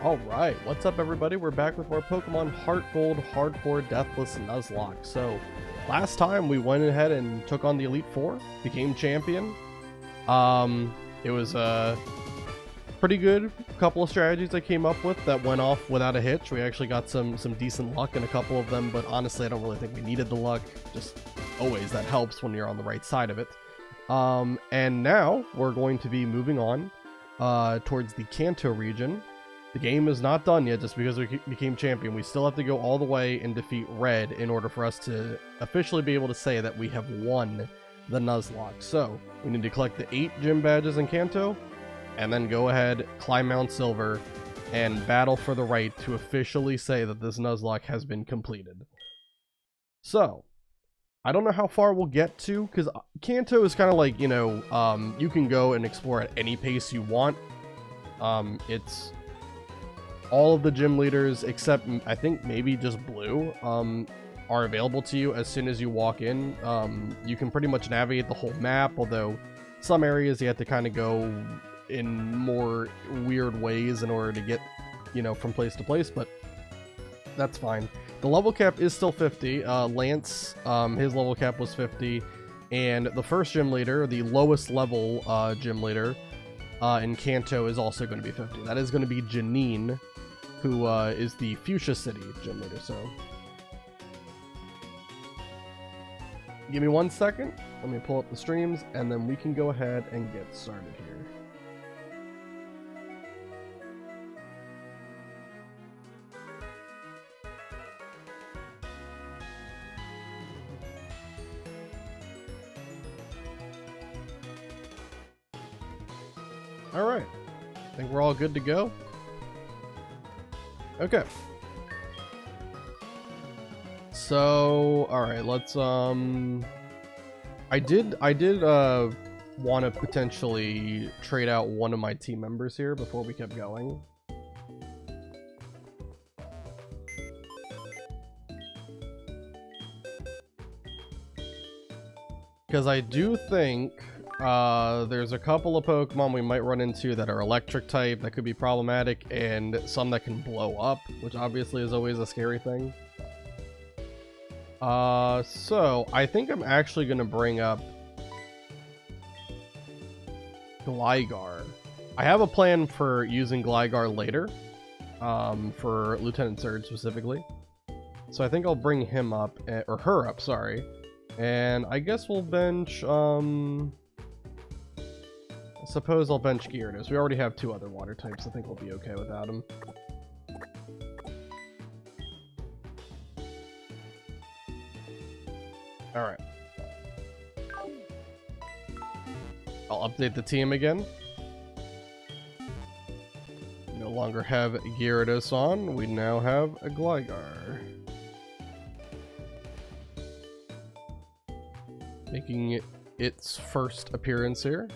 Alright, what's up everybody? We're back with more Pokemon HeartGold Hardcore Deathless Nuzlocke. So, last time we went ahead and took on the Elite Four, became champion. It was a pretty good couple of strategies I came up with that went off without a hitch. We actually got some decent luck in a couple of them, but honestly I don't really think we needed the luck. Just always that helps when you're on the right side of it. And now we're going to be moving on towards the Kanto region. The game is not done yet just because we became champion. We still have to go all the way and defeat Red in order for us to officially be able to say that we have won the Nuzlocke. So, we need to collect the 8 gym badges in Kanto, and then go ahead, climb Mount Silver, and battle for the right to officially say that this Nuzlocke has been completed. So, I don't know how far we'll get to, because Kanto is kind of like, you know, you can go and explore at any pace you want. It's all of the gym leaders, except I think maybe just Blue, are available to you as soon as you walk in. You can pretty much navigate the whole map, although some areas you have to kind of go in more weird ways in order to get, you know, from place to place, but that's fine. The level cap is still 50. Lance, his level cap was 50, and the first gym leader, the lowest level gym leader in Kanto, is also going to be 50. That is going to be Janine, who is the Fuchsia City gym leader. So give me 1 second. Let me pull up the streams, and then we can go ahead and get started here. All right, I think we're all good to go. Okay. So, all right, let's I did want to potentially trade out one of my team members here before we kept going. Because I do think there's a couple of Pokemon we might run into that are electric type that could be problematic, and some that can blow up, which obviously is always a scary thing. So I think I'm actually going to bring up Gligar. I have a plan for using Gligar later, for Lieutenant Surge specifically. So I think I'll bring him up, or her up, sorry. And I guess we'll bench, I suppose I'll bench Gyarados. We already have 2 other water types. I think we'll be okay without him. Alright. I'll update the team again. No longer have Gyarados on. We now have a Gligar. Making it its first appearance here.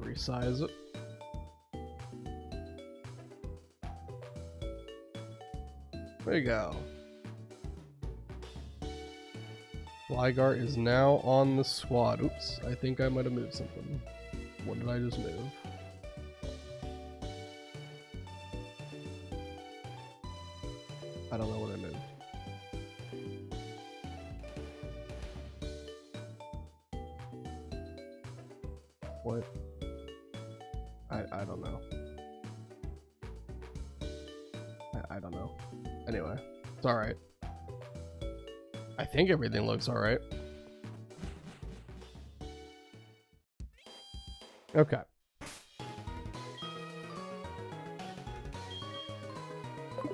Resize it. There you go. Gligar is now on the squad. Oops, I think I might have moved something. What did I just move? I don't know what I moved. What? I don't know. I don't know. Anyway, it's alright. I think everything looks alright. Okay.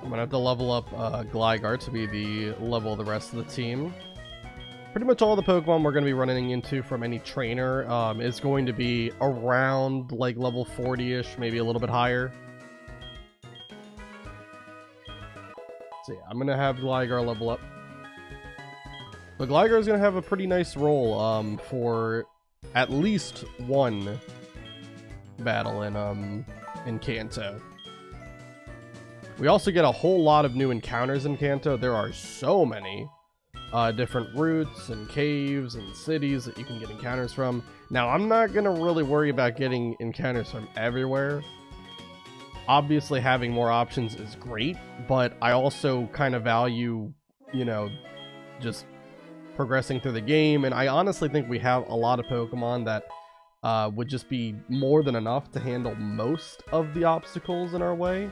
I'm gonna have to level up Gligar to be the level of the rest of the team. Pretty much all the Pokemon we're going to be running into from any trainer is going to be around like level 40-ish, maybe a little bit higher. So yeah, I'm going to have Gligar level up. But Gligar is going to have a pretty nice role for at least one battle in Kanto. We also get a whole lot of new encounters in Kanto. There are so many. different routes and caves and cities that you can get encounters from. Now, I'm not going to really worry about getting encounters from everywhere. obviously having more options is great, but I also kind of value, you know, just progressing through the game, and I honestly think we have a lot of Pokemon that would just be more than enough to handle most of the obstacles in our way.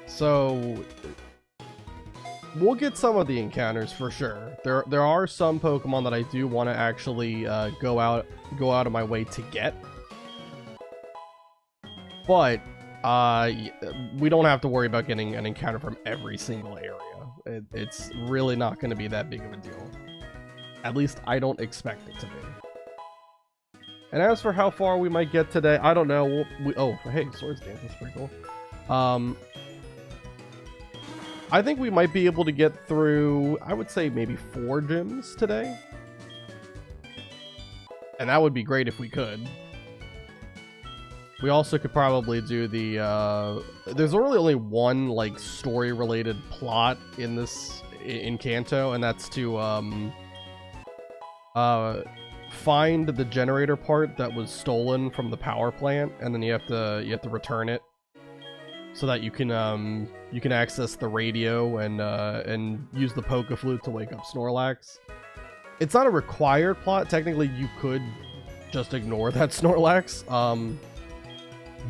So we'll get some of the encounters for sure. There are some Pokemon that I do want to actually go out of my way to get, but we don't have to worry about getting an encounter from every single area. It's really not going to be that big of a deal. At least I don't expect it to be. And as for how far we might get today, I don't know. Oh, hey, Swords Dance, that's pretty cool. I think we might be able to get through, I would say maybe 4 gyms today. And that would be great if we could. We also could probably do the, there's really only one, like, story-related plot in this, in Kanto, and that's to, find the generator part that was stolen from the power plant, and then you have to return it, so that you can access the radio and use the Poke Flute to wake up Snorlax. It's not a required plot. Technically, you could just ignore that Snorlax.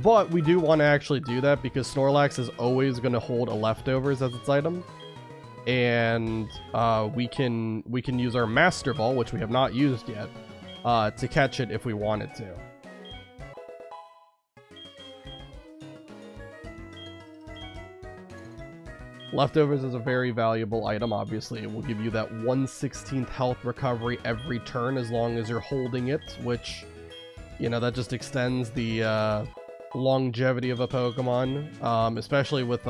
But we do want to actually do that because Snorlax is always going to hold a leftovers as its item, and we can use our Master Ball, which we have not used yet, to catch it if we wanted to. Leftovers is a very valuable item. Obviously, it will give you that 1/16 health recovery every turn as long as you're holding it, which, you know, that just extends the longevity of a Pokemon, especially with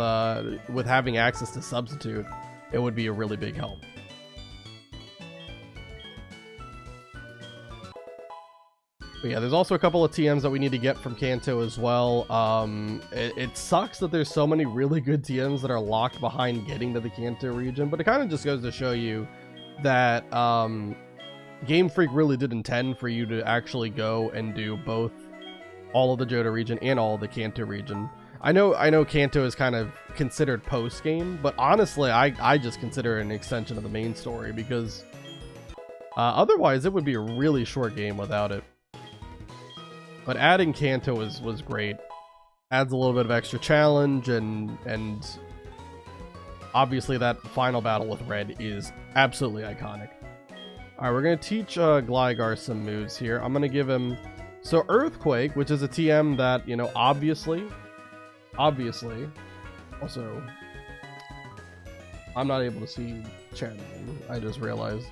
having access to Substitute. It would be a really big help. But yeah, there's also a couple of TMs that we need to get from Kanto as well. It sucks that there's so many really good TMs that are locked behind getting to the Kanto region, but it kind of just goes to show you that Game Freak really did intend for you to actually go and do both all of the Johto region and all of the Kanto region. I know Kanto is kind of considered post-game, but honestly, I just consider it an extension of the main story, because otherwise it would be a really short game without it. But adding Kanto was great. Adds a little bit of extra challenge, and obviously that final battle with Red is absolutely iconic. Alright, we're going to teach Gligar some moves here. I'm going to give him... So Earthquake, which is a TM that, you know, obviously, also, I'm not able to see chat. I just realized.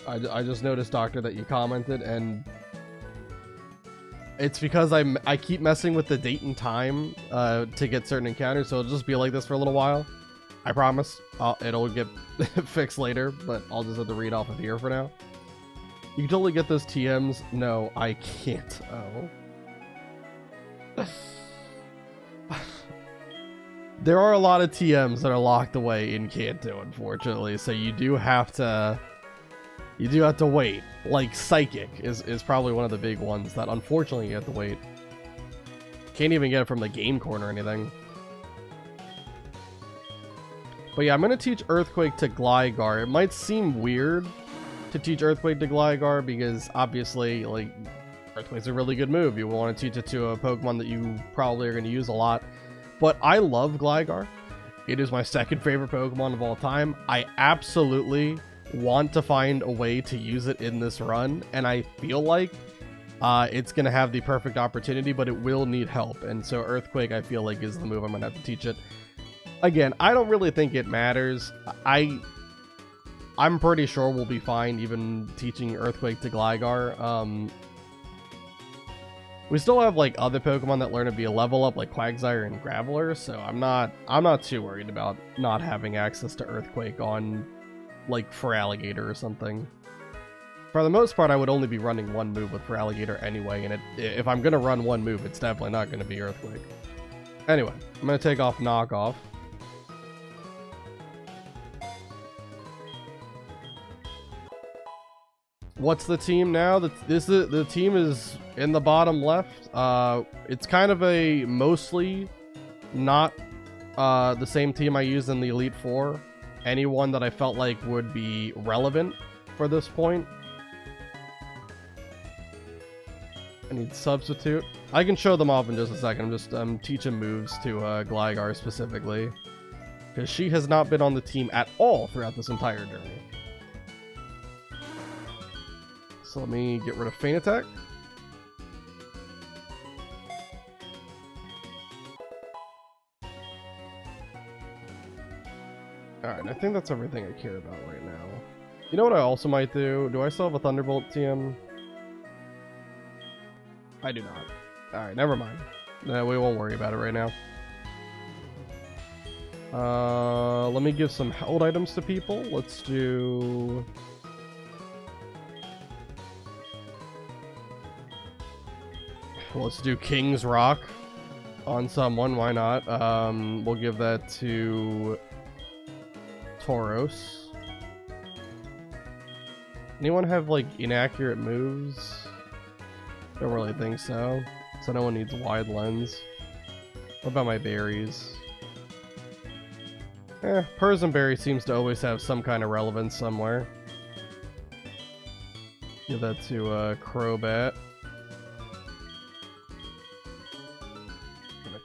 I just noticed, Doctor, that you commented, and it's because I keep messing with the date and time to get certain encounters, so it'll just be like this for a little while. I promise. It'll get fixed later, but I'll just have to read off of here for now. You can totally get those TMs. No, I can't. Oh. There are a lot of TMs that are locked away in Kanto, unfortunately, so you do have to wait. Like Psychic is probably one of the big ones that unfortunately you have to wait. Can't even get it from the game corner or anything. But yeah, I'm going to teach Earthquake to Gligar. It might seem weird to teach Earthquake to Gligar because obviously, like, Earthquake's a really good move. You want to teach it to a Pokemon that you probably are going to use a lot. But I love Gligar. It is my second favorite Pokemon of all time. I absolutely want to find a way to use it in this run, and I feel like it's going to have the perfect opportunity, but it will need help. And so Earthquake, I feel like, is the move I'm going to have to teach it. Again, I don't really think it matters. I'm pretty sure we'll be fine even teaching Earthquake to Gligar. We still have like other Pokemon that learn to be a level up, like Quagsire and Graveler, so I'm not too worried about not having access to Earthquake on, like, Feraligatr or something. For the most part, I would only be running one move with Feraligatr anyway, and if I'm gonna run one move, it's definitely not gonna be Earthquake. Anyway, I'm gonna take off Knockoff. what's the team now? The team is in the bottom left. It's kind of a mostly not the same team I used in the Elite Four. Anyone that I felt like would be relevant for this point. I need substitute. I can show them off in just a second. I'm just teaching moves to Gligar specifically, because she has not been on the team at all throughout this entire journey. So let me get rid of Feint Attack. Alright, I think that's everything I care about right now. You know what I also might do? Do I still have a Thunderbolt TM? I do not. Alright, never mind. No, we won't worry about it right now. Let me give some held items to people. Let's do... Let's do King's Rock on someone, why not? We'll give that to Tauros. Anyone have like inaccurate moves? Don't really think so. So no one needs wide lens. What about my berries? Persian Berry seems to always have some kind of relevance somewhere. Give that to Crobat.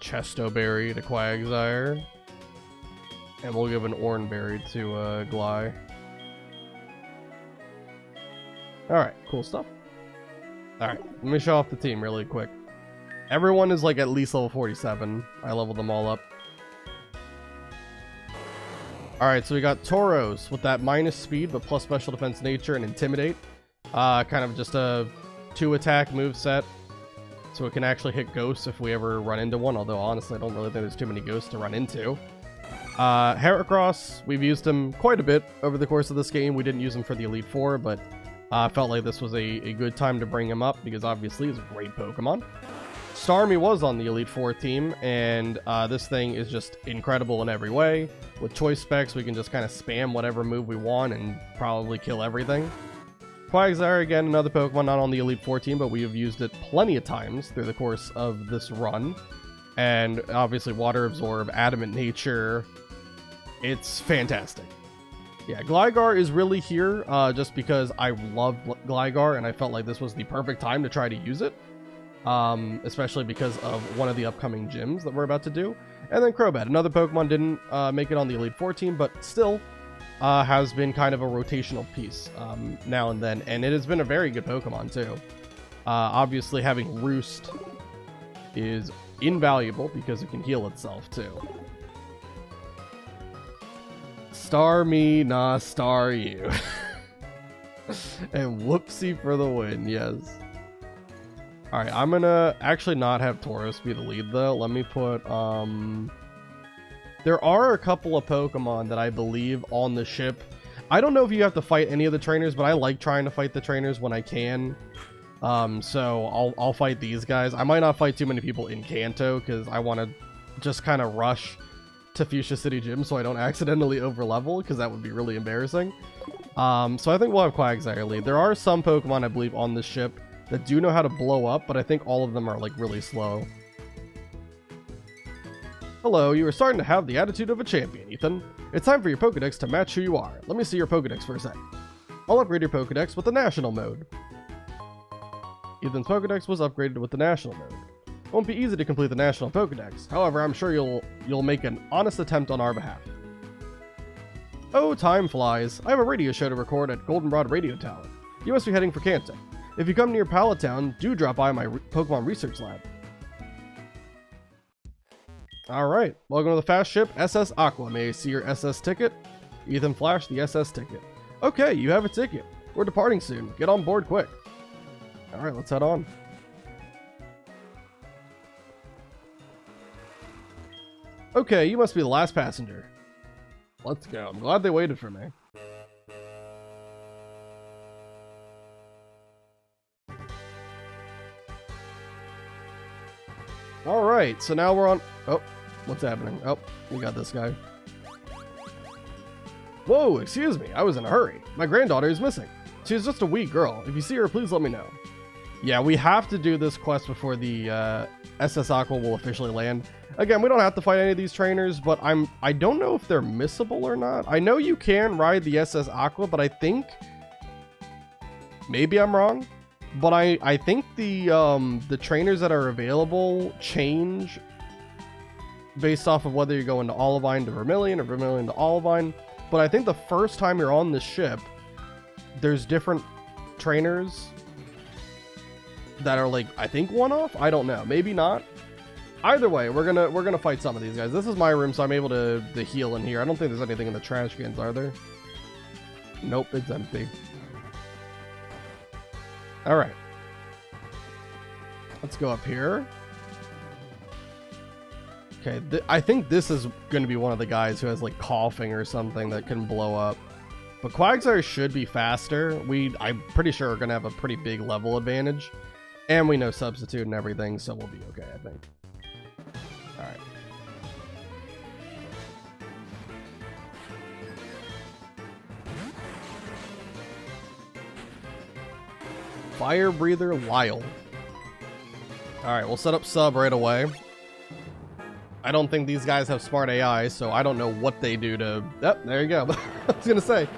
Chesto Berry to Quagsire. And we'll give an Oran Berry to Gly. Alright, cool stuff. Alright, let me show off the team really quick. Everyone is like at least level 47. I leveled them all up. Alright, so we got Tauros with that minus speed but plus special defense nature and intimidate. Kind of just a 2-attack moveset. So it can actually hit ghosts if we ever run into one, although honestly I don't really think there's too many ghosts to run into. Heracross, we've used him quite a bit over the course of this game. We didn't use him for the Elite Four, but felt like this was a good time to bring him up because obviously he's a great Pokemon. Starmie was on the Elite Four team, and this thing is just incredible in every way. With choice specs, we can just kind of spam whatever move we want and probably kill everything. Quagsire, again, another Pokemon not on the Elite Four team, but we have used it plenty of times through the course of this run. And obviously Water Absorb, Adamant Nature, it's fantastic. Yeah, Gligar is really here just because I love Gligar and I felt like this was the perfect time to try to use it. Especially because of one of the upcoming gyms that we're about to do. And then Crobat, another Pokemon didn't make it on the Elite Four team, but still has been kind of a rotational piece now and then, and it has been a very good Pokemon too. Obviously having Roost is invaluable because it can heal itself too. Star me, nah, star you. And whoopsie for the win, yes. Alright, I'm gonna actually not have Tauros be the lead though. Let me put, there are a couple of Pokemon that I believe on the ship. I don't know if you have to fight any of the trainers, but I like trying to fight the trainers when I can. So I'll fight these guys. I might not fight too many people in Kanto because I want to just kind of rush to Fuchsia City Gym so I don't accidentally overlevel because that would be really embarrassing. So I think we'll have Quagsire lead. There are some Pokemon I believe on the ship that do know how to blow up, but I think all of them are like really slow. Hello, you are starting to have the attitude of a champion, Ethan. It's time for your Pokedex to match who you are. Let me see your Pokedex for a sec. I'll upgrade your Pokedex with the National mode. Ethan's Pokedex was upgraded with the National mode. It won't be easy to complete the National Pokedex, however, I'm sure you'll make an honest attempt on our behalf. Oh, time flies. I have a radio show to record at Goldenrod Radio Tower. You must be heading for Kanto. If you come near Pallet Town, do drop by my Pokemon Research Lab. Alright, welcome to the fast ship, SS Aqua. May I see your SS ticket? Ethan flashed the SS ticket. Okay, you have a ticket. We're departing soon. Get on board quick. Alright, let's head on. Okay, you must be the last passenger. Let's go. I'm glad they waited for me. Alright, so now we're on... Oh, what's happening? Oh, we got this guy. Whoa, excuse me. I was in a hurry. My granddaughter is missing. She's just a weak girl. If you see her, please let me know. Yeah, we have to do this quest before the SS Aqua will officially land. Again, we don't have to fight any of these trainers, but I don't know if they're missable or not. I know you can ride the SS Aqua, but I think maybe I'm wrong. But I think the trainers that are available change based off of whether you're going to Olivine to Vermilion or Vermilion to Olivine. But I think the first time you're on this ship, there's different trainers that are like, I think one-off? I don't know. Maybe not. Either way, we're gonna fight some of these guys. This is my room, so I'm able to heal in here. I don't think there's anything in the trash cans, are there? Nope, it's empty. Alright. Let's go up here. Okay, I think this is going to be one of the guys who has like coughing or something that can blow up. But Quagsire should be faster. I'm pretty sure we're going to have a pretty big level advantage. And we know substitute and everything, so we'll be okay, I think. Alright. Fire Breather Lyle. Alright, we'll set up sub right away. I don't think these guys have smart AI, so I don't know what they do to... Yep, there you go. I was gonna say,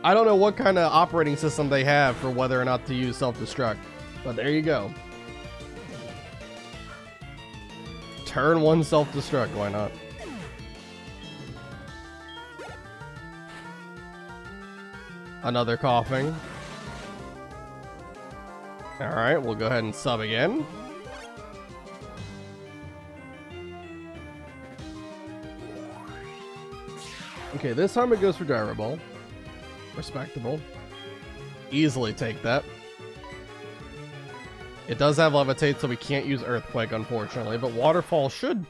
I don't know what kind of operating system they have for whether or not to use self-destruct. But there you go. Turn 1 self-destruct, why not? Another coughing. Alright, we'll go ahead and sub again. Okay, this time it goes for Gyro Ball. Respectable. Easily take that. It does have Levitate, so we can't use Earthquake, unfortunately, but Waterfall should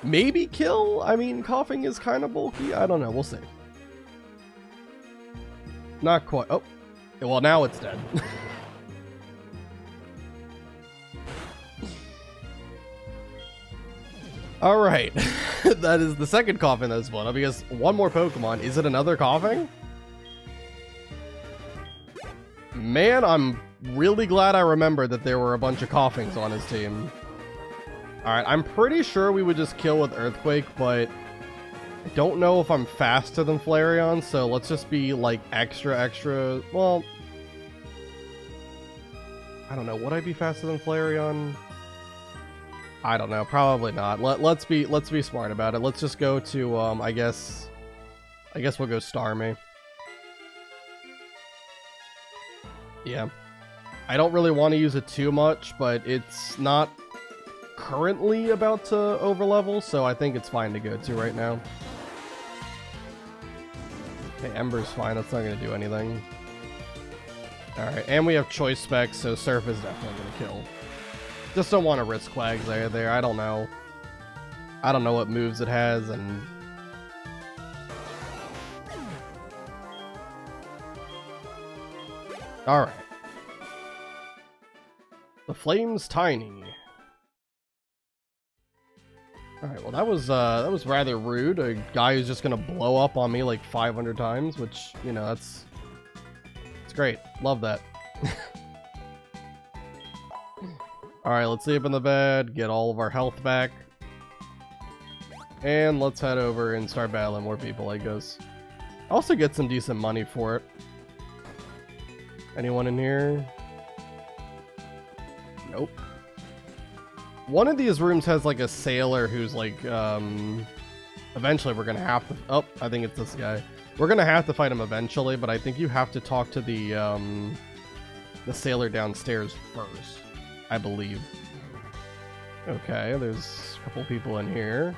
maybe kill. I mean, coughing is kind of bulky. I don't know. We'll see. Not quite. Oh, well, now it's dead. All right. That is the second coughing that's split up because one more Pokemon. Is it another coughing? Man, I'm really glad I remembered that there were a bunch of coughings on his team. Alright, I'm pretty sure we would just kill with Earthquake, but I don't know if I'm faster than Flareon, so let's just be like extra, well, I don't know, would I be faster than Flareon? I don't know, probably not. Let's be smart about it. Let's just go to I guess we'll go Starmie. Yeah. I don't really want to use it too much, but it's not currently about to overlevel, so I think it's fine to go to right now. Okay, Ember's fine. That's not going to do anything. Alright, and we have choice specs, so Surf is definitely going to kill. Just don't want to risk Quagsire there. I don't know. I don't know what moves it has, and... Alright. The Flame's tiny. Alright, well that was rather rude. A guy who's just gonna blow up on me like 500 times, which, you know, it's great. Love that. Alright, let's sleep in the bed, get all of our health back. And let's head over and start battling more people, I guess. Also get some decent money for it. Anyone in here? Nope. One of these rooms has like a sailor who's like, eventually we're gonna have to, oh, I think it's this guy. We're gonna have to fight him eventually, but I think you have to talk to the sailor downstairs first, I believe. Okay, there's a couple people in here.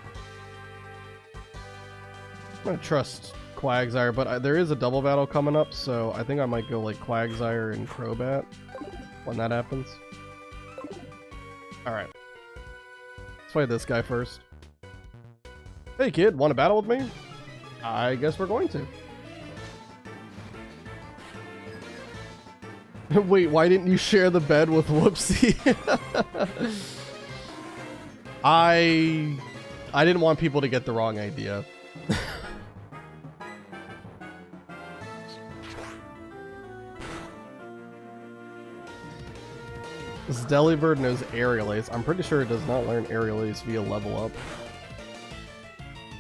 I'm gonna trust Quagsire, but there is a double battle coming up, so I think I might go like Quagsire and Crobat when that happens. Alright. Let's fight this guy first. Hey kid, want to battle with me? I guess we're going to. Wait, why didn't you share the bed with Whoopsie? I didn't want people to get the wrong idea. This Delibird knows Aerial Ace. I'm pretty sure it does not learn Aerial Ace via level up.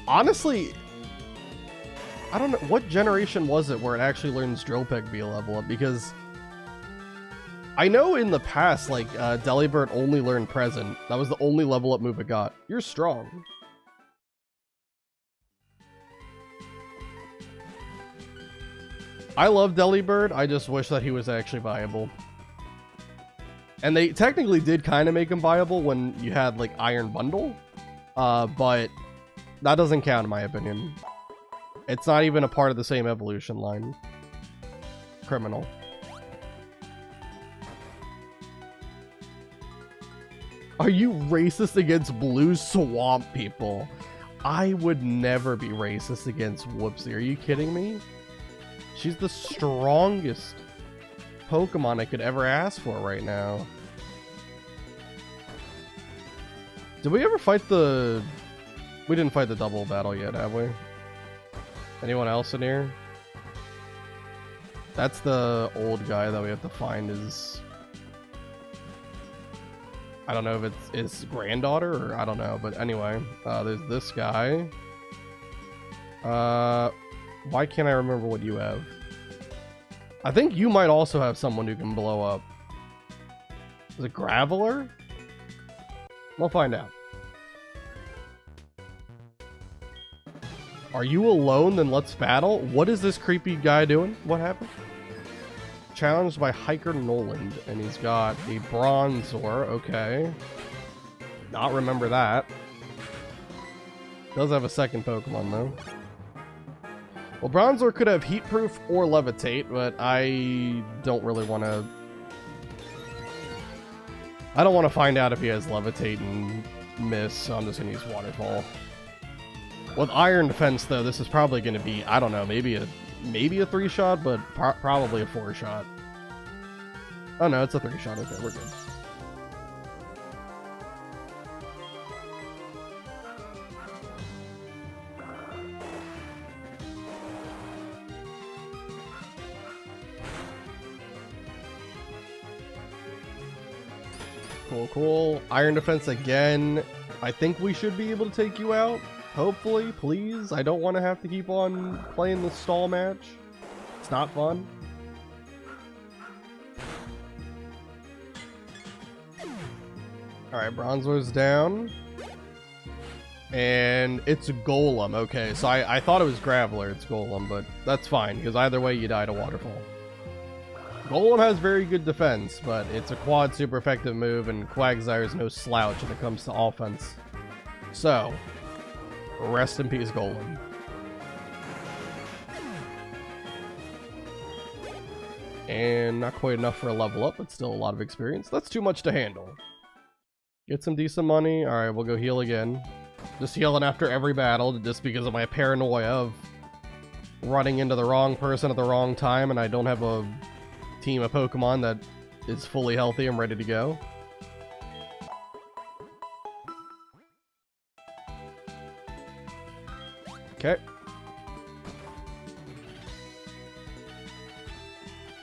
Honestly, I don't know. What generation was it where it actually learns Drill Peck via level up? Because I know in the past, like, Delibird only learned Present. That was the only level up move it got. You're strong. I love Delibird. I just wish that he was actually viable. And they technically did kind of make him viable when you had, like, Iron Bundle. But that doesn't count in my opinion. It's not even a part of the same evolution line. Criminal. Are you racist against blue swamp people? I would never be racist against Whoopsie. Are you kidding me? She's the strongest Pokemon I could ever ask for right now. Did we ever fight the... We didn't fight the double battle yet, have we? Anyone else in here? That's the old guy that we have to find his... I don't know if it's his granddaughter or I don't know, but anyway, there's this guy. Why can't I remember what you have? I think you might also have someone who can blow up. Is it Graveler? We'll find out. Are you alone? Then let's battle. What is this creepy guy doing? What happened? Challenged by Hiker Noland, and he's got a Bronzor. Okay. Not remember that. Does have a second Pokemon though. Well, Bronzor could have Heat Proof or Levitate, but I don't really want to... I don't want to find out if he has Levitate and miss, so I'm just going to use Waterfall. With Iron Defense, though, this is probably going to be, I don't know, maybe a 3-shot, but probably a 4-shot. Oh no, it's a 3-shot. Okay, we're good. Cool, cool. Iron Defense again. I think we should be able to take you out. Hopefully, please. I don't want to have to keep on playing the stall match. It's not fun. Alright, Bronzor's down. And it's Golem. Okay, so I thought it was Graveler. It's Golem, but that's fine, because either way you die to Waterfall. Golem has very good defense, but it's a quad super effective move, and Quagsire is no slouch when it comes to offense. So, rest in peace, Golem. And not quite enough for a level up, but still a lot of experience. That's too much to handle. Get some decent money. Alright, we'll go heal again. Just healing after every battle, just because of my paranoia of running into the wrong person at the wrong time, and I don't have a team of Pokemon that is fully healthy and ready to go. Okay.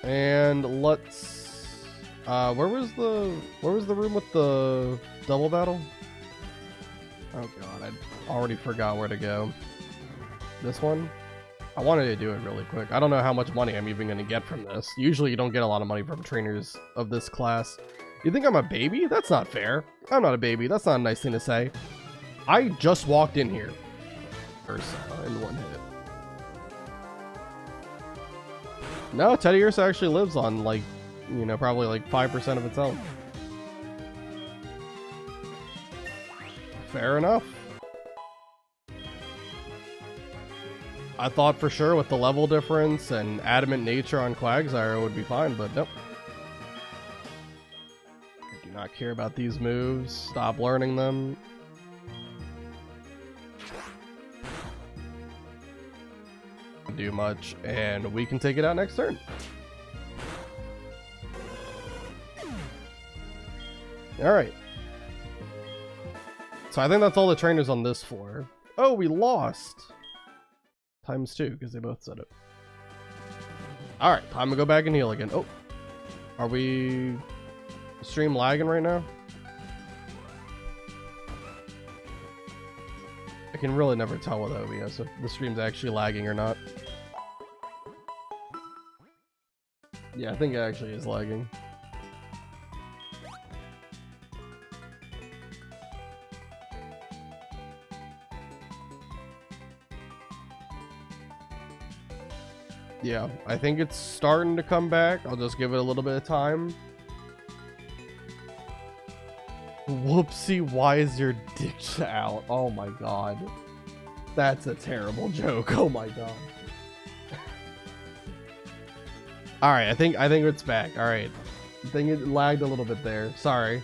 And let's where was the room with the double battle? Oh god, I already forgot where to go. This one? I wanted to do it really quick. I don't know how much money I'm even going to get from this. Usually you don't get a lot of money from trainers of this class. You think I'm a baby? That's not fair. I'm not a baby. That's not a nice thing to say. I just walked in here. Ursa in one hit. No, Teddy Ursa actually lives on, like, you know, probably like 5% of its health. Fair enough. I thought for sure with the level difference and adamant nature on Quagsire it would be fine, but nope. I do not care about these moves. Stop learning them. Do much, and we can take it out next turn. Alright. So I think that's all the trainers on this floor. Oh, we lost! ×2, because they both said it. Alright, time to go back and heal again. Oh. Are we... Stream lagging right now? I can really never tell with OBS if the stream's actually lagging or not. Yeah, I think it actually is lagging. Yeah, I think it's starting to come back. I'll just give it a little bit of time. Whoopsie, why is your dick out? Oh my god. That's a terrible joke. Oh my god. Alright, I think it's back. Alright. I think it lagged a little bit there. Sorry.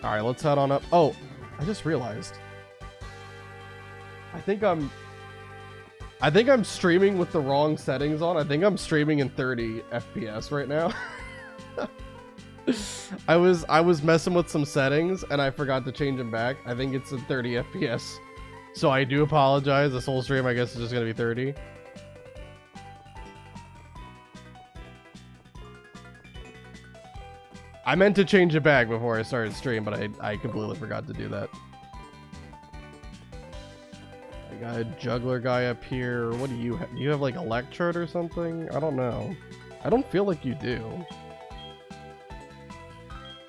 Alright, let's head on up. Oh, I just realized. I think I'm streaming with the wrong settings on. I think I'm streaming in 30 FPS right now. I was messing with some settings and I forgot to change them back. I think it's in 30 FPS. So I do apologize. This whole stream I guess is just gonna be 30. I meant to change it back before I started stream, but I completely forgot to do that. I got a juggler guy up here. What do you have? Do you have like electrode or something? I don't know. I don't feel like you do.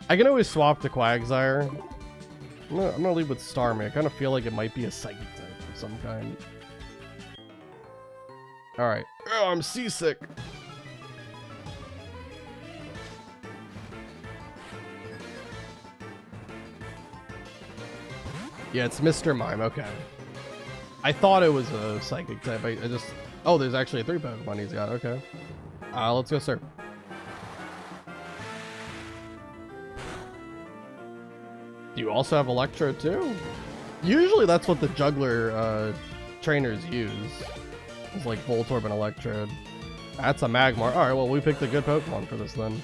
I can always swap to Quagsire. I'm gonna leave with Starmie. I kind of feel like it might be a psychic type of some kind. Alright. Oh, I'm seasick. Yeah, it's Mr. Mime. Okay. I thought it was a psychic type. I just... Oh, there's actually 3 Pokemon he's got. Okay. Let's go, sir. Do you also have Electrode too? Usually that's what the juggler trainers use. It's like Voltorb and Electrode. That's a Magmar. Alright, well we picked a good Pokemon for this then.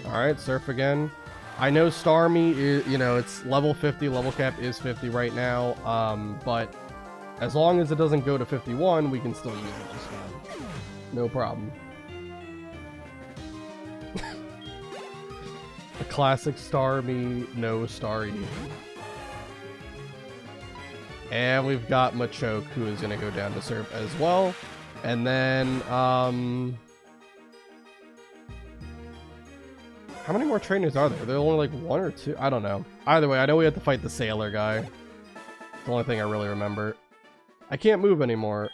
Alright, Surf again. I know Starmie is, you know, it's level 50, level cap is 50 right now, but as long as it doesn't go to 51, we can still use it just fine. No problem. A classic Starmie, no Starry. And we've got Machoke, who is going to go down to Surf as well. And then, how many more trainers are there? Are there only like 1 or 2? I don't know. Either way, I know we have to fight the sailor guy. It's the only thing I really remember. I can't move anymore.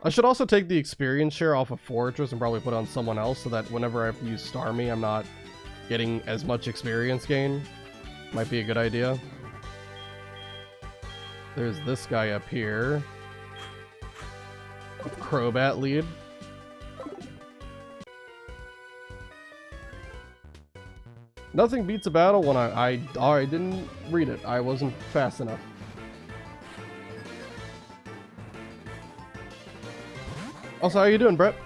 I should also take the experience share off of Fortress and probably put it on someone else so that whenever I have to use Starmie, I'm not getting as much experience gain. Might be a good idea. There's this guy up here. Crobat lead. Nothing beats a battle when I didn't read it. I wasn't fast enough. Also, how you doing, Brett?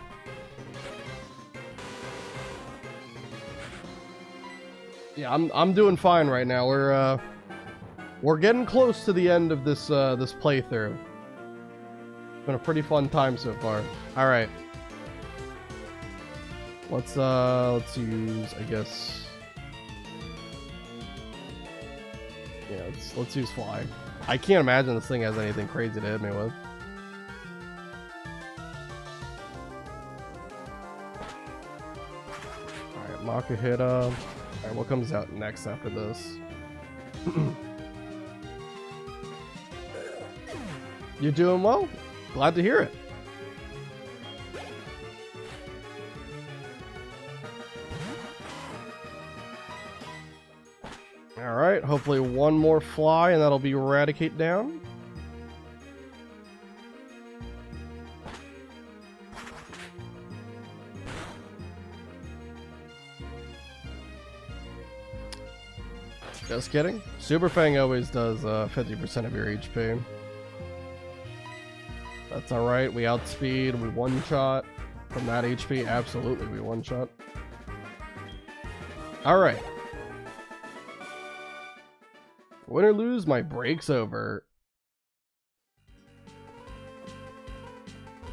Yeah, I'm doing fine right now. We're getting close to the end of this this playthrough. It's been a pretty fun time so far. All right. Let's use, I guess. Yeah, let's use Fly. I can't imagine this thing has anything crazy to hit me with. Alright, Makuhita. Alright, what comes out next after this? You're doing well? Glad to hear it. Alright, hopefully one more fly and that'll be Eradicate down. Just kidding. Super Fang always does 50% of your HP. That's alright, we outspeed, we one-shot. From that HP, absolutely we one-shot. Alright. Win or lose, my break's over.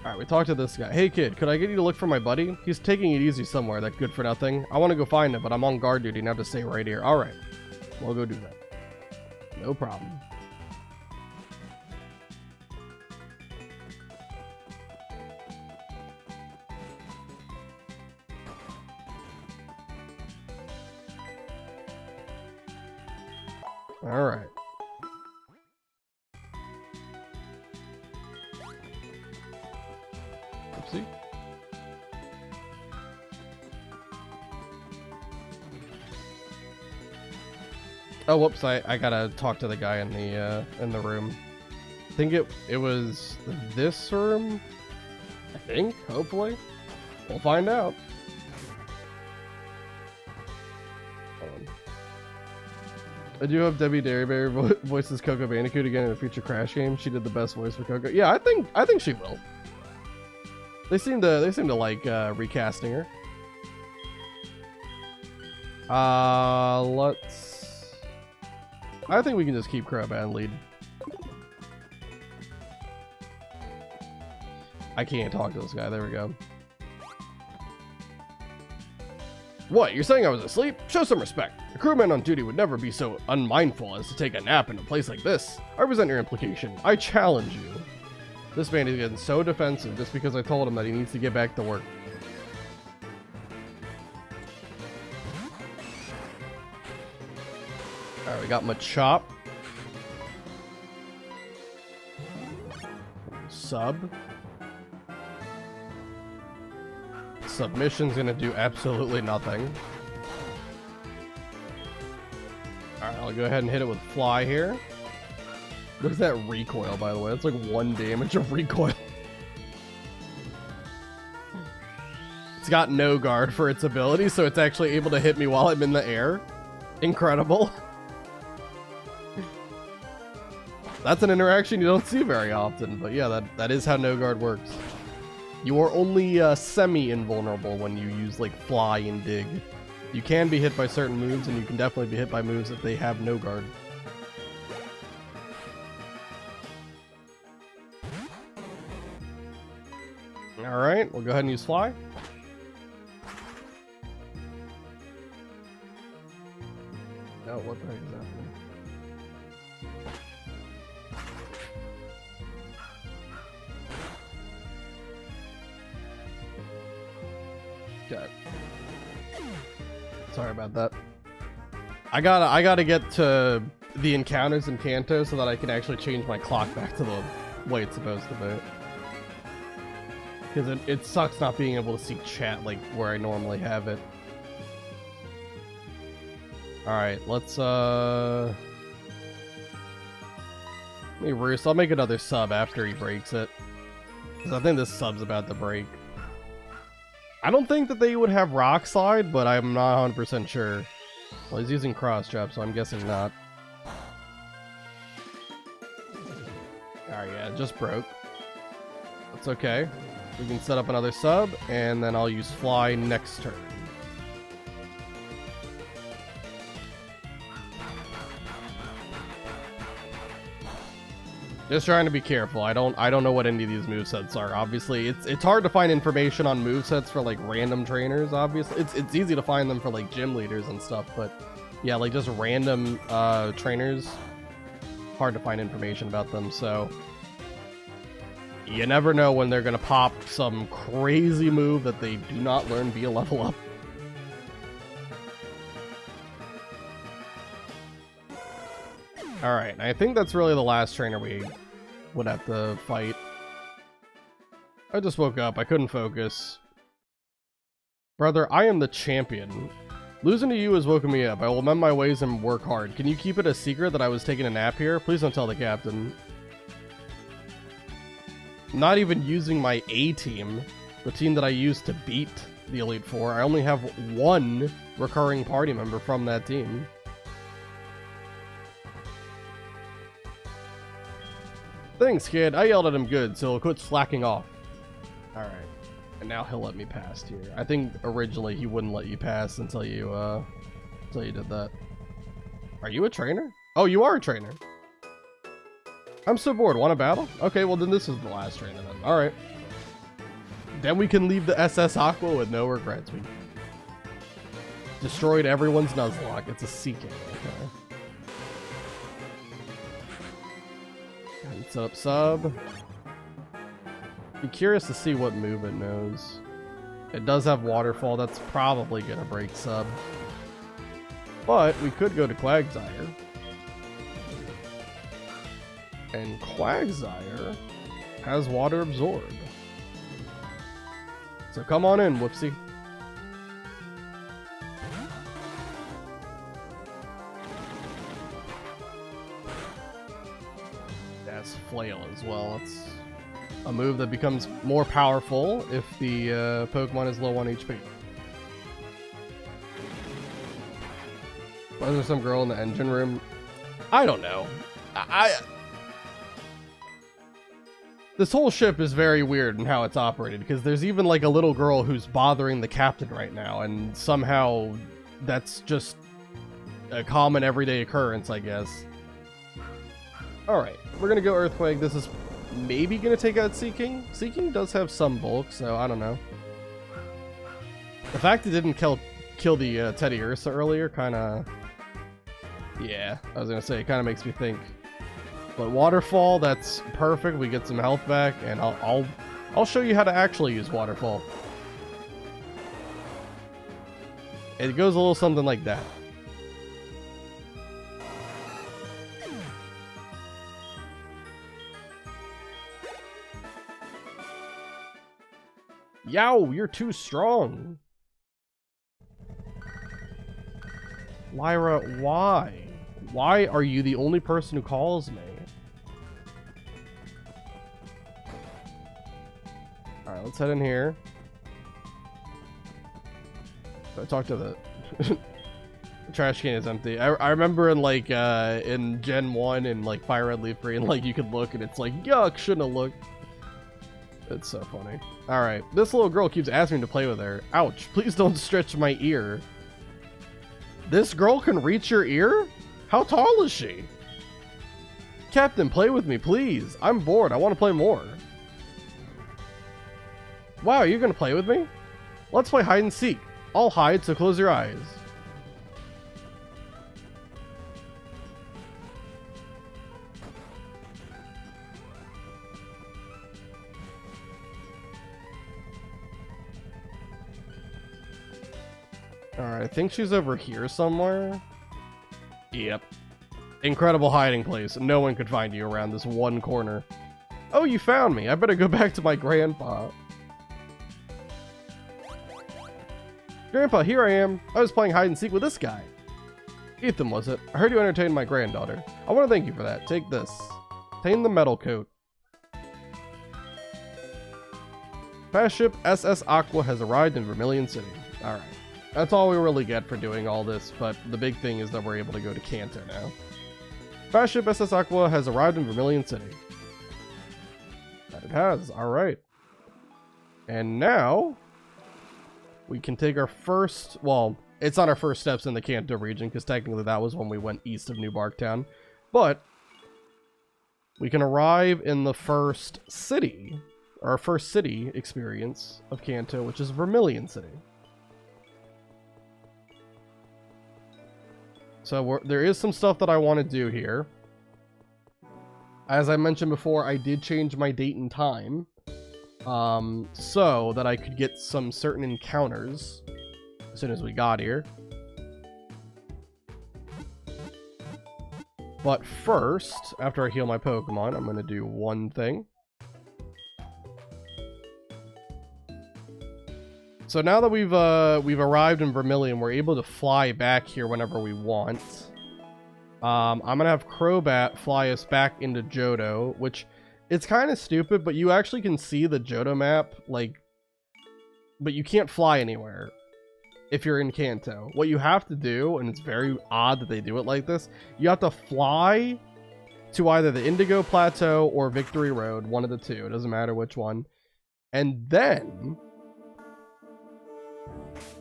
Alright, we talked to this guy. Hey kid, could I get you to look for my buddy? He's taking it easy somewhere, that good for nothing. I want to go find him, but I'm on guard duty and have to stay right here. Alright, we'll go do that. No problem. Alright. Oopsie. Oh, whoops! I gotta talk to the guy in the room. I think it was this room. I think. Hopefully, we'll find out. I do hope Debbie Derryberry voices Coco Bandicoot again in a future Crash game. She did the best voice for Coco. Yeah, I think she will. They seem to like recasting her. Let's. I think we can just keep Crowbat lead. I can't talk to this guy. There we go. What? You're saying I was asleep? Show some respect. A crewman on duty would never be so unmindful as to take a nap in a place like this. I resent your implication. I challenge you. This man is getting so defensive just because I told him that he needs to get back to work. Alright, we got Machop. Sub. Submission's gonna do absolutely nothing. Alright, I'll go ahead and hit it with Fly here. Look at that recoil, by the way. That's like 1 damage of recoil. It's got no guard for its ability, so it's actually able to hit me while I'm in the air. Incredible. That's an interaction you don't see very often, but yeah, that is how no guard works. You are only semi-invulnerable when you use like Fly and Dig. You can be hit by certain moves, and you can definitely be hit by moves if they have no guard. Alright, we'll go ahead and use Fly. Oh, what the heck is happening? Okay. Sorry about that. I gotta get to the encounters in Kanto so that I can actually change my clock back to the way it's supposed to be. Because it sucks not being able to see chat like where I normally have it. Alright, let's let me roost. I'll make another sub after he breaks it. Because I think this sub's about to break. I don't think that they would have Rock Slide, but I'm not 100% sure. Well, he's using Cross Trap, so I'm guessing not. Alright, yeah, it just broke. That's okay. We can set up another sub, and then I'll use Fly next turn. Just trying to be careful. I don't know what any of these movesets are. Obviously, it's hard to find information on movesets for like random trainers, obviously. It's easy to find them for like gym leaders and stuff, but yeah, like just random trainers, hard to find information about them, so you never know when they're gonna pop some crazy move that they do not learn via level up. Alright, I think that's really the last trainer we would have to fight. I just woke up, I couldn't focus. Brother, I am the champion. Losing to you has woken me up. I will amend my ways and work hard. Can you keep it a secret that I was taking a nap here? Please don't tell the captain. Not even using my A team, the team that I used to beat the Elite Four. I only have one recurring party member from that team. Thanks, kid. I yelled at him good, so he'll quit slacking off. Alright. And now he'll let me pass here. I think originally he wouldn't let you pass until you did that. Are you a trainer? Oh, you are a trainer. I'm so bored. Want a battle? Okay, well then this is the last trainer then. Alright. Then we can leave the SS Aqua with no regrets. We destroyed everyone's Nuzlocke. It's a Seeking. Okay. And set up sub. Be curious to see what move it knows. It does have Waterfall. That's probably going to break sub. But we could go to Quagsire. And Quagsire has Water Absorb. So come on in, Whoopsie. That's Flail as well. It's a move that becomes more powerful if the Pokemon is low on HP. Was there some girl in the engine room? I don't know. This whole ship is very weird in how it's operated, because there's even like a little girl who's bothering the captain right now, and somehow that's just a common everyday occurrence, I guess. Alright, we're gonna go Earthquake. This is maybe gonna take out Seeking. Seeking does have some bulk, so I don't know. The fact it didn't kill the Teddy Ursa earlier kinda... Yeah, I was gonna say, it kinda makes me think. But Waterfall, that's perfect. We get some health back, and I'll show you how to actually use Waterfall. It goes a little something like that. Yow, you're too strong. Lyra, why? Why are you the only person who calls me? Alright, let's head in here. I talked to the... the trash can is empty. I remember in like in Gen 1 and like Fire Red Leaf Green, like you could look and it's like, yuck, shouldn't have looked. It's so funny. Alright, this little girl keeps asking me to play with her. Ouch, please don't stretch my ear. This girl can reach your ear? How tall is she? Captain, play with me, please. I'm bored. I want to play more. Wow, you're going to play with me? Let's play hide and seek. I'll hide, so close your eyes. Alright, I think she's over here somewhere. Yep. Incredible hiding place. No one could find you around this one corner. Oh, you found me. I better go back to my grandpa. Grandpa, here I am. I was playing hide and seek with this guy. Ethan, was it? I heard you entertained my granddaughter. I want to thank you for that. Take this. Obtain the metal coat. Fast ship SS Aqua has arrived in Vermilion City. Alright. That's all we really get for doing all this, but the big thing is that we're able to go to Kanto now. Fast ship SS Aqua has arrived in Vermilion City. That it has. Alright. And now... we can take our first... well, it's not our first steps in the Kanto region, because technically that was when we went east of New Barktown. But... we can arrive in the first city, our first city experience of Kanto, which is Vermilion City. So there is some stuff that I want to do here. As I mentioned before, I did change my date and time. So that I could get some certain encounters as soon as we got here. But first, after I heal my Pokemon, I'm going to do one thing. So now that we've arrived in Vermilion, we're able to fly back here whenever we want. I'm gonna have Crobat fly us back into Johto, which it's kind of stupid, but you actually can see the Johto map, like, but you can't fly anywhere if you're in Kanto. What you have to do, and it's very odd that they do it like this, you have to fly to either the Indigo Plateau or Victory Road, one of the two. It doesn't matter which one. And then,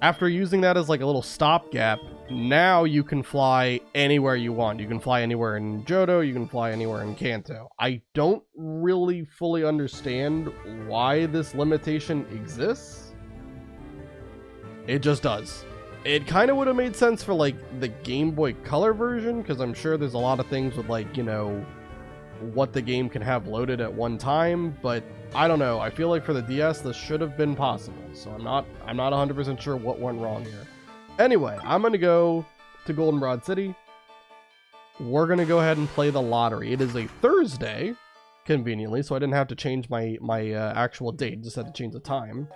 after using that as like a little stopgap, now you can fly anywhere you want. You can fly anywhere in Johto, you can fly anywhere in Kanto. I don't really fully understand why this limitation exists. It just does. It kind of would have made sense for like the Game Boy Color version, because I'm sure there's a lot of things with like, you know, what the game can have loaded at one time, but I don't know. I feel like for the DS this should have been possible, so I'm not 100% sure what went wrong here. Anyway, I'm gonna go to Goldenrod City. We're gonna go ahead and play the lottery. It is a Thursday, conveniently, so I didn't have to change my actual date, just had to change the time.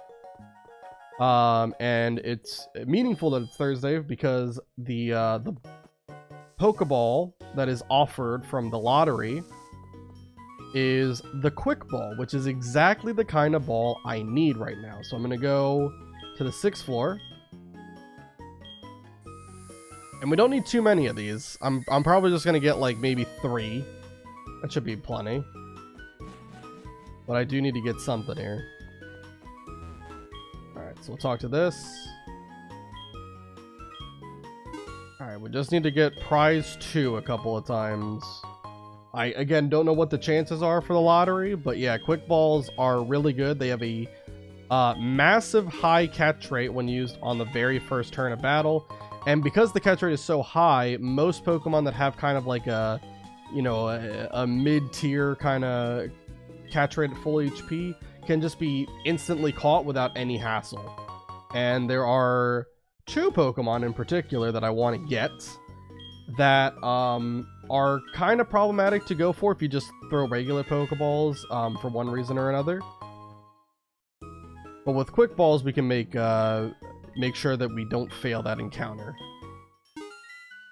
And it's meaningful that it's Thursday because the Pokeball that is offered from the lottery is the Quick Ball, which is exactly the kind of ball I need right now. So I'm gonna go to the 6th floor. And we don't need too many of these. I'm probably just gonna get like maybe 3. That should be plenty. But I do need to get something here. Alright, so we'll talk to this. Alright, we just need to get prize 2 a couple of times. I, again, don't know what the chances are for the lottery, but yeah, Quick Balls are really good. They have a massive high catch rate when used on the very first turn of battle. And because the catch rate is so high, most Pokemon that have kind of like a, you know, a mid-tier kind of catch rate at full HP can just be instantly caught without any hassle. And there are 2 Pokemon in particular that I want to get that are kind of problematic to go for if you just throw regular Pokeballs for one reason or another. But with Quick Balls, we can make sure that we don't fail that encounter.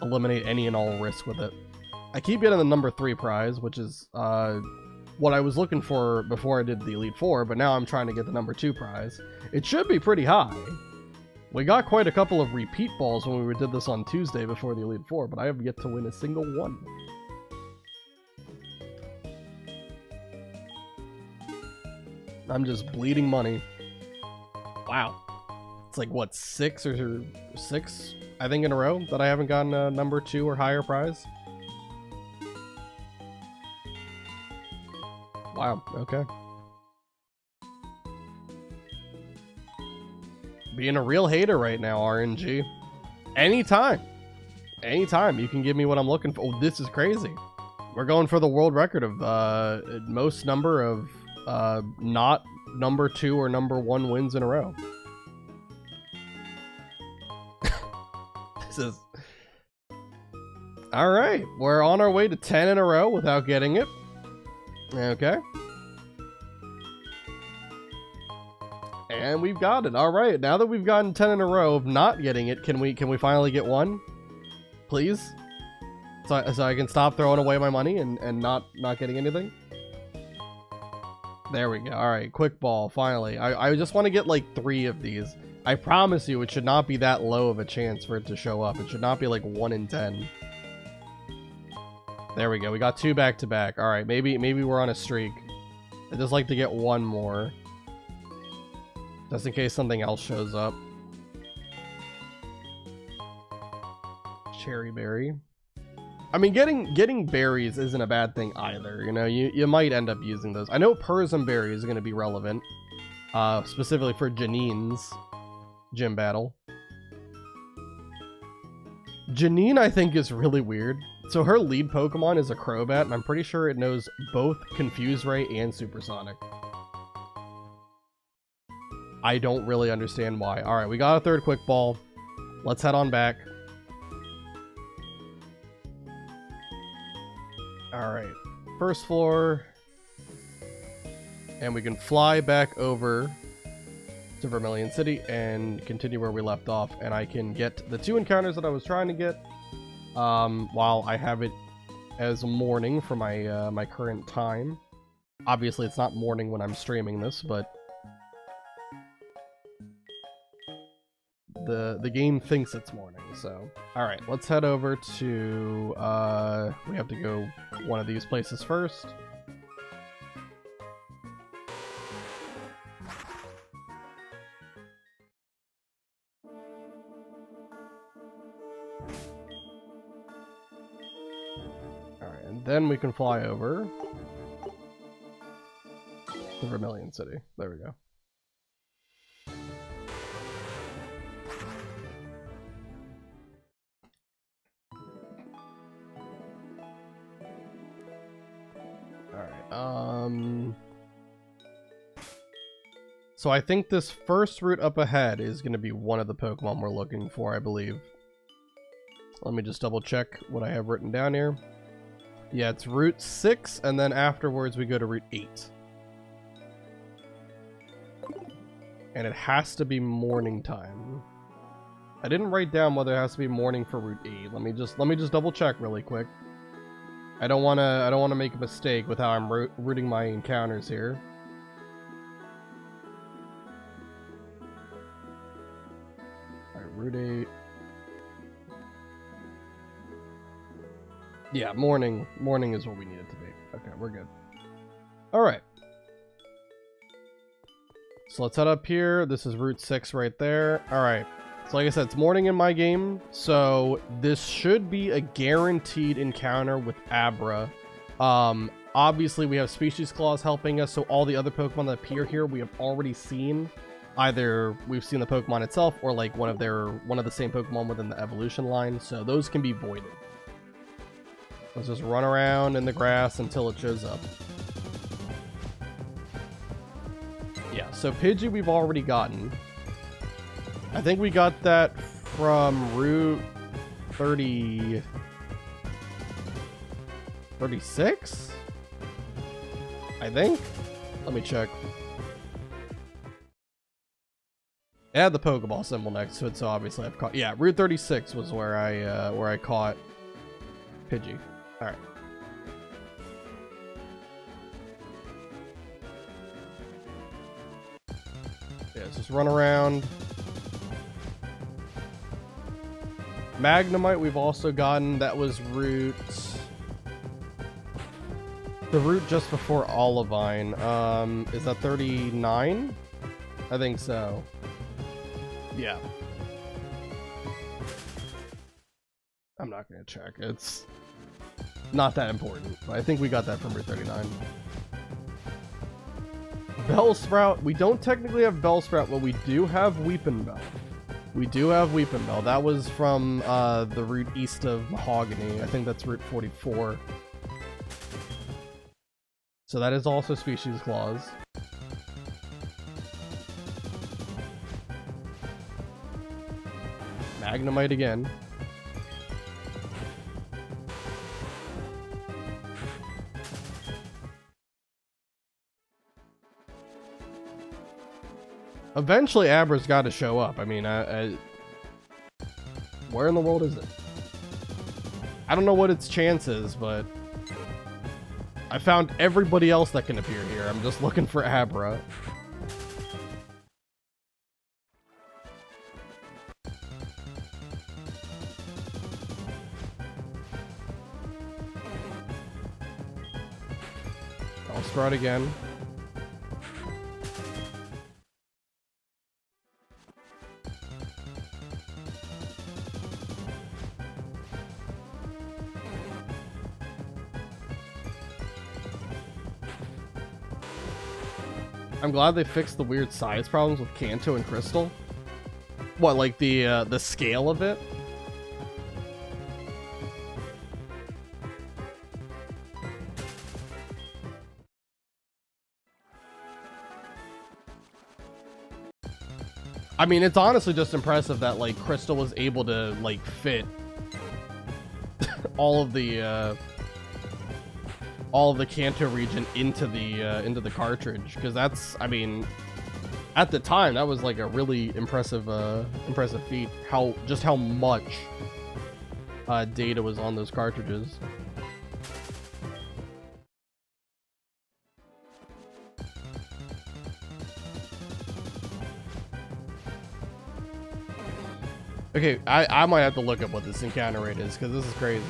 Eliminate any and all risk with it. I keep getting the number 3 prize, which is what I was looking for before I did the Elite Four, but now I'm trying to get the number 2 prize. It should be pretty high. We got quite a couple of repeat balls when we did this on Tuesday before the Elite Four, but I have yet to win a single one. I'm just bleeding money. Wow. It's like, what, 6 I think in a row that I haven't gotten a number 2 or higher prize? Wow, okay. Being a real hater right now, RNG. Anytime you can give me what I'm looking for. Oh, this is crazy. We're going for the world record of most number of not number 2 or number 1 wins in a row. This is all right. We're on our way to 10 in a row without getting it. Okay. And we've got it. All right. Now that we've gotten 10 in a row of not getting it, can we finally get one? Please? So I can stop throwing away my money and not getting anything? There we go. All right. Quick Ball. Finally. I just want to get like 3 of these. I promise you it should not be that low of a chance for it to show up. It should not be like 1 in 10. There we go. We got 2 back to back. All right. Maybe we're on a streak. I'd just like to get 1 more. Just in case something else shows up. Cherry berry. I mean, getting berries isn't a bad thing either. You know, you might end up using those. I know Persian berry is going to be relevant, specifically for Janine's gym battle. Janine, I think, is really weird. So her lead Pokemon is a Crobat, and I'm pretty sure it knows both Confuse Ray and Supersonic. I don't really understand why. Alright, we got a 3rd Quick Ball. Let's head on back. Alright, 1st floor. And we can fly back over to Vermilion City and continue where we left off. And I can get the 2 encounters that I was trying to get while I have it as morning for my my current time. Obviously, it's not morning when I'm streaming this, but the game thinks it's morning. So, all right, let's head over to we have to go one of these places first. Alright, and then we can fly over to Vermilion City. There we go. Alright, so I think this first route up ahead is going to be one of the Pokemon we're looking for, I believe. Let me just double check what I have written down here. Yeah, it's Route 6, and then afterwards we go to Route 8. And it has to be morning time. I didn't write down whether it has to be morning for Route 8. Let me just double check really quick. I don't wanna make a mistake with how I'm routing my encounters here. Alright, Route 8. Yeah, morning is what we need it to be. Okay, we're good. Alright. So let's head up here. This is Route 6 right there. Alright. So like I said, it's morning in my game, so this should be a guaranteed encounter with Abra. Obviously we have Species Claws helping us, so all the other Pokemon that appear here we have already seen. Either we've seen the Pokemon itself, or like one of the same Pokemon within the evolution line, so those can be voided. Let's just run around in the grass until it shows up. Yeah, so Pidgey we've already gotten. I think we got that from Route 36? I think? Let me check. It had the Pokeball symbol next to it, so obviously I've caught... Yeah, Route 36 was where I caught Pidgey. Alright. Yeah, let's just run around. Magnemite we've also gotten. That was the route just before Olivine. Is that 39? I think so. Yeah. I'm not gonna check. It's not that important, but I think we got that from Route 39. Bellsprout. We don't technically have Bellsprout, but we do have Weepinbell. We do have Weepinbell. That was from the route east of Mahogany. I think that's Route 44. So that is also Species Claws. Magnemite again. Eventually, Abra's got to show up. I mean, where in the world is it? I don't know what its chance is, but I found everybody else that can appear here. I'm just looking for Abra. I'll start again. I'm glad they fixed the weird size problems with Kanto and Crystal. What, like the scale of it? I mean, it's honestly just impressive that like Crystal was able to like fit all of the Kanto region into the cartridge, because that's, I mean, at the time that was like a really impressive feat. Just how much data was on those cartridges. Okay, I might have to look up what this encounter rate is, because this is crazy.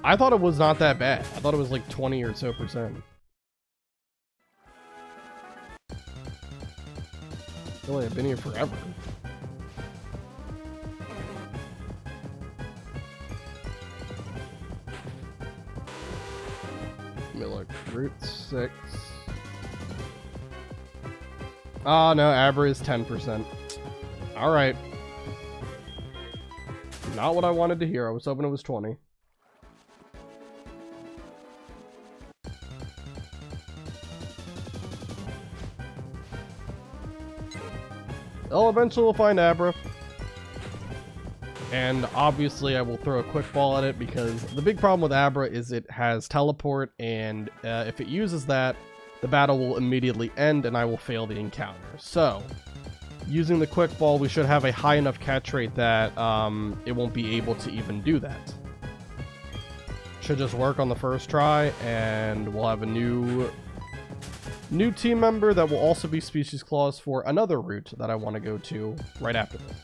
I thought it was not that bad. I thought it was like 20 or so %. I feel like I've been here forever. Let me look. Route 6. Oh, no. Abra is 10%. Alright. Not what I wanted to hear. I was hoping it was 20. Well, eventually we'll find Abra. And obviously I will throw a quick ball at it because the big problem with Abra is it has teleport, and if it uses that, the battle will immediately end and I will fail the encounter. So, using the quick ball, we should have a high enough catch rate that it won't be able to even do that. Should just work on the first try, and we'll have a new team member that will also be Species Clause for another route that I want to go to right after this.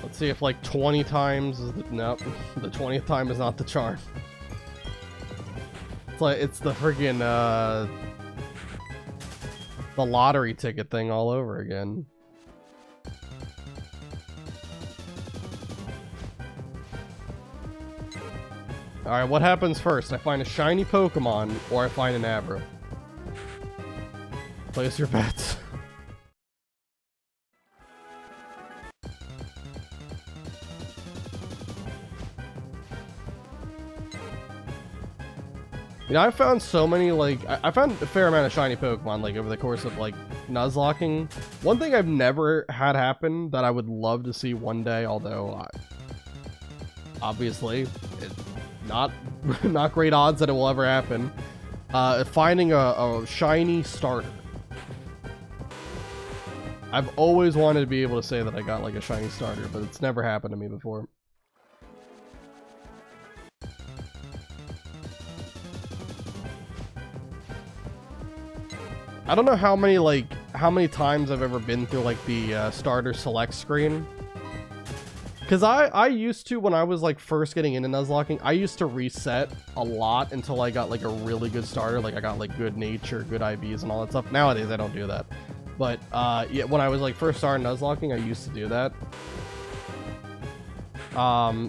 Let's see if like 20 times is the, nope, the 20th time is not the charm. It's like it's the friggin' the lottery ticket thing all over again. Alright, what happens first? I find a shiny Pokemon or I find an Abra? Place your bets. You know, I found so many, like, I found a fair amount of shiny Pokemon, like, over the course of, like, Nuzlocking. One thing I've never had happen that I would love to see one day, although, obviously, it's not great odds that it will ever happen, finding a shiny starter. I've always wanted to be able to say that I got, like, a shiny starter, but it's never happened to me before. I don't know how many times I've ever been through like the starter select screen. Cause I used to, when I was like first getting into Nuzlocking, I used to reset a lot until I got like a really good starter. Like I got like good nature, good IVs and all that stuff. Nowadays I don't do that. But yeah, when I was like first starting Nuzlocking, I used to do that.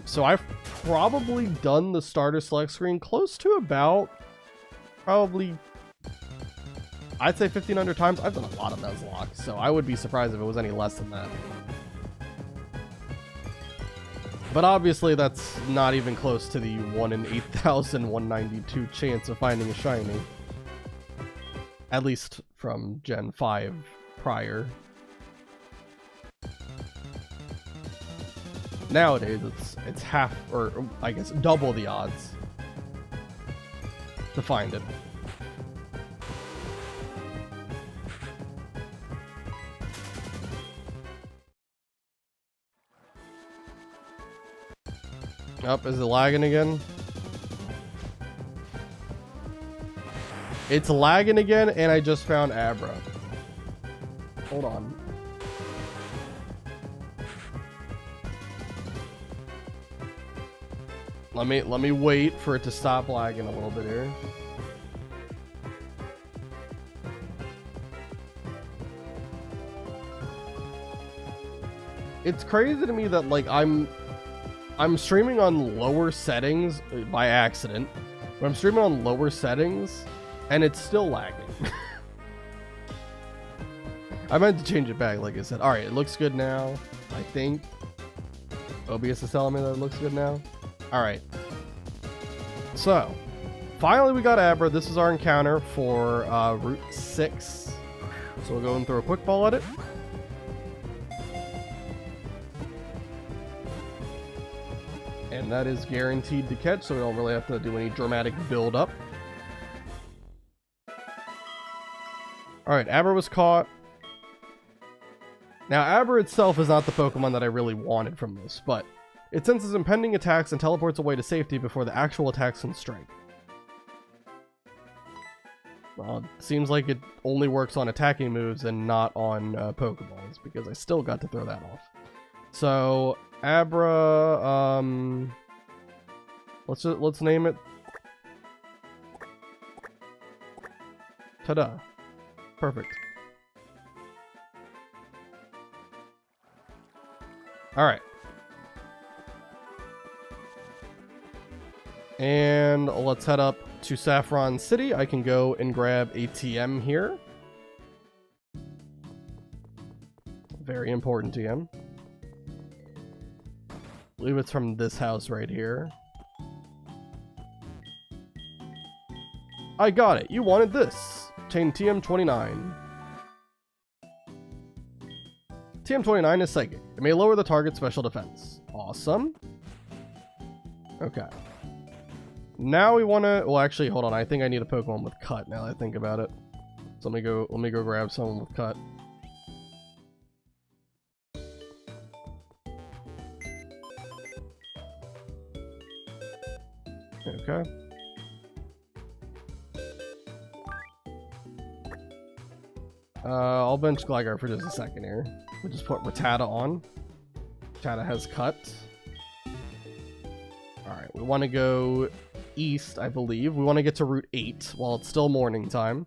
So I've probably done the starter select screen close to about probably, I'd say 1,500 times. I've done a lot of Nuzlocke, so I would be surprised if it was any less than that. But obviously, that's not even close to the 1 in 8,192 chance of finding a shiny. At least from Gen 5 prior. Nowadays, it's half, or I guess double the odds to find it. Up, is it lagging again? It's lagging again, and I just found Abra. Hold on. Let me wait for it to stop lagging a little bit here. It's crazy to me that like I'm streaming on lower settings by accident, but I'm streaming on lower settings and it's still lagging. I meant to change it back, like I said. Alright, it looks good now, I think. OBS is telling me that it looks good now. Alright. So, finally we got Abra. This is our encounter for Route 6. So we'll go and throw a quick ball at it. And that is guaranteed to catch, so we don't really have to do any dramatic build-up. Alright, Abra was caught. Now, Abra itself is not the Pokemon that I really wanted from this, but it senses impending attacks and teleports away to safety before the actual attacks can strike. Well, it seems like it only works on attacking moves and not on Pokeballs, because I still got to throw that off. So, Abra, Let's name it. Ta-da. Perfect. Alright. And let's head up to Saffron City. I can go and grab a TM here. Very important TM. I believe it's from this house right here. I got it. You wanted this. Obtain TM29. TM29 is psychic. It may lower the target's special defense. Awesome. Okay. Now we want to... Well, actually, hold on. I think I need a Pokemon with Cut now that I think about it. So let me go grab someone with Cut. Okay. I'll bench Gligar for just a second here. We'll just put Rattata on. Rattata has Cut. Alright, we want to go east, I believe. We want to get to Route 8 while it's still morning time.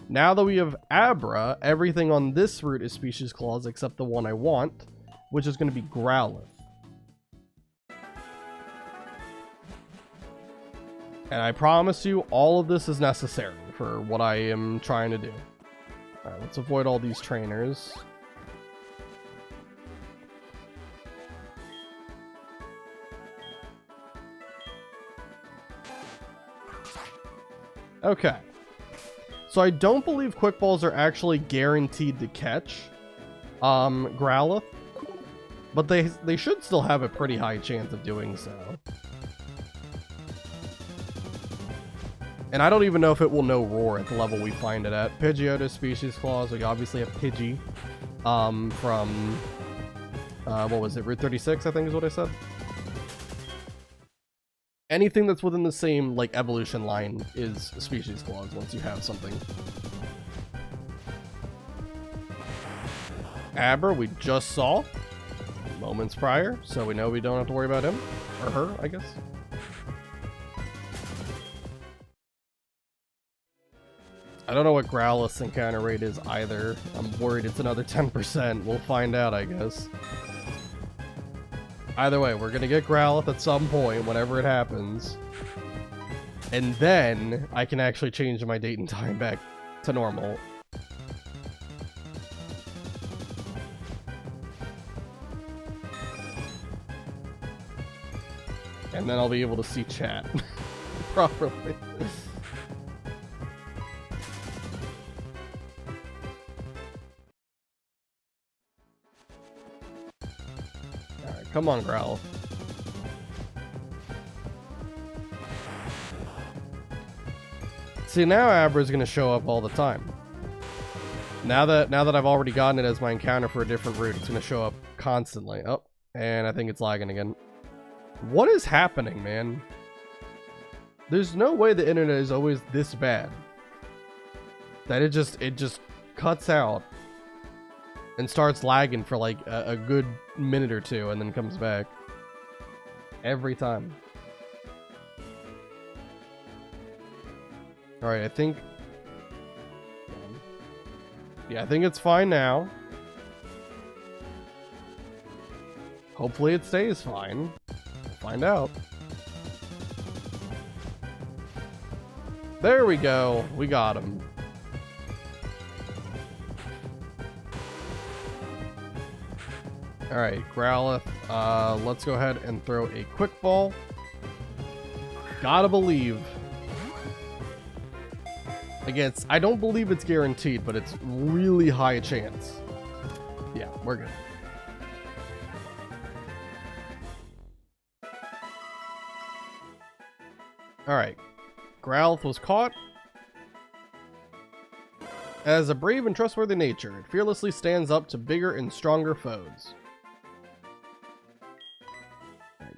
Now that we have Abra, everything on this route is Species Clause except the one I want, which is going to be Growlithe. And I promise you, all of this is necessary for what I am trying to do. Alright, let's avoid all these trainers. Okay. So I don't believe Quick Balls are actually guaranteed to catch Growlithe, but they should still have a pretty high chance of doing so. And I don't even know if it will know Roar at the level we find it at. Pidgeotto Species Clause. We obviously have Pidgey from what was it, Route 36, I think is what I said. Anything that's within the same like evolution line is a Species Clause once you have something. Abra we just saw moments prior, so we know we don't have to worry about him or her, I guess. I don't know what Growlithe's encounter rate is either. I'm worried it's another 10%. We'll find out, I guess. Either way, we're gonna get Growlithe at some point, whenever it happens. And then, I can actually change my date and time back to normal. And then I'll be able to see chat properly. Come on, Growl. See, now Abra's gonna show up all the time. Now that I've already gotten it as my encounter for a different route, it's gonna show up constantly. Oh, and I think it's lagging again. What is happening, man? There's no way the internet is always this bad. That it just cuts out and starts lagging for like a good minute or two and then comes back. Every time. Alright, I think... Yeah, I think it's fine now. Hopefully it stays fine. We'll find out. There we go. We got him. Alright, Growlithe. Let's go ahead and throw a Quick Ball. Gotta believe. Again, I don't believe it's guaranteed, but it's really high chance. Yeah, we're good. Alright. Growlithe was caught. As a brave and trustworthy nature, it fearlessly stands up to bigger and stronger foes.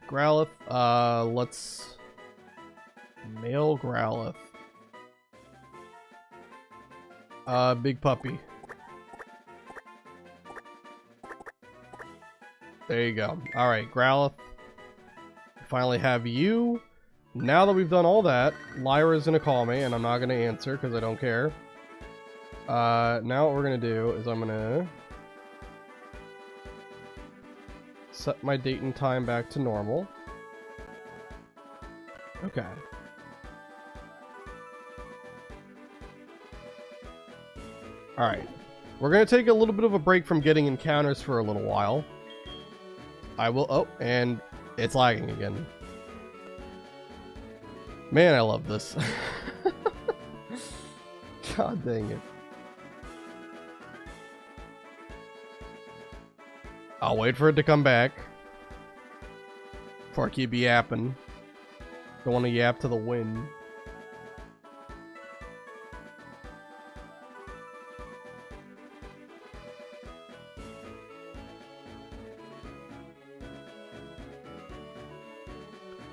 Growlithe, let's male Growlithe. Big puppy. There you go. Alright, Growlithe. Finally have you. now that we've done all that, Lyra's gonna call me, and I'm not gonna answer because I don't care. Now what we're gonna do is I'm gonna set my date and time back to normal. Okay. Alright. We're gonna take a little bit of a break from getting encounters for a little while. I will... Oh, and it's lagging again. Man, I love this. God dang it. I'll wait for it to come back before I keep yapping. Don't want to yap to the wind.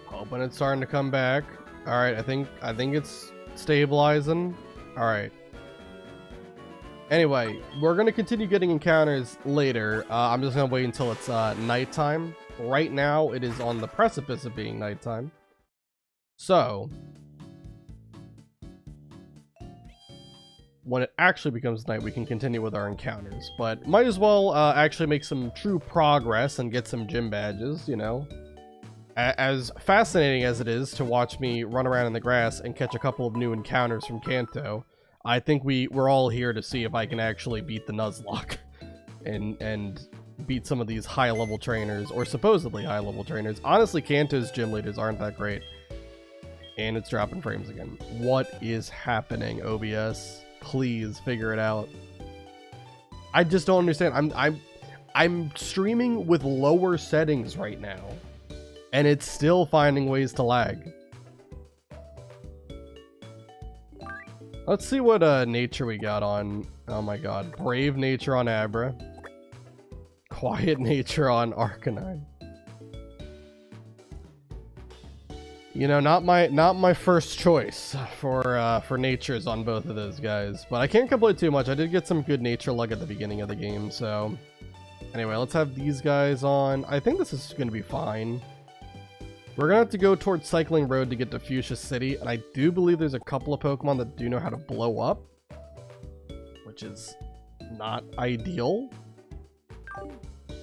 Hoping it's starting to come back. All right, I think it's stabilizing. All right. Anyway, we're gonna continue getting encounters later. I'm just gonna wait until it's nighttime. Right now, it is on the precipice of being nighttime. So, when it actually becomes night, we can continue with our encounters. But might as well actually make some true progress and get some gym badges, you know? As fascinating as it is to watch me run around in the grass and catch a couple of new encounters from Kanto, I think we're all here to see if I can actually beat the Nuzlocke and beat some of these high-level trainers, or supposedly high-level trainers. Honestly, Kanto's gym leaders aren't that great. And it's dropping frames again. What is happening, OBS? Please figure it out. I just don't understand. I'm streaming with lower settings right now, and it's still finding ways to lag. Let's see what nature we got on. Oh my god. Brave nature on Abra. Quiet nature on Arcanine. You know, not my first choice for natures on both of those guys, but I can't complain too much. I did get some good nature luck at the beginning of the game, so anyway, let's have these guys on. I think this is going to be fine. We're going to have to go towards Cycling Road to get to Fuchsia City, and I do believe there's a couple of Pokemon that do know how to blow up, which is not ideal,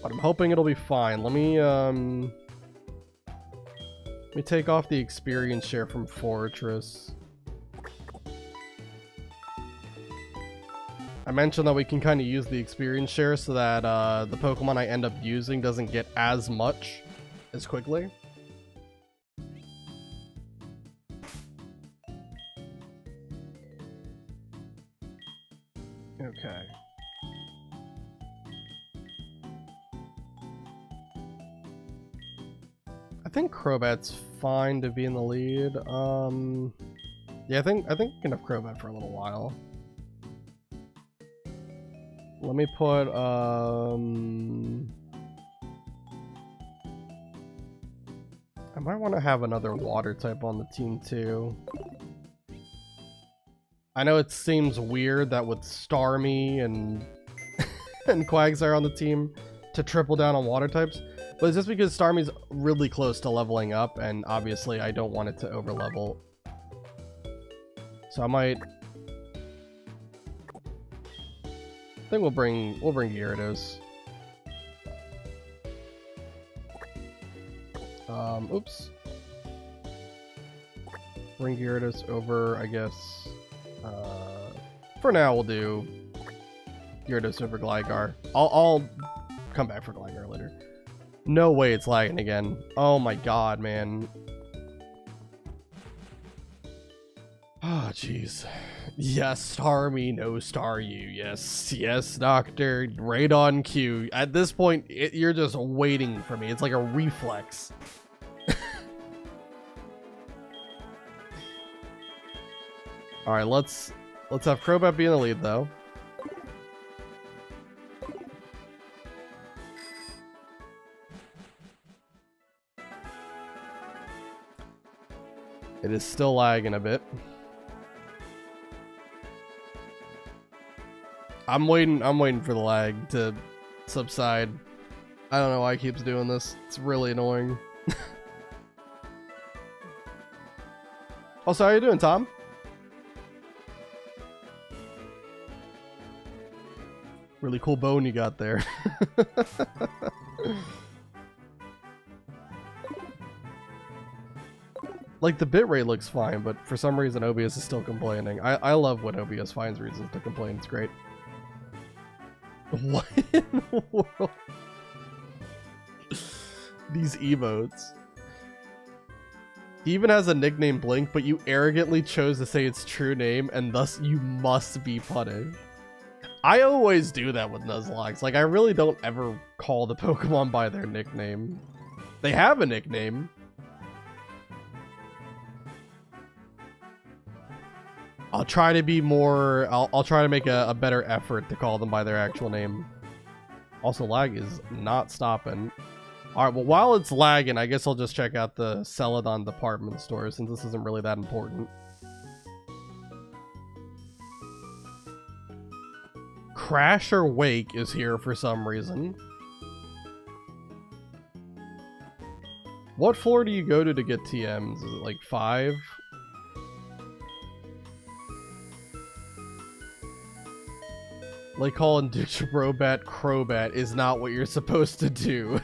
but I'm hoping it'll be fine. Let me take off the experience share from Fortress. I mentioned that we can kind of use the experience share so that the Pokemon I end up using doesn't get as much as quickly. Okay. I think Crobat's fine to be in the lead. Yeah, I think we can have Crobat for a little while. Let me put I might want to have another water type on the team too. I know it seems weird that with Starmie and and Quagsire on the team to triple down on water types, but it's just because Starmie's really close to leveling up, and obviously I don't want it to overlevel. So I think we'll bring Gyarados. Oops. Bring Gyarados over, I guess. For now, we'll do Gyarados over Gligar. I'll come back for Gligar later. No way it's lagging again. Oh my god, man. Oh, jeez. Yes, Starmie, no Staryu. Yes, yes, Doctor. Right on cue. At this point, you're just waiting for me. It's like a reflex. Alright, let's have Crobat be in the lead, though. It is still lagging a bit. I'm waiting for the lag to subside. I don't know why it keeps doing this. It's really annoying. Also, how you doing, Tom? Really cool bone you got there. Like, the bitrate looks fine, but for some reason OBS is still complaining. I love when OBS finds reasons to complain. It's great. What in the world? These emotes. He even has a nickname Blink, but you arrogantly chose to say its true name, and thus you must be punished. I always do that with Nuzlocke. Like, I really don't ever call the Pokemon by their nickname. They have a nickname. I'll try to be more... I'll try to make a better effort to call them by their actual name. Also, lag is not stopping. Alright, well, while it's lagging, I guess I'll just check out the Celadon department store, since this isn't really that important. Crash or Wake is here for some reason. What floor do you go to get TMs? Is it like 5? Like calling Robat Crobat is not what you're supposed to do.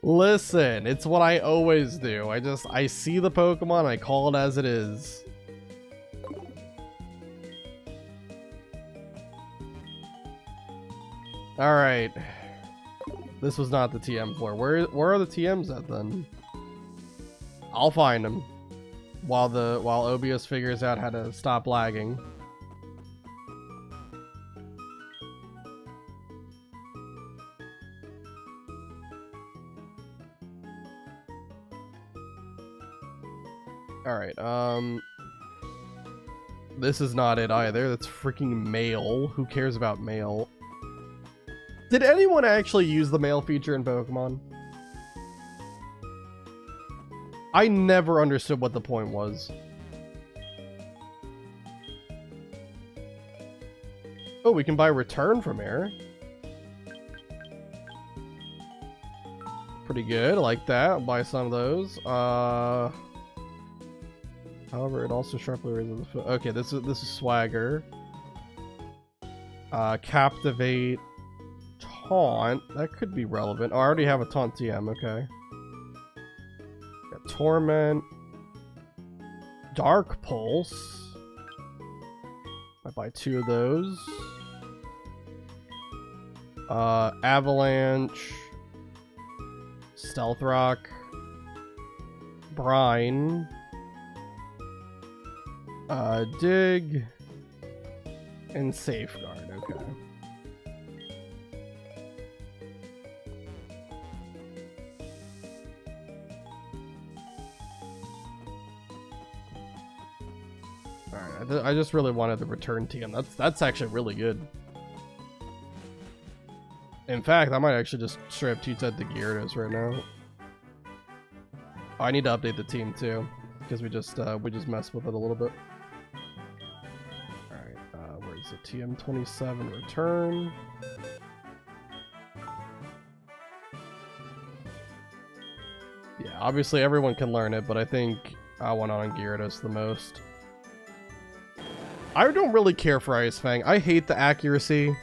Listen, it's what I always do. I see the Pokemon, I call it as it is. Alright. This was not the TM floor. Where are the TMs at then? I'll find them. While OBS figures out how to stop lagging. Alright, this is not it either. That's freaking mail. Who cares about mail? Did anyone actually use the mail feature in Pokemon? I never understood what the point was. Oh, we can buy return from here. Pretty good, I like that. I'll buy some of those. However, it also sharply raises the foot. Okay, this is swagger. Captivate. Taunt. That could be relevant. Oh, I already have a taunt TM, okay. Torment, Dark Pulse. I buy 2 of those. Avalanche, Stealth Rock, Brine, Dig, and Safeguard. Okay. I just really wanted the return TM. That's actually really good. In fact, I might actually just straight up cheat the Gyarados right now. Oh, I need to update the team too, because we just messed with it a little bit. All right, where's the TM27 return? Yeah, obviously everyone can learn it, but I think I went on Gyarados the most. I don't really care for Ice Fang. I hate the accuracy.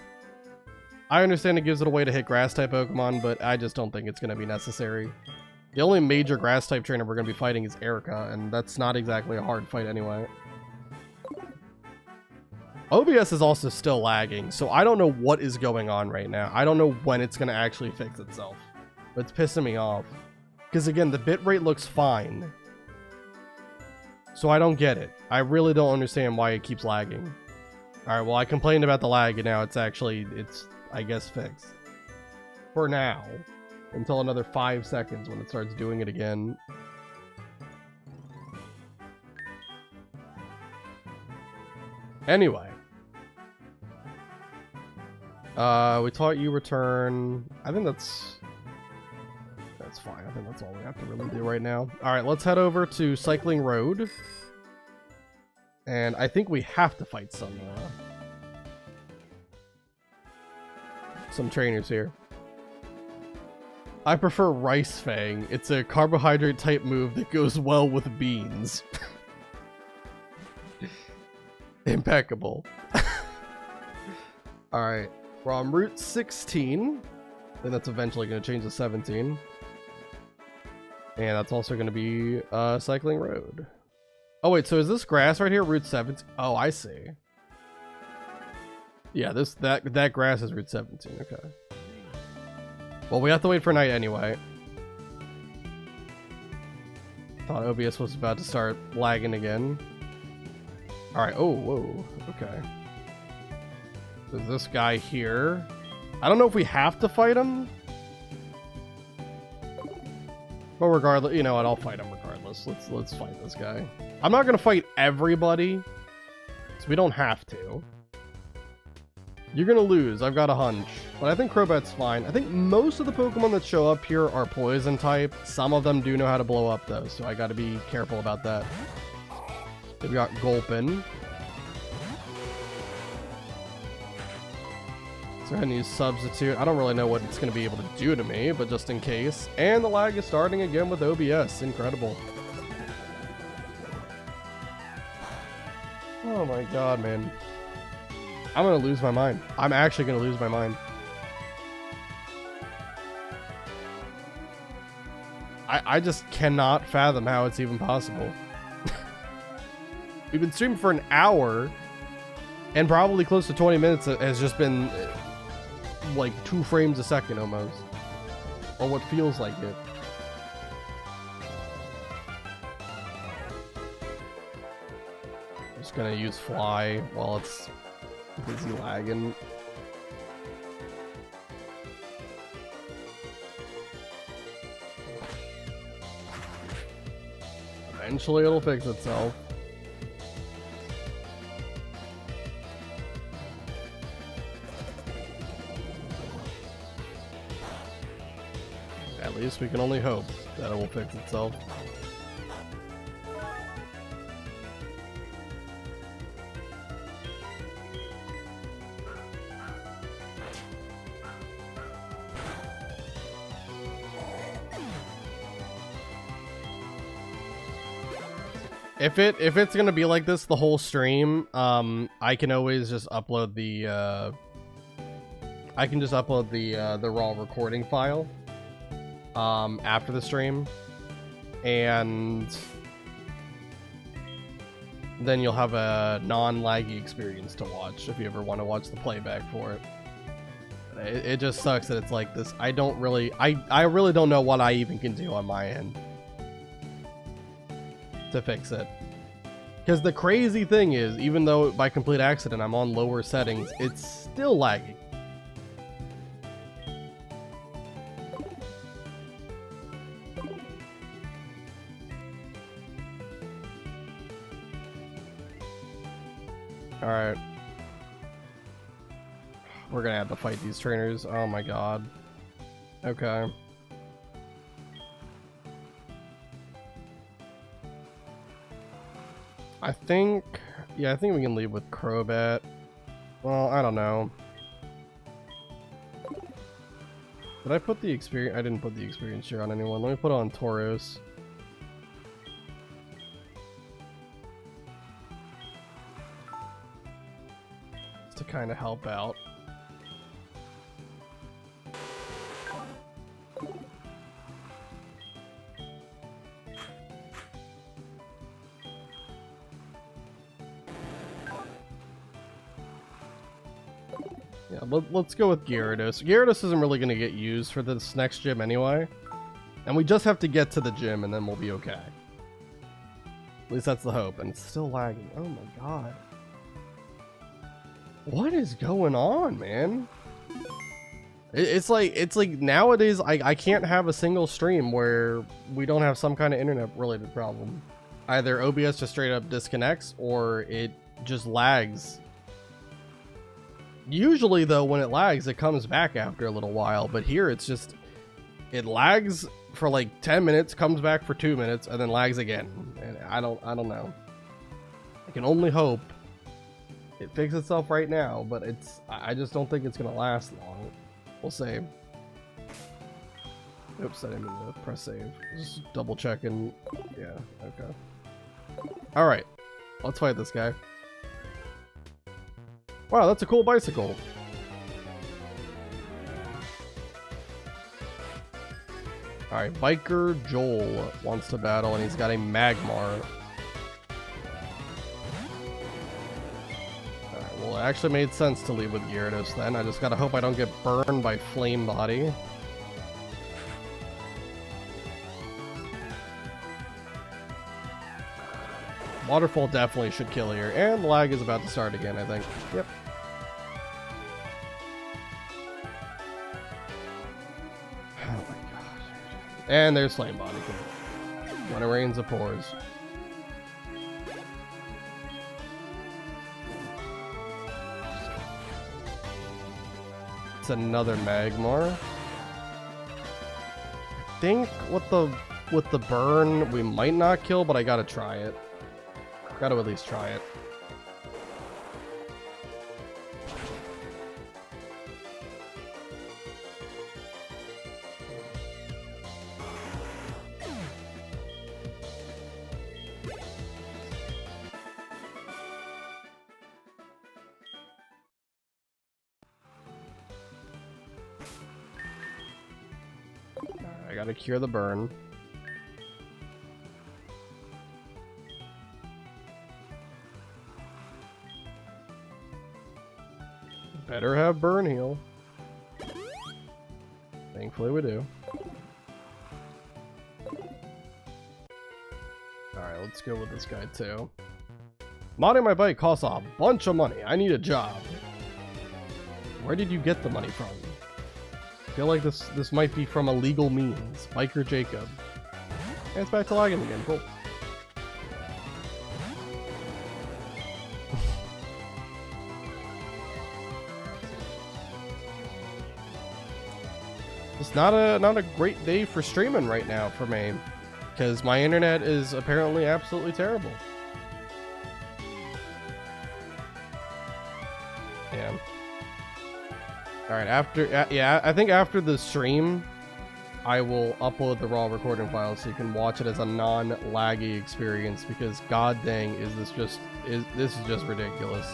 I understand it gives it a way to hit Grass-type Pokemon, but I just don't think it's going to be necessary. The only major Grass-type trainer we're going to be fighting is Erica, and that's not exactly a hard fight anyway. OBS is also still lagging, so I don't know what is going on right now. I don't know when it's going to actually fix itself. But it's pissing me off. Because again, the bitrate looks fine. So I don't get it. I really don't understand why it keeps lagging. Alright, well I complained about the lag and now it's I guess fixed. For now. Until another 5 seconds when it starts doing it again. Anyway. We taught you return. I think that's fine. I think that's all we have to really do right now. Alright, let's head over to Cycling Road. And I think we have to fight some trainers here. I prefer Rice Fang. It's a carbohydrate type move that goes well with beans. Impeccable. Alright, we're on Route 16. Then that's eventually going to change to 17. And that's also going to be Cycling Road. Oh wait, so is this grass right here Route 17? Oh, I see. Yeah, that grass is Route 17, okay. Well, we have to wait for night anyway. Thought OBS was about to start lagging again. Alright, oh, whoa, okay. There's this guy here. I don't know if we have to fight him. But regardless, you know what, I'll fight him regardless. Let's fight this guy. I'm not gonna fight everybody, so we don't have to. You're gonna lose, I've got a hunch. But I think Crobat's fine. I think most of the Pokemon that show up here are poison type. Some of them do know how to blow up though, so I gotta be careful about that. We've got Gulpin. So I'm gonna use Substitute. I don't really know what it's gonna be able to do to me, but just in case. And the lag is starting again with OBS. Incredible. Oh my god, man. I'm gonna lose my mind. I'm actually gonna lose my mind. I just cannot fathom how it's even possible. We've been streaming for an hour, and probably close to 20 minutes has just been like 2 frames a second almost. Or what feels like it. I'm just gonna use Fly while it's busy lagging. Eventually it'll fix itself. At least we can only hope that it will fix itself. If it's gonna be like this the whole stream, I can always just upload the the raw recording file after the stream, and then you'll have a non-laggy experience to watch if you ever want to watch the playback for it. It just sucks that it's like this. I really don't know what I even can do on my end to fix it. Because the crazy thing is, even though by complete accident I'm on lower settings, it's still lagging. Alright. We're gonna have to fight these trainers. Oh my god. Okay. I think we can leave with Crobat. Well, I don't know. Did I put the experience? I didn't put the experience share on anyone. Let me put it on Tauros. Just to kind of help out. Yeah, let's go with Gyarados. Gyarados isn't really going to get used for this next gym anyway. And we just have to get to the gym and then we'll be okay. At least that's the hope. And it's still lagging. Oh my god. What is going on, man? It's like nowadays I can't have a single stream where we don't have some kind of internet related problem. Either OBS just straight up disconnects or it just lags. Usually though, when it lags, it comes back after a little while, but here it's just, it lags for like 10 minutes, comes back for 2 minutes, and then lags again. And I don't know. I can only hope it fixes itself right now, but I just don't think it's gonna last long. We'll see. Oops, I didn't mean to press save. Just double checking. Yeah, okay. Alright, let's fight this guy. Wow, that's a cool bicycle. Alright, Biker Joel wants to battle, and he's got a Magmar. Alright, well, it actually made sense to leave with Gyarados then. I just gotta hope I don't get burned by Flame Body. Waterfall definitely should kill here, and lag is about to start again, I think. Yep. Oh my gosh. And there's Flame Body. When it rains, it pours. It's another Magmar. I think with the burn, we might not kill, but I gotta try it. Gotta at least try it. I gotta cure the burn. Better have burn heal. Thankfully we do. Alright, let's go with this guy too. Modding my bike costs a bunch of money. I need a job. Where did you get the money from? I feel like this might be from illegal means. Biker Jacob. And it's back to lagging again. Cool. It's not a great day for streaming right now for me, because my internet is apparently absolutely terrible. Yeah. All right. Yeah, I think after the stream, I will upload the raw recording file so you can watch it as a non-laggy experience. Because god dang, this is just ridiculous.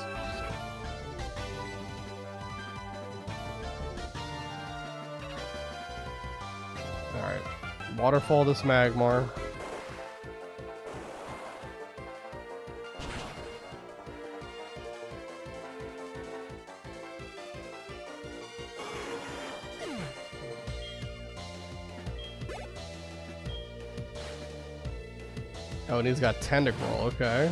Alright, waterfall this Magmar. Oh, and he's got Tentacruel, okay.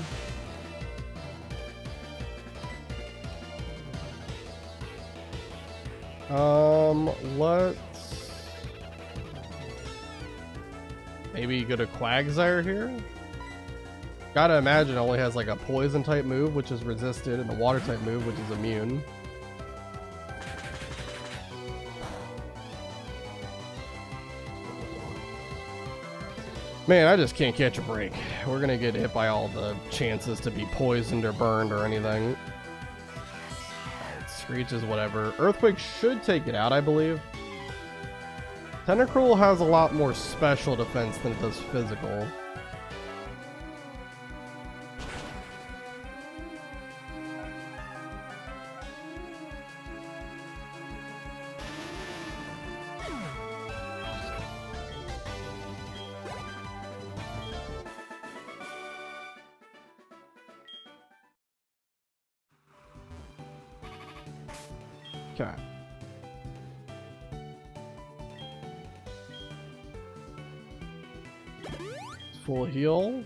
Let's maybe go to Quagsire here. Gotta imagine it only has like a poison type move, which is resisted, and the water type move, which is immune. Man, I just can't catch a break. We're gonna get hit by all the chances to be poisoned or burned or anything. Screech is whatever. Earthquake should take it out, I believe. Tentacruel has a lot more special defense than it does physical. Okay. Full heal.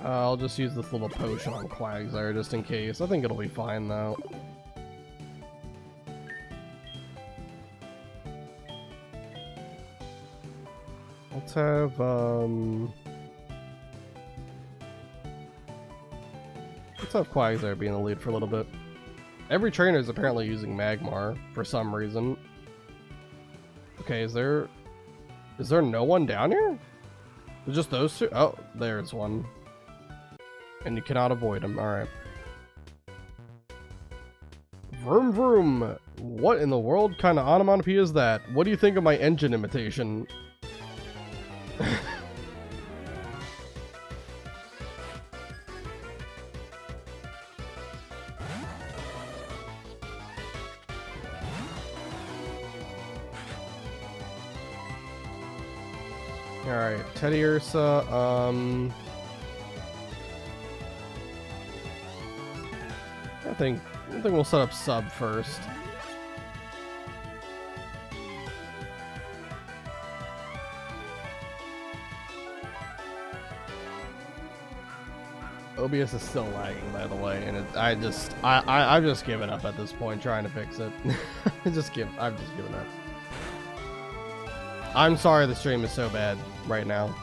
I'll just use this little potion on Quagsire just in case. I think it'll be fine though. Let's have Quagsire be in the lead for a little bit. Every trainer is apparently using Magmar for some reason. Okay, is there no one down here? There's just those two? Oh, there's one. And you cannot avoid him. Alright. Vroom vroom. What in the world kind of onomatopoeia is that? What do you think of my engine imitation? Alright, Teddy Ursa, I think we'll set up sub first. OBS is still lagging, by the way, and I've just given up at this point trying to fix it. I've just given up. I'm sorry the stream is so bad right now.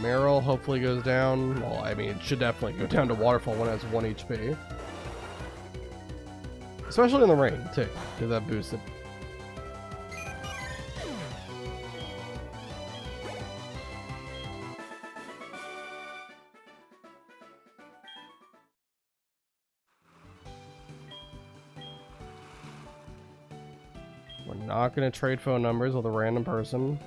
Meryl hopefully goes down. Well, I mean, it should definitely go down to Waterfall when it has 1 HP. Especially in the rain, too, because that boosts it. We're not going to trade phone numbers with a random person.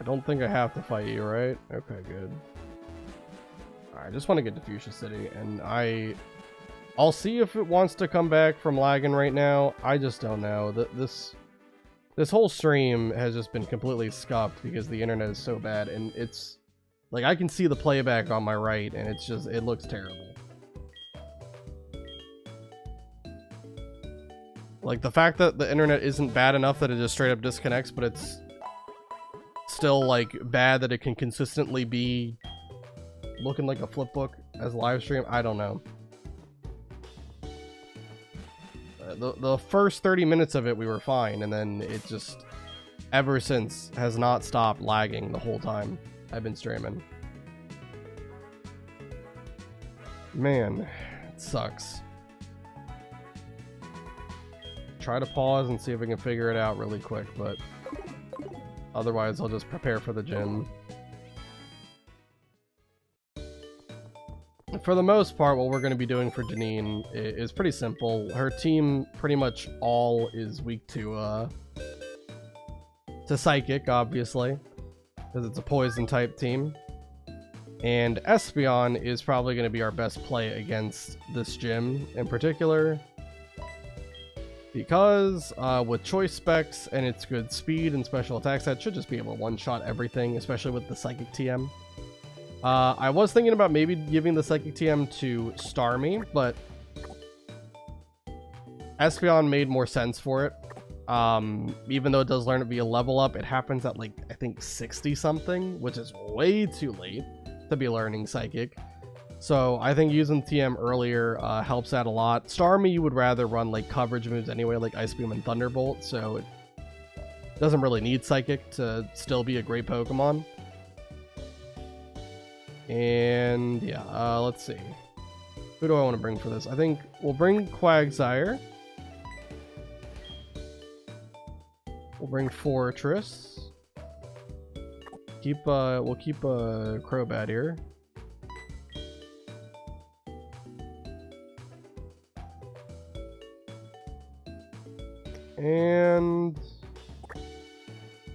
I don't think I have to fight you, right? Okay, good. Alright, I just want to get to Fuchsia City, and I'll see if it wants to come back from lagging right now. I just don't know. This whole stream has just been completely scuffed because the internet is so bad, and it's like I can see the playback on my right, and it's just, it looks terrible. Like, the fact that the internet isn't bad enough that it just straight up disconnects, but it's still like bad that it can consistently be looking like a flipbook as live stream. I don't know. The first 30 minutes of it we were fine, and then it just ever since has not stopped lagging the whole time I've been streaming. Man, it sucks. Try to pause and see if we can figure it out really quick, but otherwise, I'll just prepare for the gym. For the most part, what we're going to be doing for Janine is pretty simple. Her team pretty much all is weak to Psychic, obviously, because it's a poison type team. And Espeon is probably going to be our best play against this gym in particular, because with choice specs and its good speed and special attack set, should just be able to one-shot everything, especially with the Psychic TM. I was thinking about maybe giving the Psychic TM to Starmie, but Espeon made more sense for it. Even though it does learn to be a level up, it happens at like, I think 60 something, which is way too late to be learning Psychic. So I think using TM earlier helps out a lot. Starmie, you would rather run like coverage moves anyway, like Ice Beam and Thunderbolt, so it doesn't really need Psychic to still be a great Pokemon. And yeah, let's see. Who do I want to bring for this? I think we'll bring Quagsire. We'll bring Fortress. We'll keep Crobat here. And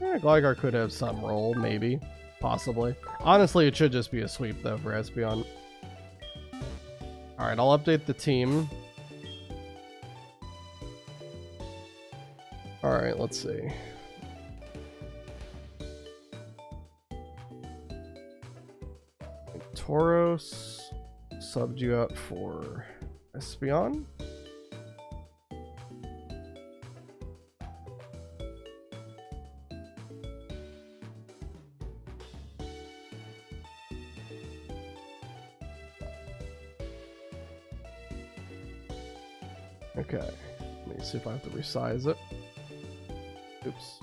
Gligar could have some role, maybe, possibly. Honestly, it should just be a sweep though for Espeon. Alright, I'll update the team. Alright, let's see. Tauros subbed you out for Espeon. Okay, let me see if I have to resize it. Oops.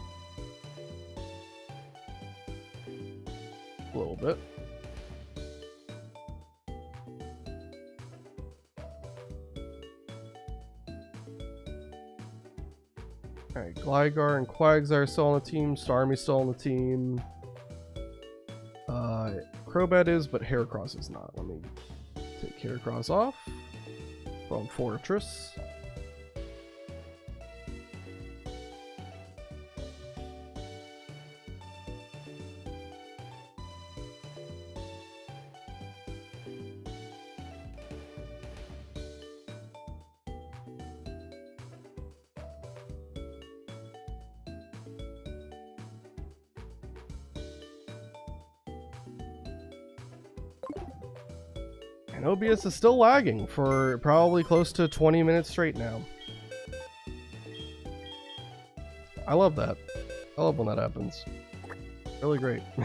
A little bit. Alright, Gligar and Quagsire are still on the team, Starmie's still on the team. Crobat is, but Heracross is not. Let me take Heracross off from Fortress. And OBS is still lagging for probably close to 20 minutes straight now. I love that. I love when that happens. Really great. Do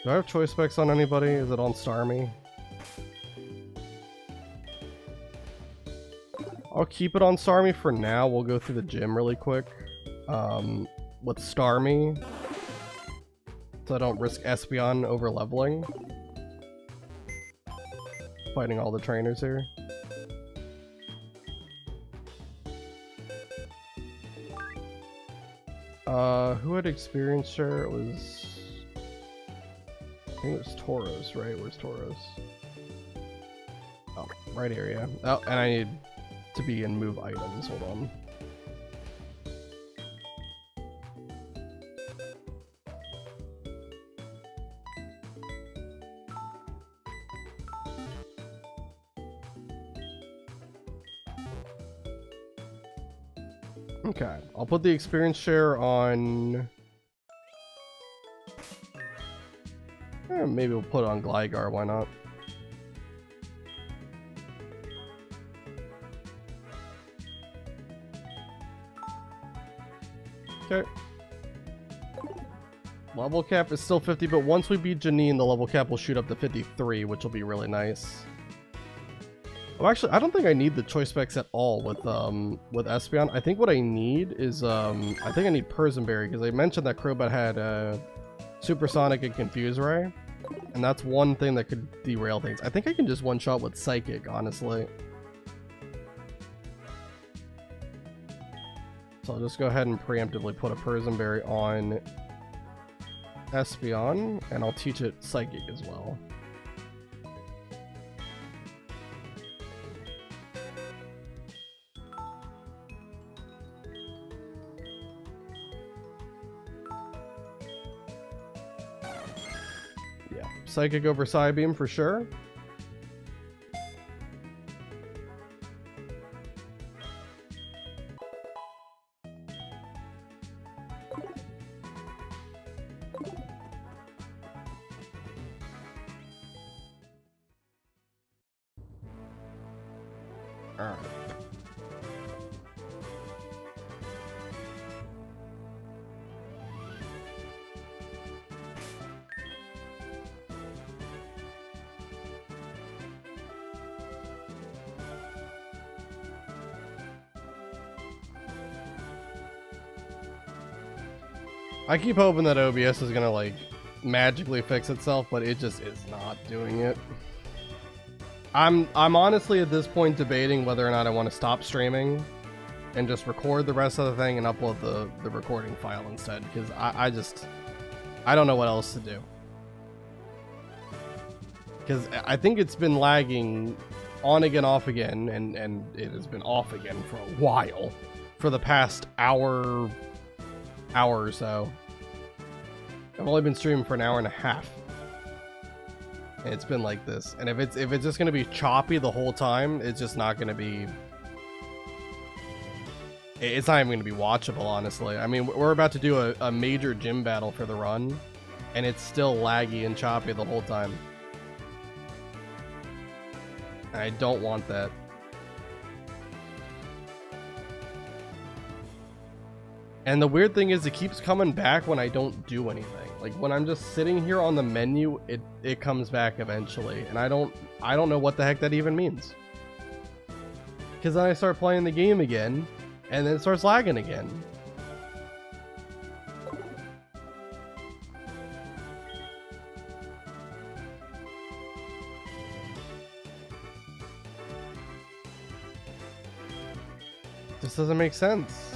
I have choice specs on anybody? Is it on Starmie? I'll keep it on Starmie for now. We'll go through the gym really quick. With Starmie, so I don't risk Espeon over leveling. Fighting all the trainers here. Who had experience share? It was... I think it was Tauros, right? Where's Tauros? Oh, right area. Oh, and I need to be in move items. Hold on. Okay, I'll put the experience share on... maybe we'll put it on Gligar, why not? Okay. Level cap is still 50, but once we beat Janine, the level cap will shoot up to 53, which will be really nice. Oh, actually, I don't think I need the choice specs at all with Espeon. I think what I need is, I think I need Persenberry, because I mentioned that Crobat had Supersonic and Confuse Ray, and that's one thing that could derail things. I think I can just one-shot with Psychic, honestly. So I'll just go ahead and preemptively put a Persenberry on Espeon, and I'll teach it Psychic as well. Psychic over Psybeam for sure. Alright. I keep hoping that OBS is gonna like magically fix itself, but it just is not doing it. I'm honestly at this point debating whether or not I want to stop streaming and just record the rest of the thing and upload the recording file instead, because I don't know what else to do. Because I think it's been lagging on again, off again, and it has been off again for a while, for the past hour or so. I've only been streaming for an hour and a half, and it's been like this. And if it's just gonna be choppy the whole time, it's just not gonna be. It's not even gonna be watchable, honestly. I mean, we're about to do a major gym battle for the run, and it's still laggy and choppy the whole time. I don't want that. And the weird thing is, it keeps coming back when I don't do anything. Like when I'm just sitting here on the menu, it comes back eventually, and I don't know what the heck that even means. Because then I start playing the game again, and then it starts lagging again. This doesn't make sense.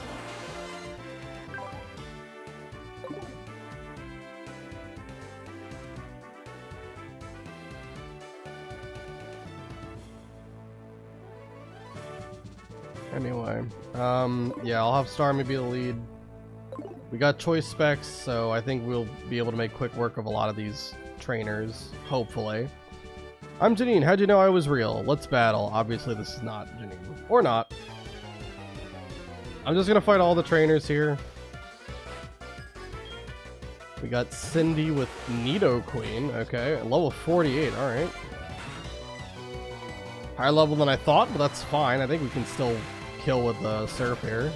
Anyway, yeah, I'll have Starmie be the lead. We got choice specs, so I think we'll be able to make quick work of a lot of these trainers, hopefully. I'm Janine, how'd you know I was real? Let's battle. Obviously this is not Janine. Or not. I'm just gonna fight all the trainers here. We got Cindy with Nido Queen, okay, level 48, alright. Higher level than I thought, but that's fine. I think we can still kill with the Surf here.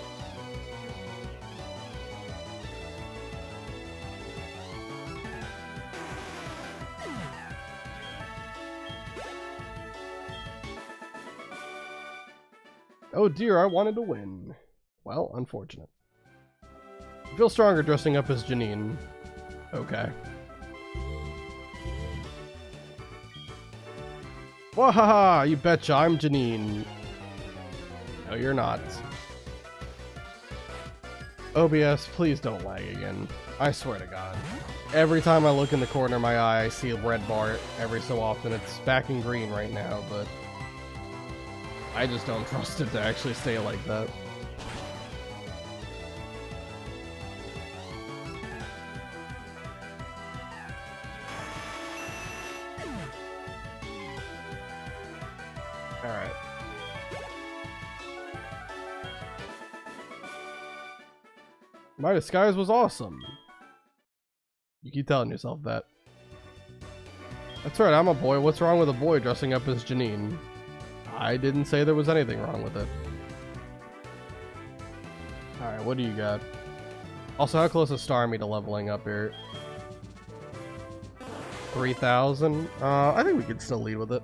Oh dear, I wanted to win. Well, unfortunate. I feel stronger dressing up as Janine. Okay. Wahaha! You betcha, I'm Janine. No, you're not. OBS, please don't lag again. I swear to God. Every time I look in the corner of my eye, I see a red bar every so often. It's back in green right now, but I just don't trust it to actually stay like that. Alright. My disguise was awesome. You keep telling yourself that. That's right, I'm a boy. What's wrong with a boy dressing up as Janine? I didn't say there was anything wrong with it. Alright, what do you got? Also, how close is Starmie to leveling up here? 3,000? I think we could still lead with it.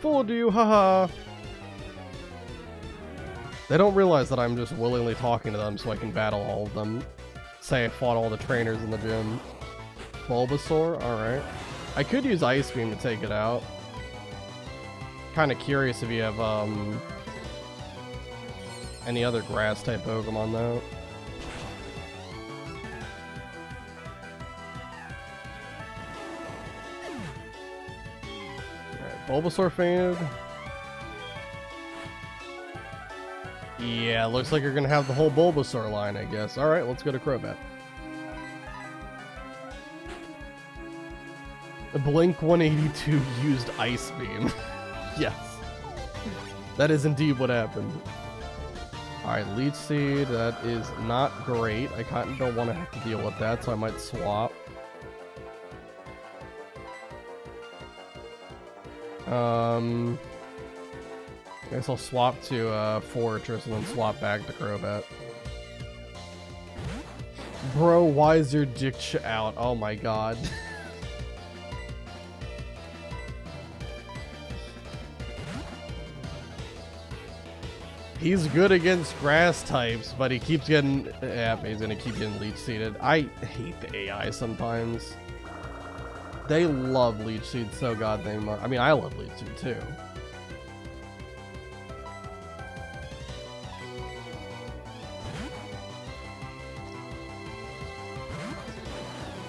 Fooled you, haha! They don't realize that I'm just willingly talking to them so I can battle all of them. Say I fought all the trainers in the gym. Bulbasaur? Alright. I could use Ice Beam to take it out. Kinda curious if you have, any other grass type Pokemon though. Alright, Bulbasaur fainted. Yeah, looks like you're gonna have the whole Bulbasaur line, I guess. Alright, let's go to Crobat. Blink 182 used Ice Beam. Yes. That is indeed what happened. Alright, Leech Seed, that is not great. I kind of don't want to have to deal with that, so I might swap. I guess I'll swap to Fortress and then swap back to Crobat. Bro, why is your dick out? Oh my god. He's good against grass types, but he keeps getting... Yeah, he's gonna keep getting Leech Seeded. I hate the AI sometimes. They love Leech Seed so goddamn much. I mean, I love Leech Seed too.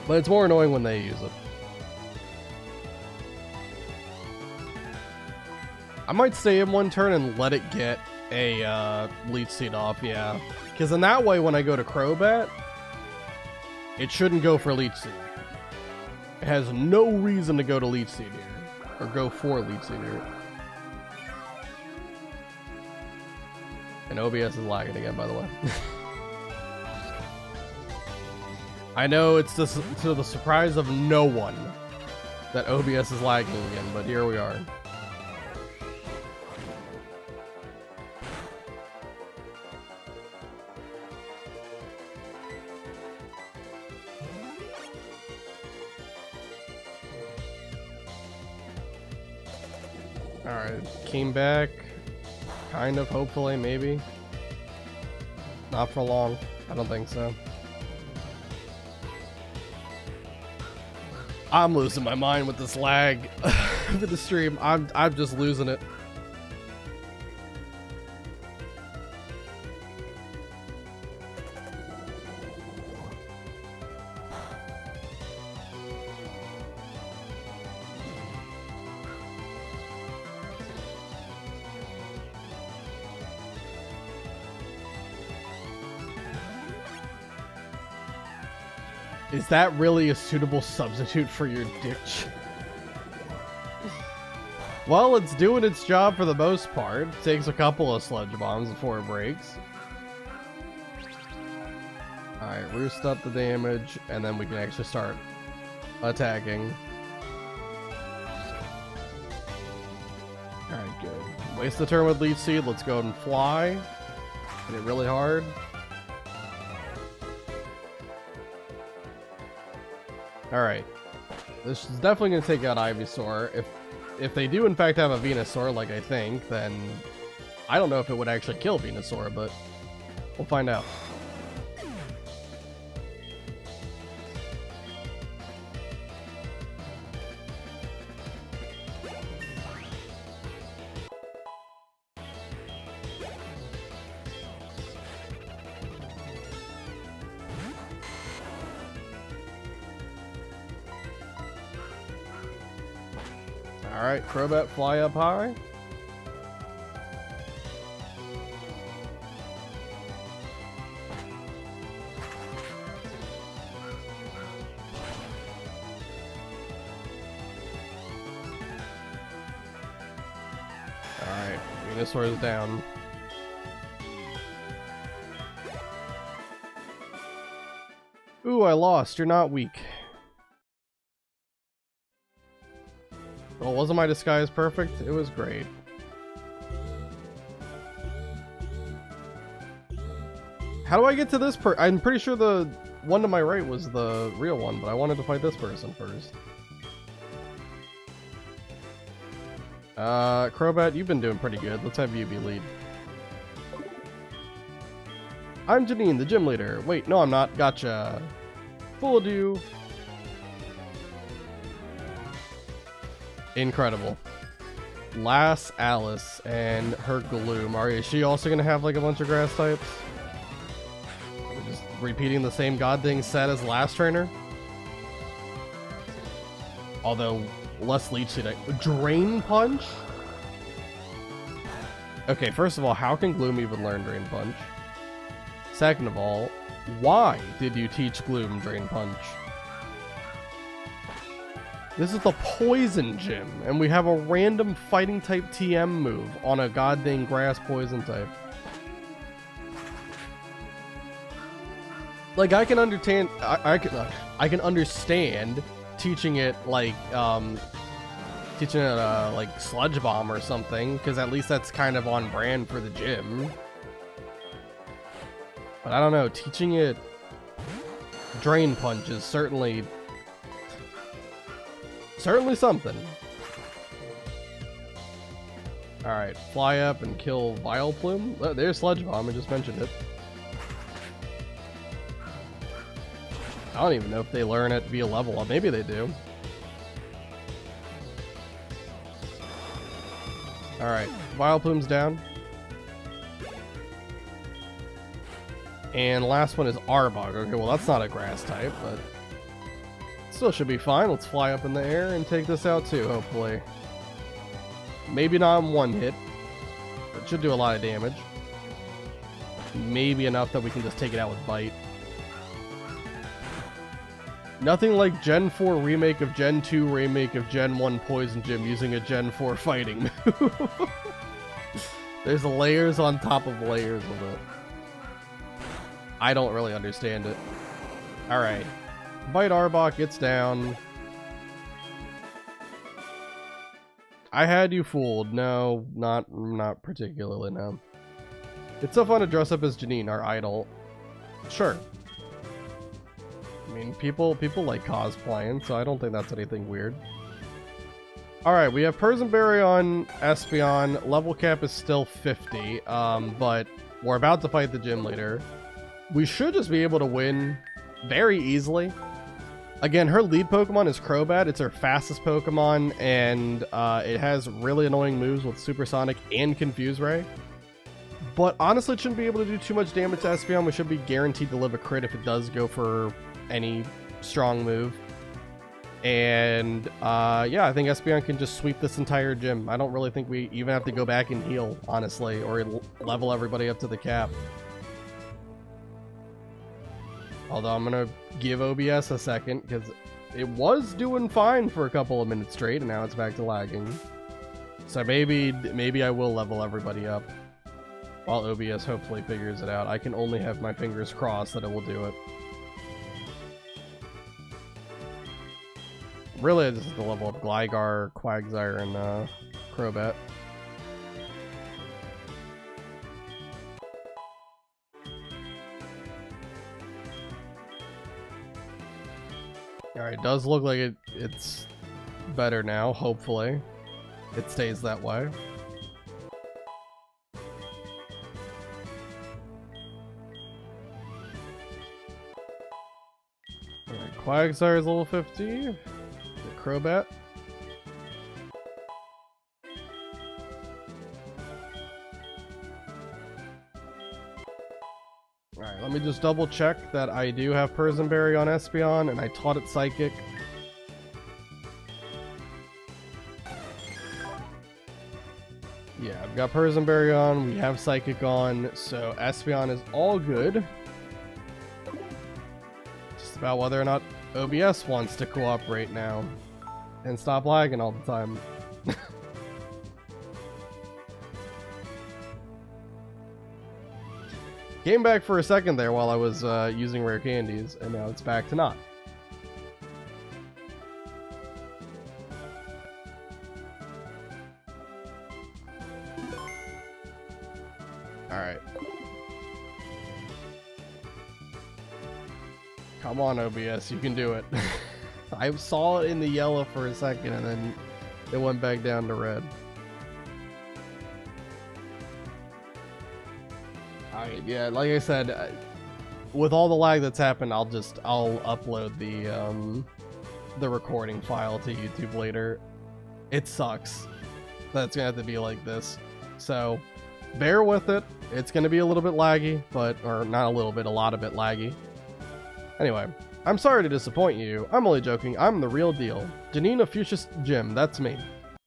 But it's more annoying when they use it. I might stay in one turn and let it get a Leech Seed off, yeah. Because in that way, when I go to Crobat, it shouldn't go for Leech Seed. It has no reason to go to Leech Seed here. Or go for Leech Seed here. And OBS is lagging again, by the way. I know it's just to the surprise of no one that OBS is lagging again, but here we are. Alright, came back. Kind of, hopefully, maybe. Not for long. I don't think so. I'm losing my mind with this lag with the stream. I'm just losing it. Is that really a suitable substitute for your ditch? Well, it's doing its job for the most part. It takes a couple of sludge bombs before it breaks. Alright, roost up the damage, and then we can actually start attacking. Alright, good. Waste the turn with Leech Seed. Let's go and fly. Hit it really hard. Alright. This is definitely going to take out Ivysaur. If they do in fact have a Venusaur, like I think, then I don't know if it would actually kill Venusaur, but we'll find out. Alright, Crobat, fly up high. Alright, Venusaur is down. Ooh, I lost. You're not weak. Well, wasn't my disguise perfect? It was great. How do I get to this I'm pretty sure the one to my right was the real one, but I wanted to fight this person first. Crobat, you've been doing pretty good. Let's have you be lead. I'm Janine, the gym leader. Wait, no I'm not. Gotcha. Fooled you. Incredible. Lass Alice and her Gloom. Is she also gonna have like a bunch of grass types? We're just repeating the same goddamn set as last trainer. Although less leech seed. Drain Punch? Okay, first of all, how can Gloom even learn Drain Punch? Second of all, why did you teach Gloom Drain Punch? This is the Poison Gym, and we have a random fighting type TM move on a goddamn grass poison type. Like I can understand, I can understand teaching it like like Sludge Bomb or something, because at least that's kind of on brand for the gym. But I don't know, teaching it Drain Punch is certainly something. Alright, fly up and kill Vileplume. Oh, there's Sludge Bomb, I just mentioned it. I don't even know if they learn it via level up. Maybe they do. Alright, Vileplume's down. And last one is Arbok. Okay, well that's not a grass type, but still should be fine. Let's fly up in the air and take this out too, hopefully. Maybe not in one hit, but it should do a lot of damage. Maybe enough that we can just take it out with Bite. Nothing like Gen 4 remake of Gen 2 remake of Gen 1 Poison Gym using a Gen 4 fighting move. There's layers on top of layers of it. I don't really understand it. Alright. Bite Arbok, gets down. I had you fooled. No, not particularly, no. It's so fun to dress up as Janine, our idol. Sure. I mean, people like cosplaying, so I don't think that's anything weird. Alright, we have Persianberry on Espeon. Level cap is still 50, but we're about to fight the gym leader. We should just be able to win very easily. Again, her lead Pokemon is Crobat. It's her fastest Pokemon, and it has really annoying moves with Supersonic and Confuse Ray. But honestly, it shouldn't be able to do too much damage to Espeon. We should be guaranteed to live a crit if it does go for any strong move. And yeah, I think Espeon can just sweep this entire gym. I don't really think we even have to go back and heal, honestly, or level everybody up to the cap. Although I'm gonna give OBS a second, because it was doing fine for a couple of minutes straight, and now it's back to lagging. So maybe I will level everybody up while OBS hopefully figures it out. I can only have my fingers crossed that it will do it. Really, this is the level of Gligar, Quagsire, and Crobat. Alright, it does look like it's better now, hopefully. It stays that way. Alright, Quagsire is level 50. Crobat. Alright, let me just double check that I do have Persianberry on Espeon and I taught it Psychic. Yeah, I've got Persianberry on, we have Psychic on, so Espeon is all good. Just about whether or not OBS wants to cooperate now and stop lagging all the time. Came back for a second there while I was using rare candies, and now it's back to not. Alright. Come on, OBS, you can do it. I saw it in the yellow for a second, and then it went back down to red. Alright, yeah, like I said, with all the lag that's happened, I'll upload the recording file to YouTube later. It sucks that it's gonna have to be like this, so bear with it. It's gonna be a little bit laggy, or not a little bit, a lot of it laggy. Anyway, I'm sorry to disappoint you. I'm only joking. I'm the real deal. Janine of Fuchsia Gym. That's me.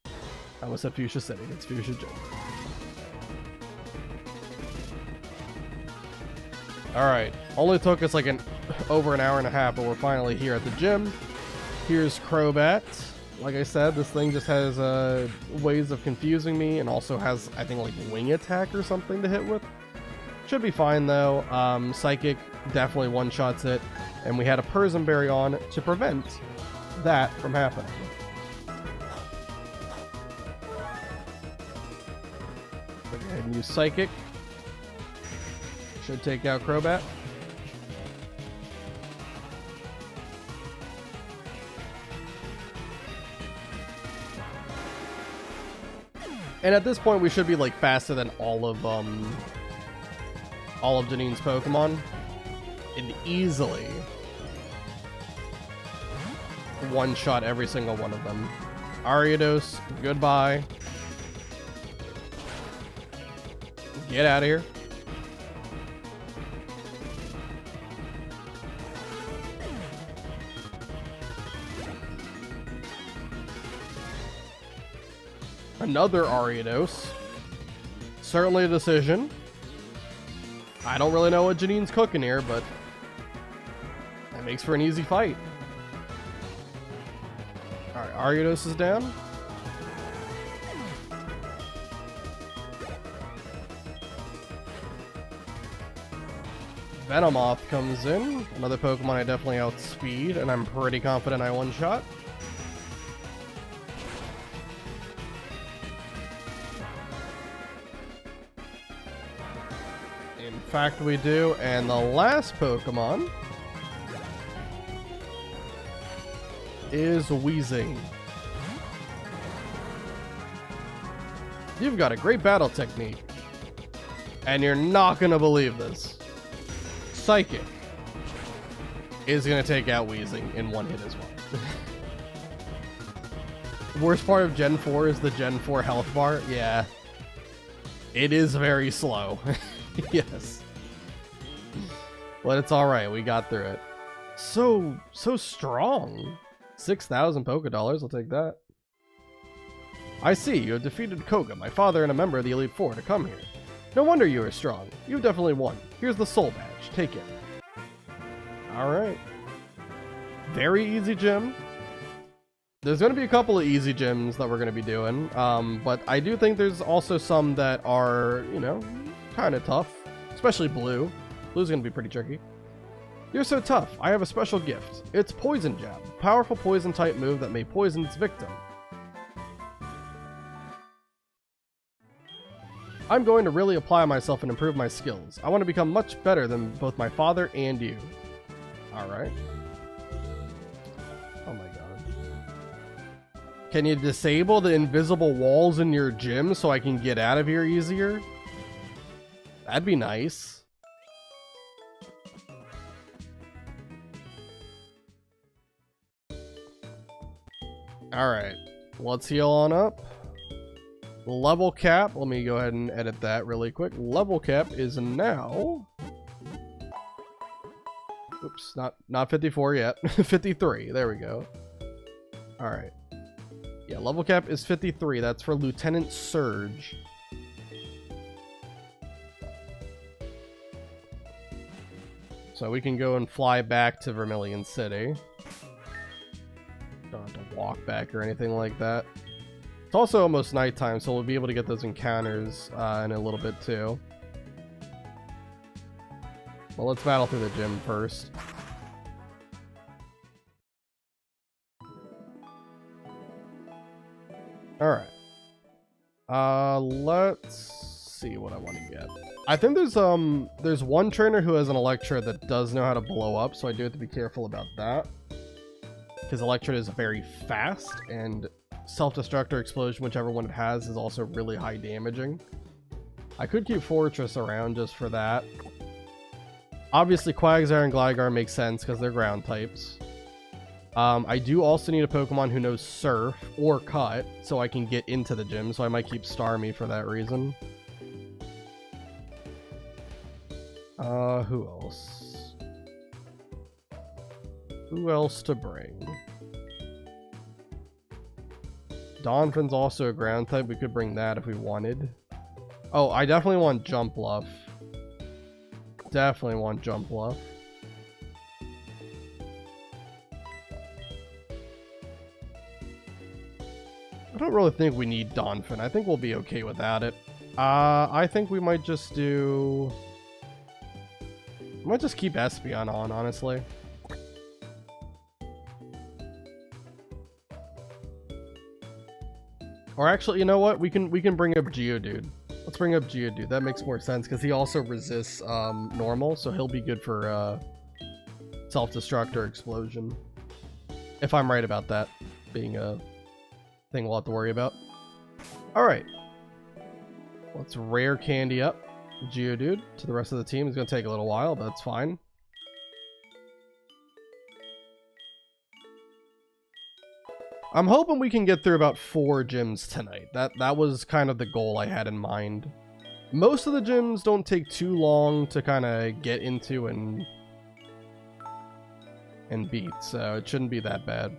I almost said Fuchsia City. It's Fuchsia Gym. Alright. Only took us like over an hour and a half, but we're finally here at the gym. Here's Crobat. Like I said, this thing just has ways of confusing me, and also has, I think, like wing attack or something to hit with. Should be fine though. Psychic definitely one-shots it, and we had a Persianberry on to prevent that from happening. Go ahead and use Psychic. Should take out Crobat. And at this point, we should be like faster than all of Janine's Pokemon, and easily one-shot every single one of them. Ariados, goodbye. Get out of here. Another Ariados. Certainly a decision. I don't really know what Janine's cooking here, but that makes for an easy fight. Alright, Ariados is down. Venomoth comes in. Another Pokemon I definitely outspeed, and I'm pretty confident I one-shot. In fact, we do. And the last Pokemon is Weezing. You've got a great battle technique. And you're not gonna believe this. Psychic is gonna take out Weezing in one hit as well. Worst part of Gen 4 is the Gen 4 health bar. Yeah. It is very slow. Yes. But it's alright, we got through it. So strong. 6,000 Poké Dollars, I'll take that. I see, you have defeated Koga, my father and a member of the Elite Four, to come here. No wonder you are strong. You've definitely won. Here's the soul badge. Take it. Alright. Very easy gym. There's going to be a couple of easy gyms that we're going to be doing. But I do think there's also some that are, you know, kind of tough. Especially Blue. Blue's going to be pretty tricky. You're so tough. I have a special gift. It's Poison Jab. Powerful poison type move that may poison its victim. I'm going to really apply myself and improve my skills. I want to become much better than both my father and you. Alright. Oh my god. Can you disable the invisible walls in your gym so I can get out of here easier? That'd be nice. Alright. Let's heal on up. Level cap, let me go ahead and edit that really quick. Level cap is now... Oops, not 54 yet. 53, there we go. Alright. Yeah, level cap is 53. That's for Lieutenant Surge. So we can go and fly back to Vermilion City. Don't have to walk back or anything like that. It's also almost nighttime, so we'll be able to get those encounters in a little bit too. Well, let's battle through the gym first. Alright. Let's see what I want to get. I think there's one trainer who has an Electrode that does know how to blow up, so I do have to be careful about that. Because Electrode is very fast, and Self-Destruct or Explosion, whichever one it has, is also really high damaging. I could keep Fortress around just for that. Obviously, Quagsire and Gligar make sense because they're ground types. I do also need a Pokemon who knows Surf or Cut, so I can get into the gym, so I might keep Starmie for that reason. Who else? Who else to bring? Donphin's also a ground type. We could bring that if we wanted. Oh, I definitely want Jump Bluff. Definitely want Jump Bluff. I don't really think we need Donphin. I think we'll be okay without it. I think we might just do... I might just keep Espeon on, honestly. Or actually, you know what? We can bring up Geodude. Let's bring up Geodude. That makes more sense because he also resists normal, so he'll be good for Self-Destruct or Explosion. If I'm right about that being a thing we'll have to worry about. Alright. Let's rare candy up Geodude to the rest of the team. It's going to take a little while, but that's fine. I'm hoping we can get through about 4 gyms tonight. That was kind of the goal I had in mind. Most of the gyms don't take too long to kind of get into and beat, so it shouldn't be that bad.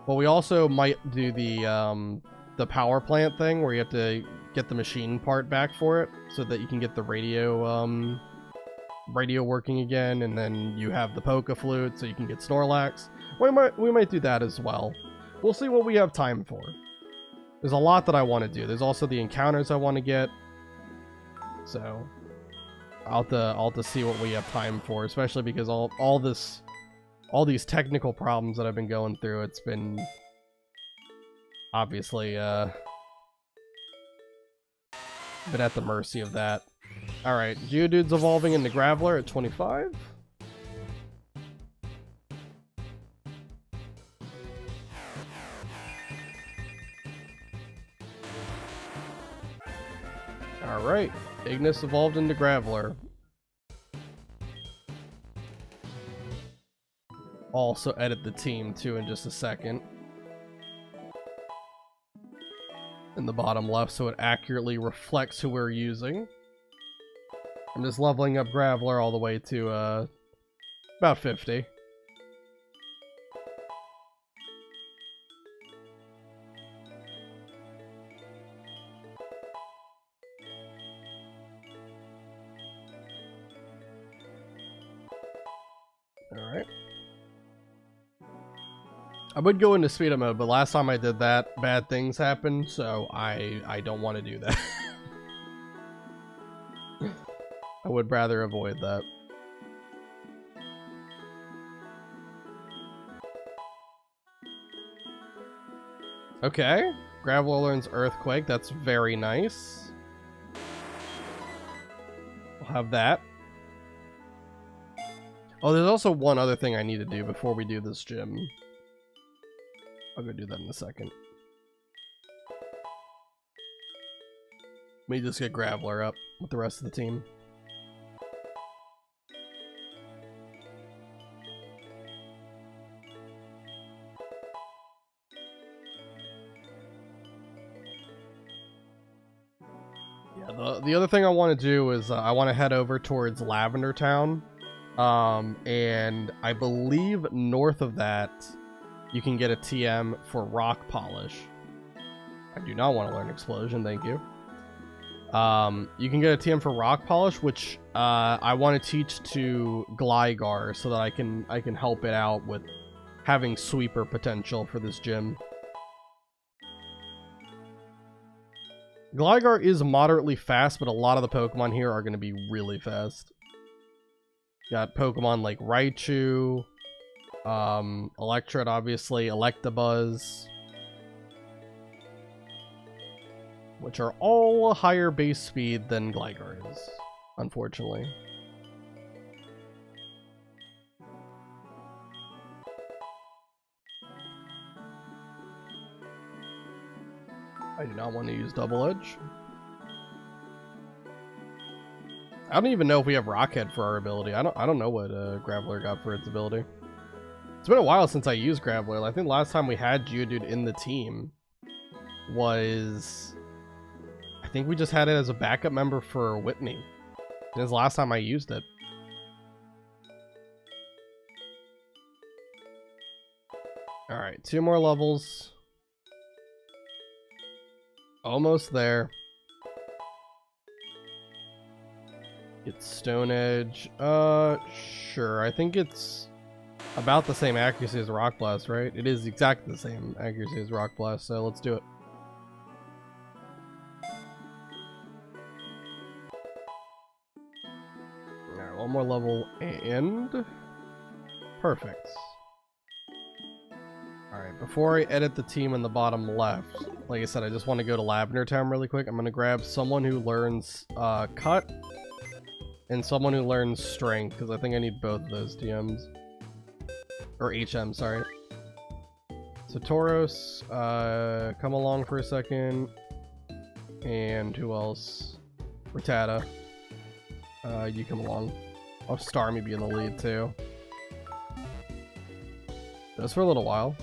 But we also might do the power plant thing where you have to get the machine part back for it so that you can get the radio working again, and then you have the Poke Flute so you can get Snorlax. We might do that as well. We'll see what we have time for. There's a lot that I want to do. There's also the encounters I want to get. So I'll have to see what we have time for, especially because all these technical problems that I've been going through, it's been obviously been at the mercy of that. Alright, Geodude's evolving into Graveler at 25. Alright, Ignis evolved into Graveler. Also edit the team too in just a second. In the bottom left so it accurately reflects who we're using. I'm just leveling up Graveler all the way to about 50. Alright. I would go into speed up mode, but last time I did that, bad things happened, so I don't want to do that. I would rather avoid that. Okay, Graveler learns Earthquake, that's very nice. We'll have that. Oh, there's also one other thing I need to do before we do this gym. I'll go do that in a second. Let me just get Graveler up with the rest of the team. Yeah, the other thing I want to do is I want to head over towards Lavender Town. And I believe north of that, you can get a TM for Rock Polish. I do not want to learn Explosion, thank you. You can get a TM for Rock Polish, which I want to teach to Gligar so that I can help it out with having sweeper potential for this gym. Gligar is moderately fast, but a lot of the Pokemon here are going to be really fast. Got Pokemon like Raichu, Electrode, obviously, Electabuzz, which are all higher base speed than Gligar is, unfortunately. I do not want to use Double Edge. I don't even know if we have Rockhead for our ability. I don't know what Graveler got for its ability. It's been a while since I used Graveler. I think last time we had Geodude in the team was... I think we just had it as a backup member for Whitney. This is the last time I used it. Alright, 2 more levels. Almost there. It's Stone Edge. Sure. I think it's about the same accuracy as Rock Blast, right? It is exactly the same accuracy as Rock Blast, so let's do it. Alright, one more level and... Perfect. Alright, before I edit the team in the bottom left, like I said, I just want to go to Lavender Town really quick. I'm going to grab someone who learns Cut and someone who learns Strength, because I think I need both of those TMs. Or HM, sorry. So Tauros, come along for a second. And who else? Rattata. You come along. I'll have Starmie be in the lead too. Just for a little while.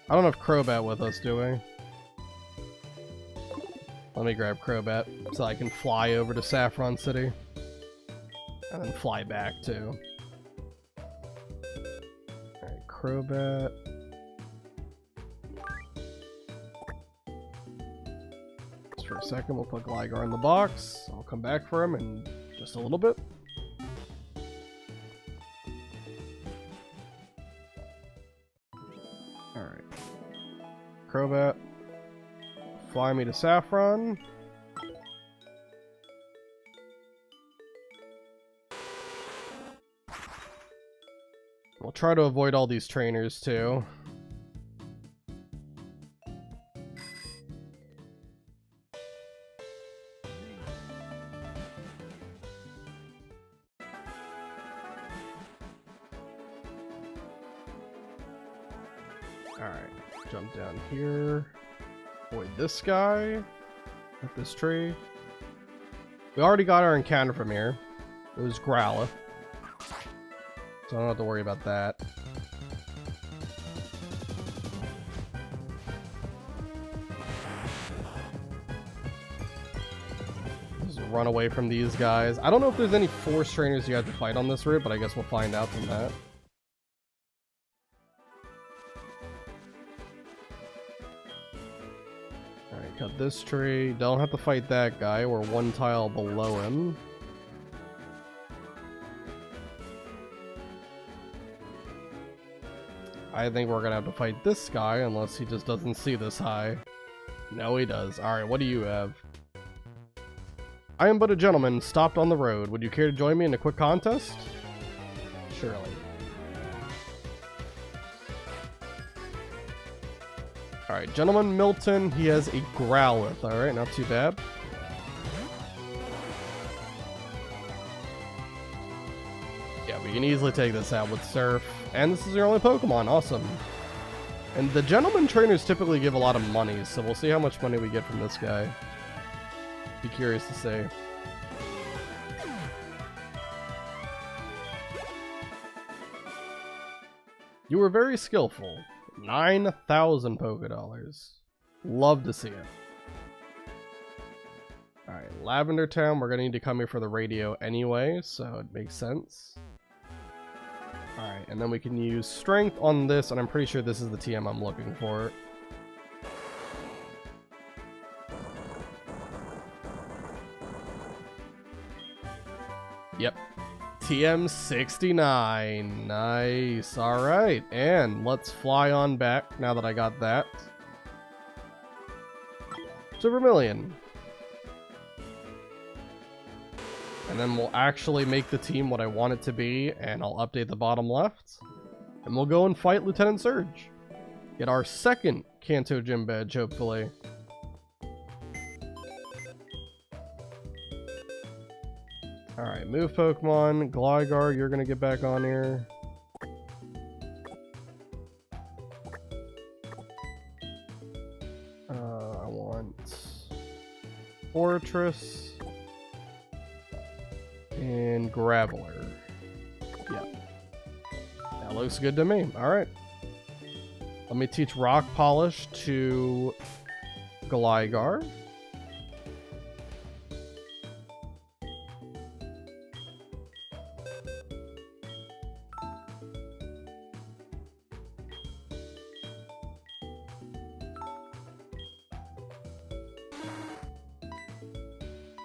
I don't have Crobat with us, do we? Let me grab Crobat so I can fly over to Saffron City. And then fly back too. Alright, Crobat. Just for a second, we'll put Gligar in the box. I'll come back for him in just a little bit. Alright. Crobat. Fly me to Saffron. We'll try to avoid all these trainers too. Alright, jump down here. Avoid this guy. At this tree. We already got our encounter from here. It was Growlithe. So I don't have to worry about that. Just run away from these guys. I don't know if there's any force trainers you have to fight on this route, but I guess we'll find out from that. Alright, cut this tree. Don't have to fight that guy. We're one tile below him. I think we're gonna have to fight this guy unless he just doesn't see this high. No, he does. Alright, what do you have? I am but a gentleman, stopped on the road. Would you care to join me in a quick contest? Surely. Alright, Gentleman Milton, he has a Growlithe. Alright, not too bad. Yeah, we can easily take this out with Surf. And this is your only Pokemon. Awesome. And the Gentleman Trainers typically give a lot of money, so we'll see how much money we get from this guy. Be curious to see. You were very skillful. 9,000 Pokédollars. Love to see it. Alright, Lavender Town. We're gonna need to come here for the radio anyway, so it makes sense. Alright, and then we can use Strength on this, and I'm pretty sure this is the TM I'm looking for. Yep. TM 69. Nice. Alright, and let's fly on back now that I got that. To Vermilion. And then we'll actually make the team what I want it to be, and I'll update the bottom left. And we'll go and fight Lieutenant Surge. Get our second Kanto Gym badge, hopefully. Alright, move Pokemon. Gligar, you're gonna get back on here. I want Fortress. And Graveler. Yep. That looks good to me. Alright. Let me teach Rock Polish to Gligar.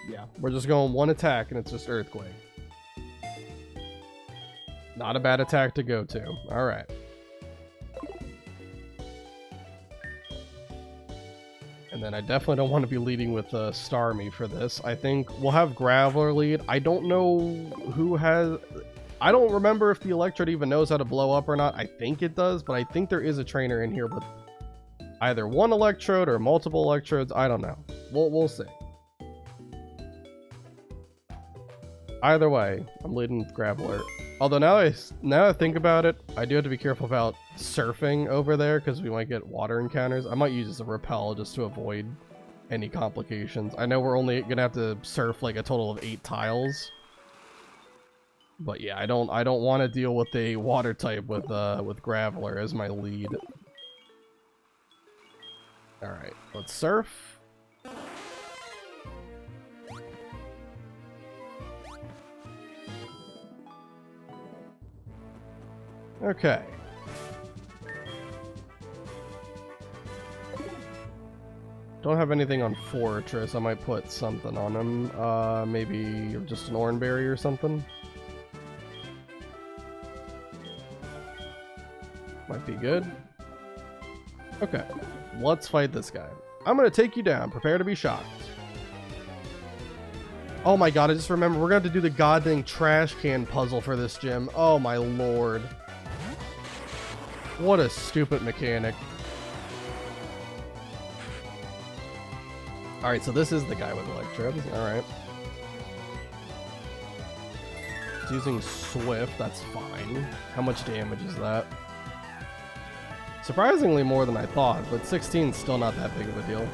Yeah, we're just going one attack and it's just Earthquake. Not a bad attack to go to. Alright. And then I definitely don't want to be leading with Starmie for this. I think we'll have Graveler lead. I don't know who has... I don't remember if the Electrode even knows how to blow up or not. I think it does, but I think there is a trainer in here with either one Electrode or multiple Electrodes. I don't know. We'll see. Either way, I'm leading with Graveler. Although now I think about it, I do have to be careful about surfing over there because we might get water encounters. I might use this as a repel just to avoid any complications. I know we're only gonna have to surf like a total of 8 tiles. But yeah, I don't want to deal with a water type with Graveler as my lead. Alright, let's surf. Okay. Don't have anything on Fortress. I might put something on him. Maybe just an Oranberry or something. Might be good. Okay. Let's fight this guy. I'm gonna take you down. Prepare to be shocked. Oh my god, I just remember we're gonna have to do the goddamn trash can puzzle for this gym. Oh my lord. What a stupid mechanic. Alright, so this is the guy with Electrodes. Alright. He's using Swift, that's fine. How much damage is that? Surprisingly more than I thought, but 16 is still not that big of a deal.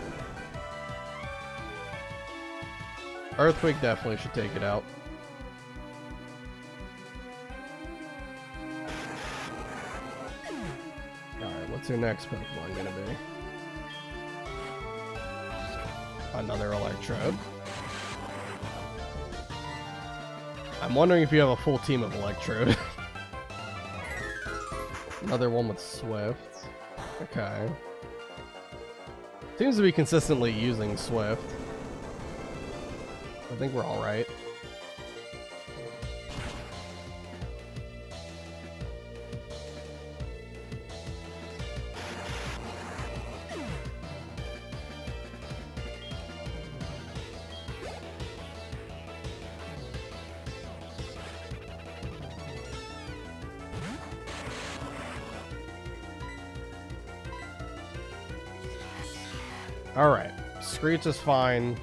Earthquake definitely should take it out. Alright, what's your next Pokemon gonna be? Another Electrode. I'm wondering if you have a full team of Electrode. Another one with Swift. Okay. Seems to be consistently using Swift. I think we're alright. Alright, Screech is fine.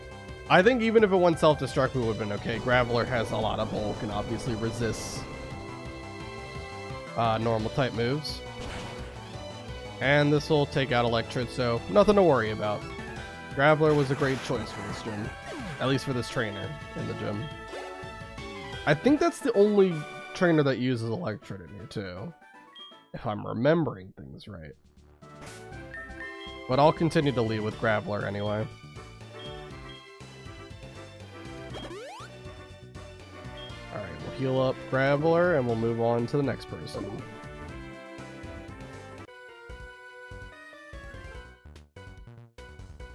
I think even if it went self-destruct, we would have been okay. Graveler has a lot of bulk and obviously resists normal type moves. And this will take out Electrode, so nothing to worry about. Graveler was a great choice for this gym. At least for this trainer in the gym. I think that's the only trainer that uses Electrode in here too. If I'm remembering things right. But I'll continue to lead with Graveler anyway. Alright, we'll heal up Graveler and we'll move on to the next person.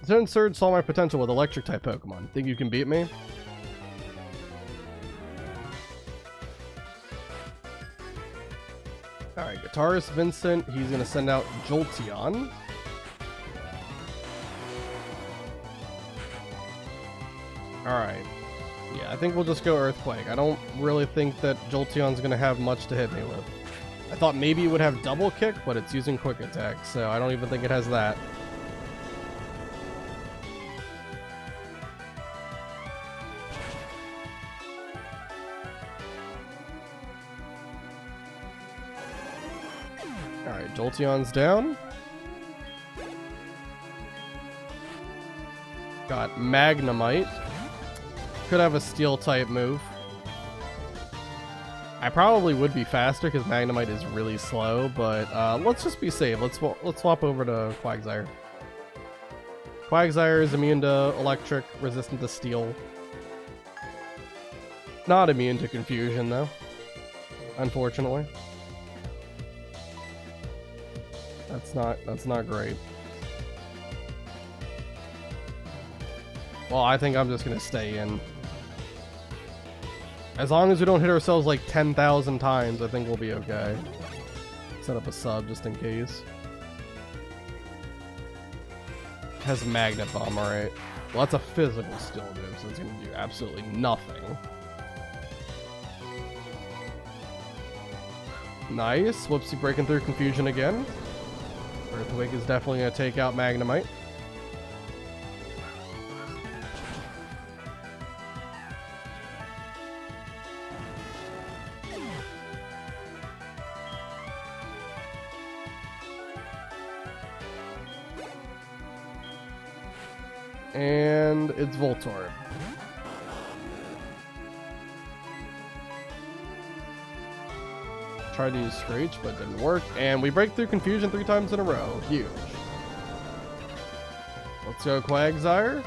Zen Surge saw my potential with electric type Pokemon. Think you can beat me? Alright, Guitarist Vincent, he's gonna send out Jolteon. Alright. Yeah, I think we'll just go Earthquake. I don't really think that Jolteon's gonna have much to hit me with. I thought maybe it would have double kick, but it's using quick attack, so I don't even think it has that. Alright, Jolteon's down. Got Magnemite. Could have a steel type move. I probably would be faster because Magnemite is really slow, but let's just be safe. Let's swap over to Quagsire. Quagsire is immune to electric, resistant to steel. Not immune to confusion though, unfortunately. That's not great. Well, I think I'm just gonna stay in. As long as we don't hit ourselves like 10,000 times, I think we'll be okay. Set up a sub just in case. Has Magnet Bomb, alright. Well, that's a physical steel move, so it's gonna do absolutely nothing. Nice. Whoopsie breaking through confusion again. Earthquake is definitely gonna take out Magnemite. And it's Voltorb. Tried to use Screech, but didn't work. And we break through confusion 3 times in a row. Huge. Let's go Quagsire.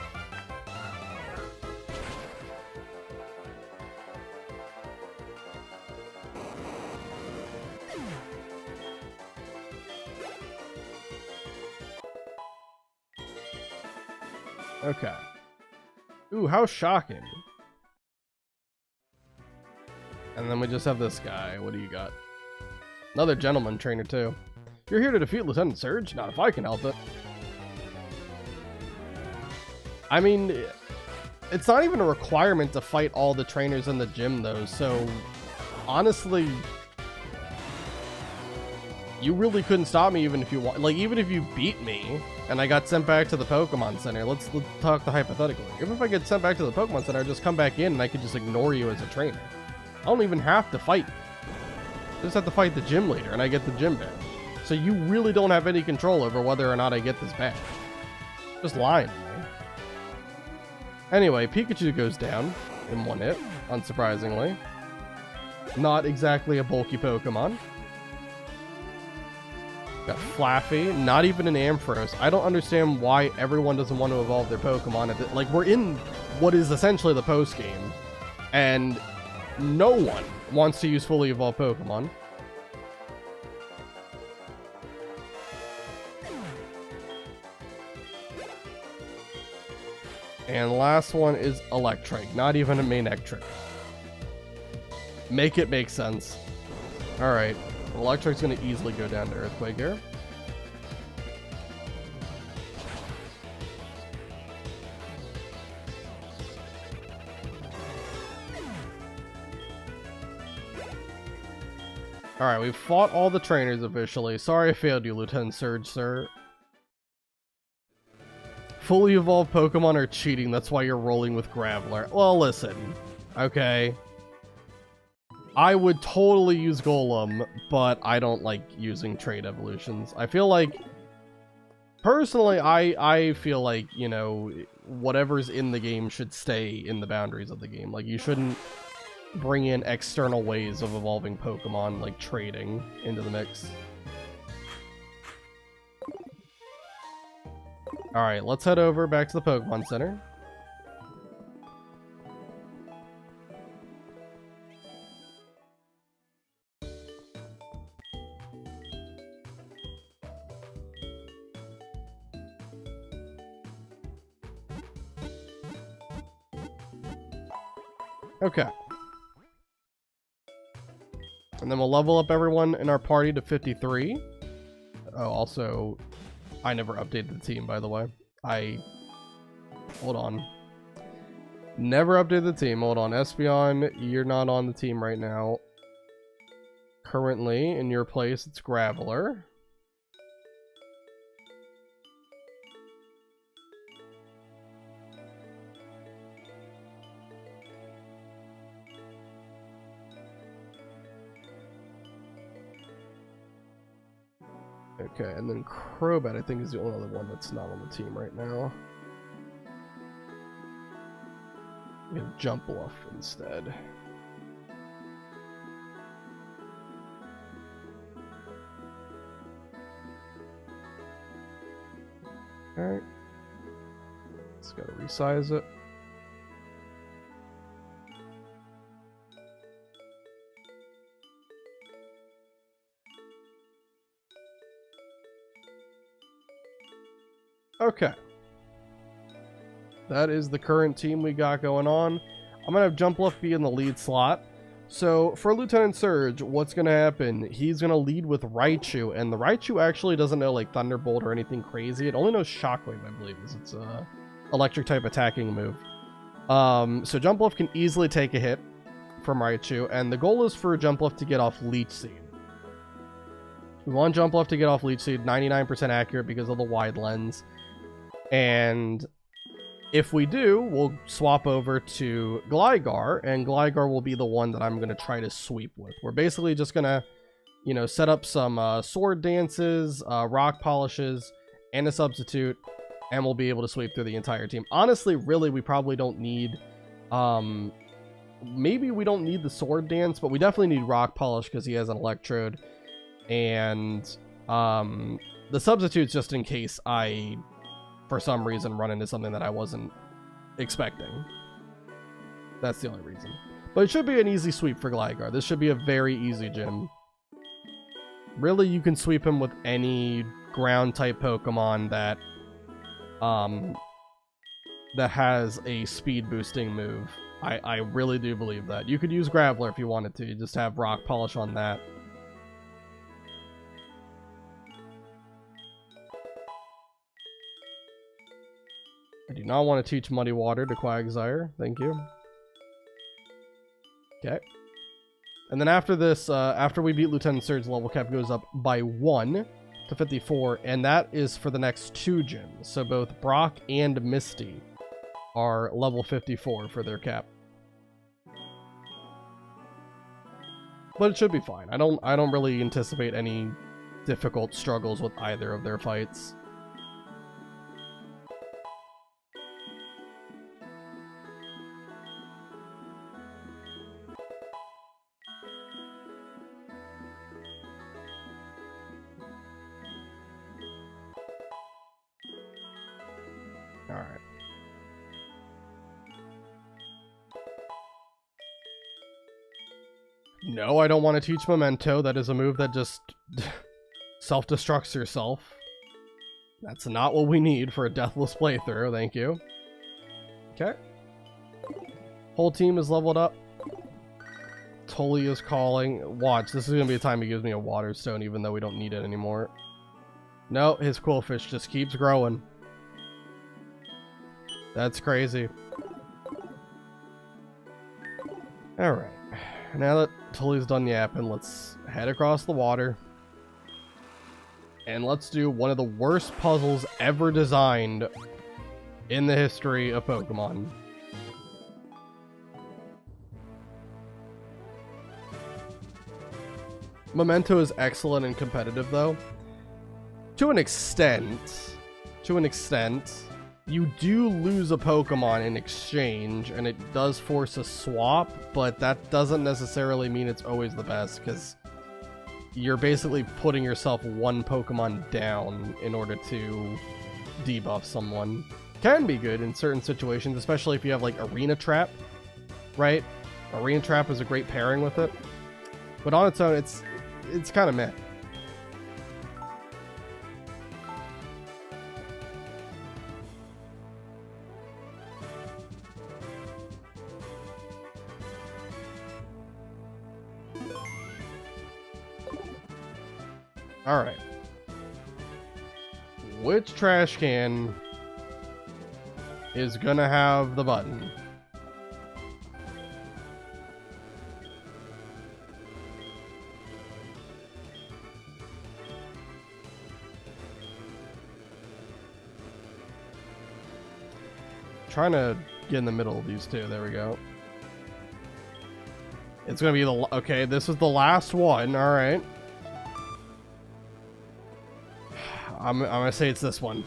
Okay. Ooh, how shocking. And then we just have this guy. What do you got? Another gentleman trainer, too. You're here to defeat Lieutenant Surge? Not if I can help it. I mean, it's not even a requirement to fight all the trainers in the gym, though, so honestly, you really couldn't stop me even if you want. Like, even if you beat me and I got sent back to the Pokemon Center, let's talk the hypothetical. Even if I get sent back to the Pokemon Center, I just come back in and I could just ignore you as a trainer. I don't even have to fight you. I just have to fight the gym leader and I get the gym badge. So you really don't have any control over whether or not I get this badge. Just lying to me. Anyway, Pikachu goes down in one hit, unsurprisingly. Not exactly a bulky Pokemon. Got Flaffy, not even an Ampharos. I don't understand why everyone doesn't want to evolve their Pokemon. Like, we're in what is essentially the post-game, and no one wants to use fully evolved Pokemon. And last one is Electric, not even a Manectric. Make it make sense. Alright, Electric's gonna easily go down to Earthquake here. Alright, we've fought all the trainers officially. Sorry I failed you, Lieutenant Surge, sir. Fully evolved Pokemon are cheating, that's why you're rolling with Graveler. Well, listen, okay. I would totally use Golem, but I don't like using trait evolutions. I feel like, personally, I feel like, you know, whatever's in the game should stay in the boundaries of the game. Like, you shouldn't bring in external ways of evolving Pokemon, like trading, into the mix. Alright, let's head over back to the Pokemon Center. Okay. And then we'll level up everyone in our party to 53. Oh, also, I never updated the team, by the way. Hold on. Never updated the team. Hold on. Espeon, you're not on the team right now. Currently, in your place, it's Graveler. Okay, and then Crobat, I think, is the only other one that's not on the team right now. We have Jumpluff instead. Alright. Just gotta resize it. Okay. That is the current team we got going on. I'm going to have Jumpluff be in the lead slot. So, for Lieutenant Surge, what's going to happen? He's going to lead with Raichu, and the Raichu actually doesn't know, like, Thunderbolt or anything crazy. It only knows Shockwave, I believe, is its electric-type attacking move. So Jumpluff can easily take a hit from Raichu, and the goal is for Jumpluff to get off Leech Seed. We want Jumpluff to get off Leech Seed, 99% accurate because of the wide lens. And if we do, we'll swap over to Gligar, and Gligar will be the one that I'm going to try to sweep with. We're basically just going to, you know, set up some sword dances, rock polishes, and a substitute, and we'll be able to sweep through the entire team. Honestly, really, we probably don't need, maybe we don't need the sword dance, but we definitely need rock polish because he has an electrode. And the substitutes just in case I, for some reason, run into something that I wasn't expecting. That's the only reason. But it should be an easy sweep for Gligar. This should be a very easy gym. Really, you can sweep him with any ground-type Pokemon that that has a speed-boosting move. I really do believe that. You could use Graveler if you wanted to. You just have rock polish on that. I do not want to teach Muddy Water to Quagsire. Thank you. Okay. And then after this, after we beat Lieutenant Surge, level cap goes up by 1 to 54, and that is for the next 2 gyms. So both Brock and Misty are level 54 for their cap. But it should be fine. I don't really anticipate any difficult struggles with either of their fights. No, I don't want to teach Memento. That is a move that just self-destructs yourself. That's not what we need for a Deathless playthrough, thank you. Okay. Whole team is leveled up. Tully is calling. Watch, this is going to be a time he gives me a water stone, even though we don't need it anymore. No, his quillfish just keeps growing. That's crazy. Alright. Now that Tully's done yapping, let's head across the water. And let's do one of the worst puzzles ever designed in the history of Pokemon. Memento is excellent and competitive, though. To an extent. You do lose a Pokemon in exchange, and it does force a swap, but that doesn't necessarily mean it's always the best, because you're basically putting yourself one Pokemon down in order to debuff someone. Can be good in certain situations, especially if you have like Arena Trap, right? Arena Trap is a great pairing with it, but on its own, it's kind of meh. Alright. Which trash can is gonna have the button? Trying to get in the middle of these two. There we go. It's gonna be the... Okay, this is the last one. Alright. I'm gonna say it's this one.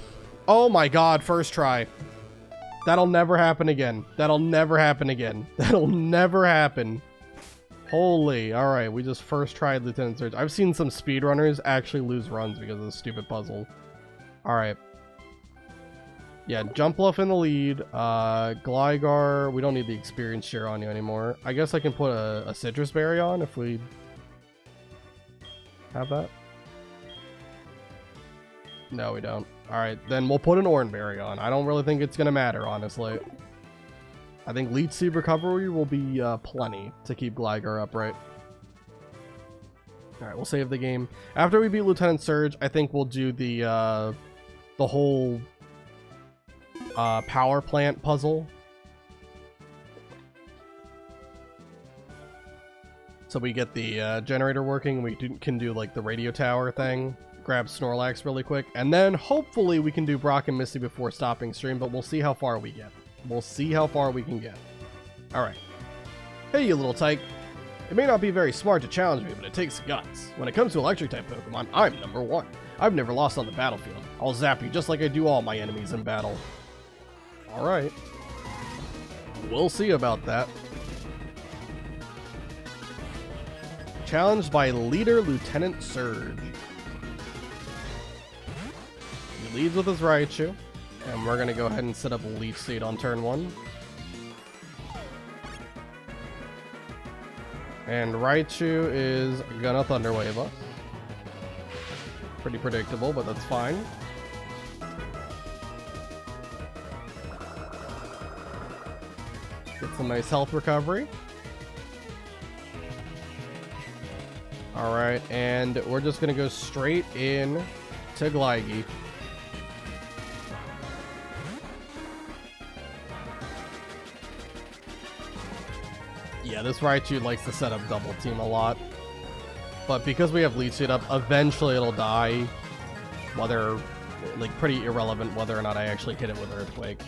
Oh my god, first try. That'll never happen again. That'll never happen again. That'll never happen. Holy, alright, we just first tried Lieutenant Surge. I've seen some speedrunners actually lose runs because of this stupid puzzle. Alright. Yeah, Jumpluff in the lead. Gligar, we don't need the experience share on you anymore. I guess I can put a Citrus Berry on if we have that. No, we don't. Alright, then we'll put an Oranberry on. I don't really think it's going to matter, honestly. I think Leech Seed Recovery will be plenty to keep Gligar upright. Alright, we'll save the game. After we beat Lieutenant Surge, I think we'll do the whole power plant puzzle. So we get the generator working, we can do like the radio tower thing. Grab Snorlax really quick, and then hopefully we can do Brock and Misty before stopping stream, but we'll see how far we get. We'll see how far we can get. Alright. Hey, you little tyke. It may not be very smart to challenge me, but it takes guts. When it comes to electric-type Pokemon, I'm #1. I've never lost on the battlefield. I'll zap you just like I do all my enemies in battle. Alright. We'll see about that. Challenged by leader Lieutenant Surge. Leads with his Raichu, and we're gonna go ahead and set up Leaf Seed on turn 1. And Raichu is gonna Thunder Wave us. Pretty predictable, but that's fine. Get some nice health recovery. Alright, and we're just gonna go straight in to Gligar. Yeah, this Raichu likes to set up double team a lot. But because we have Leech Seed up, eventually it'll die. Whether, like, pretty irrelevant whether or not I actually hit it with Earthquake.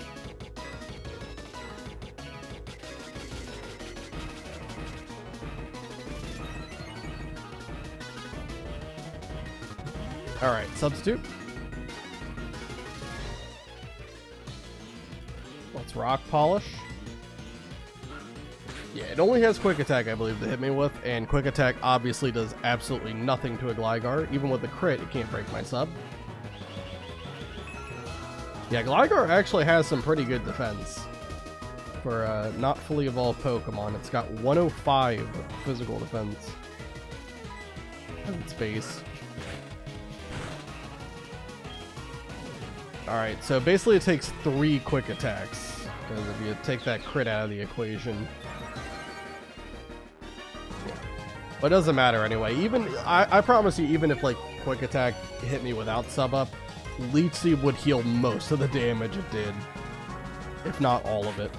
Alright, substitute. Let's Rock Polish. Yeah, it only has Quick Attack, I believe, to hit me with, and Quick Attack obviously does absolutely nothing to a Gligar. Even with the crit, it can't break my sub. Yeah, Gligar actually has some pretty good defense. for not fully evolved Pokemon. It's got 105 physical defense as its base. Alright, so basically it takes 3 quick attacks, because if you take that crit out of the equation. Yeah. But it doesn't matter anyway. Even I promise you, even if like quick attack hit me without sub up, Leech Seed would heal most of the damage it did, if not all of it.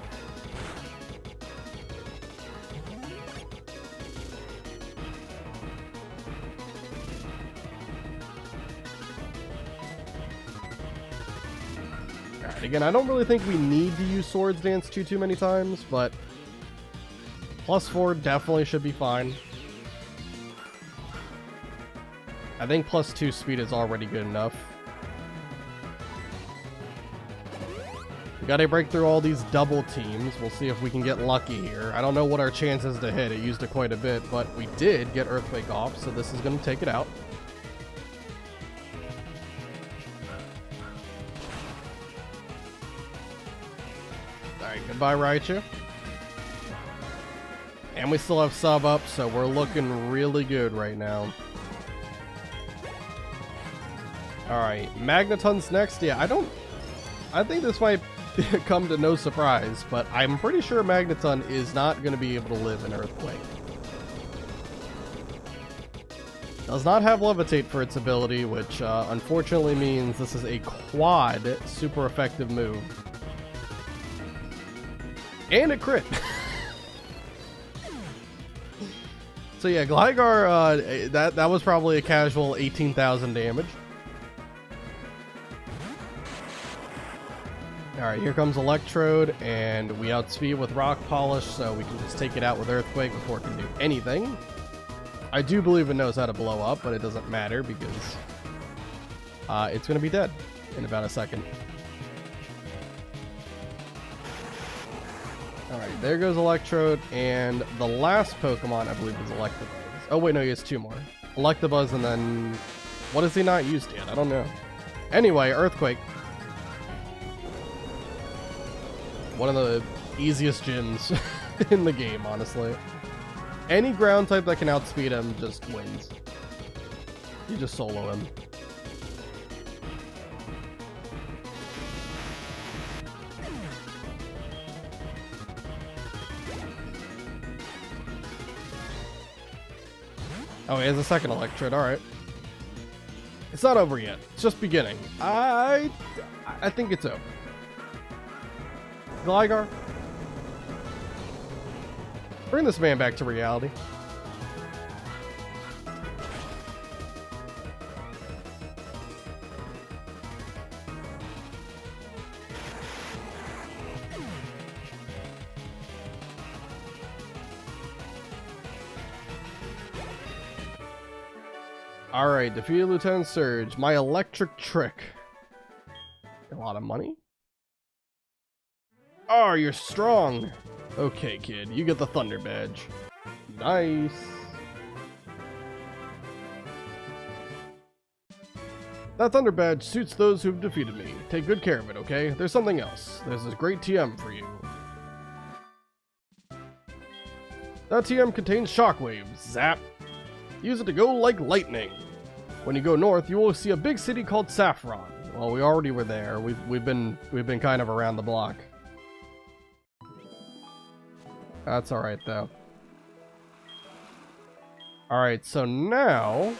Alright, again, I don't really think we need to use Swords Dance too many times, but +4 definitely should be fine. I think +2 speed is already good enough. We gotta break through all these double teams. We'll see if we can get lucky here. I don't know what our chances to hit. It used it quite a bit, but we did get Earthquake off, so this is gonna take it out. Alright, goodbye Raichu. And we still have sub up, so we're looking really good right now. Alright, Magneton's next. Yeah, I think this might come to no surprise, but I'm pretty sure Magneton is not going to be able to live in Earthquake. Does not have Levitate for its ability, which unfortunately means this is a quad super effective move. And a crit! So yeah, Gligar, that was probably a casual 18,000 damage. Alright, here comes Electrode, and we outspeed with Rock Polish, so we can just take it out with Earthquake before it can do anything. I do believe it knows how to blow up, but it doesn't matter because it's going to be dead in about a second. Alright, there goes Electrode, and the last Pokemon I believe is Electabuzz. Oh wait, no, he has 2 more. Electabuzz, and then what has he not used yet? I don't know. Anyway, Earthquake. One of the easiest gyms in the game, honestly. Any ground type that can outspeed him just wins. You just solo him. Oh, he has a second Electrode, alright. It's not over yet. It's just beginning. I think it's over. Gligar, bring this man back to reality. Alright, defeated Lieutenant Surge. My electric trick. A lot of money. Oh, you're strong. Okay, kid, you get the Thunder Badge. Nice. That Thunder Badge suits those who've defeated me. Take good care of it, okay? There's something else. There's this great TM for you. That TM contains shockwaves. Zap. Use it to go like lightning. When you go north, you will see a big city called Saffron. Well, we already were there. We've been kind of around the block. That's alright, though. Alright, so now...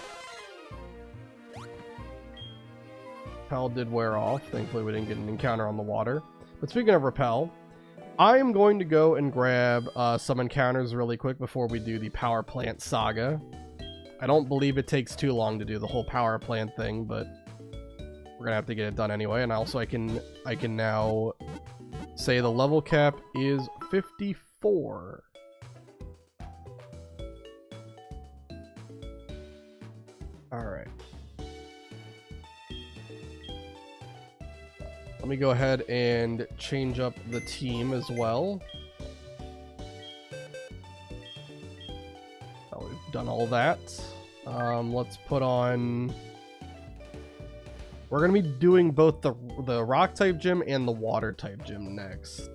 Repel did wear off. Thankfully, we didn't get an encounter on the water. But speaking of Repel, I am going to go and grab some encounters really quick before we do the Power Plant Saga. I don't believe it takes too long to do the whole Power Plant thing, but we're gonna have to get it done anyway. And also, I can now say the level cap is 54. Alright. Let me go ahead and change up the team as well. Oh, we've done all that. Let's put on... We're going to be doing both the rock type gym and the water type gym next.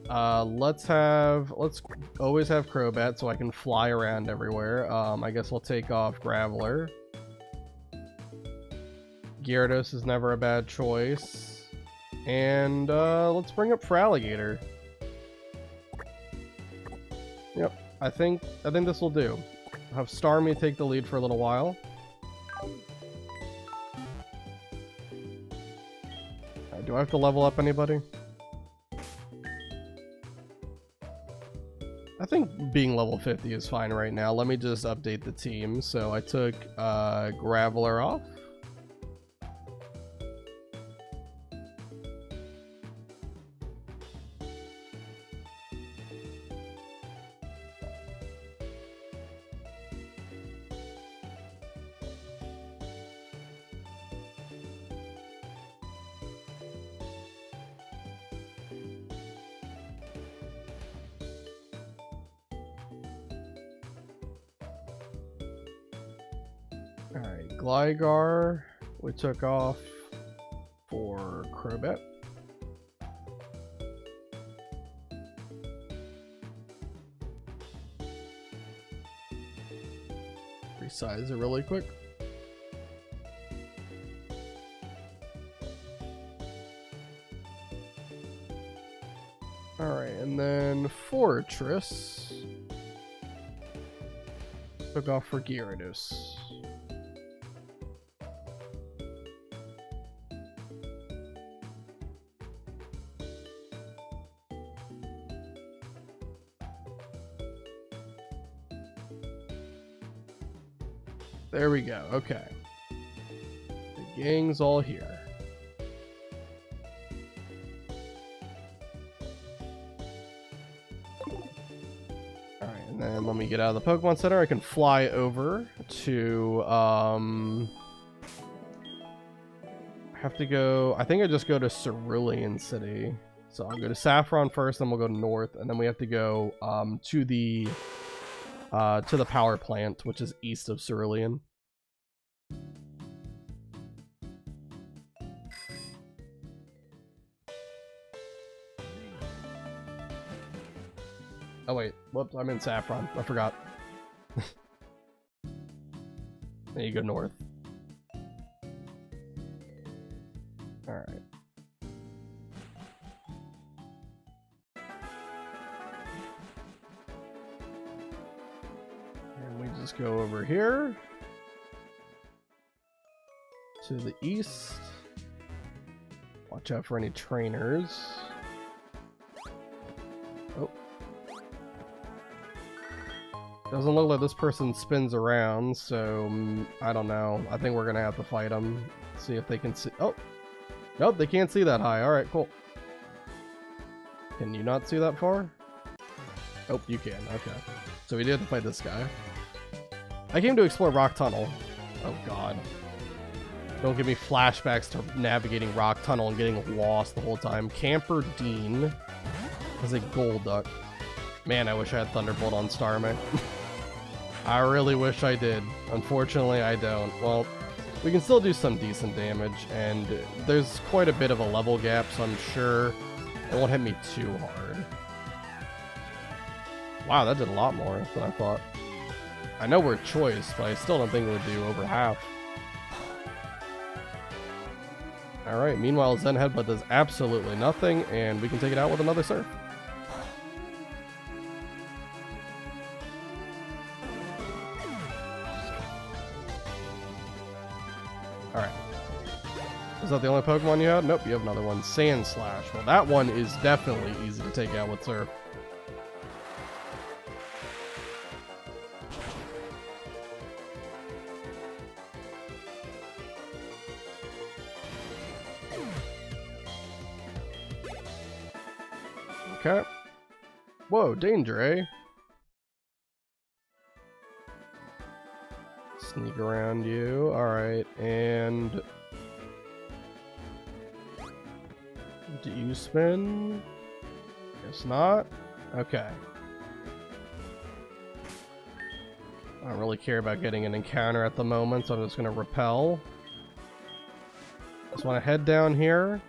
Let's always have Crobat so I can fly around everywhere. I guess we'll take off Graveler. Gyarados is never a bad choice. And let's bring up Feraligatr. Yep, I think this will do. I'll have Starmie take the lead for a little while. Do I have to level up anybody? I think being level 50 is fine right now. Let me just update the team. So I took Graveler off. Alright, Gligar we took off for Crobat. Resize it really quick. Alright, and then Fortress took off for Gyarados. There we go, okay. The gang's all here. Alright, and then let me get out of the Pokemon Center. I can fly over to, I have to go, I think I just go to Cerulean City. So I'll go to Saffron first, then we'll go north, and then we have to go, to the power plant, which is east of Cerulean. Oh wait, whoops, I'm in Saffron. I forgot. Then you go north. Alright. And we just go over here to the east. Watch out for any trainers. Oh. Doesn't look like this person spins around, so I don't know. I think we're gonna have to fight them. See if they can see. Oh! Nope, they can't see that high. Alright, cool. Can you not see that far? Oh, you can. Okay. So we did have to fight this guy. I came to explore Rock Tunnel. Oh god. Don't give me flashbacks to navigating Rock Tunnel and getting lost the whole time. Camper Dean is a Golduck. Man, I wish I had Thunderbolt on Starmie. I really wish I did. Unfortunately, I don't. Well, we can still do some decent damage, and there's quite a bit of a level gap, so I'm sure it won't hit me too hard. Wow, that did a lot more than I thought. I know we're choice, but I still don't think it would do over half. Alright, meanwhile, Zen Headbutt does absolutely nothing, and we can take it out with another Surf. Alright. Is that the only Pokemon you had? Nope, you have another one. Sand Slash. Well, that one is definitely easy to take out with Surf. Okay. Whoa, danger, eh? Sneak around you. Alright, and... do you spin? Guess not. Okay. I don't really care about getting an encounter at the moment, so I'm just gonna repel. Just wanna head down here.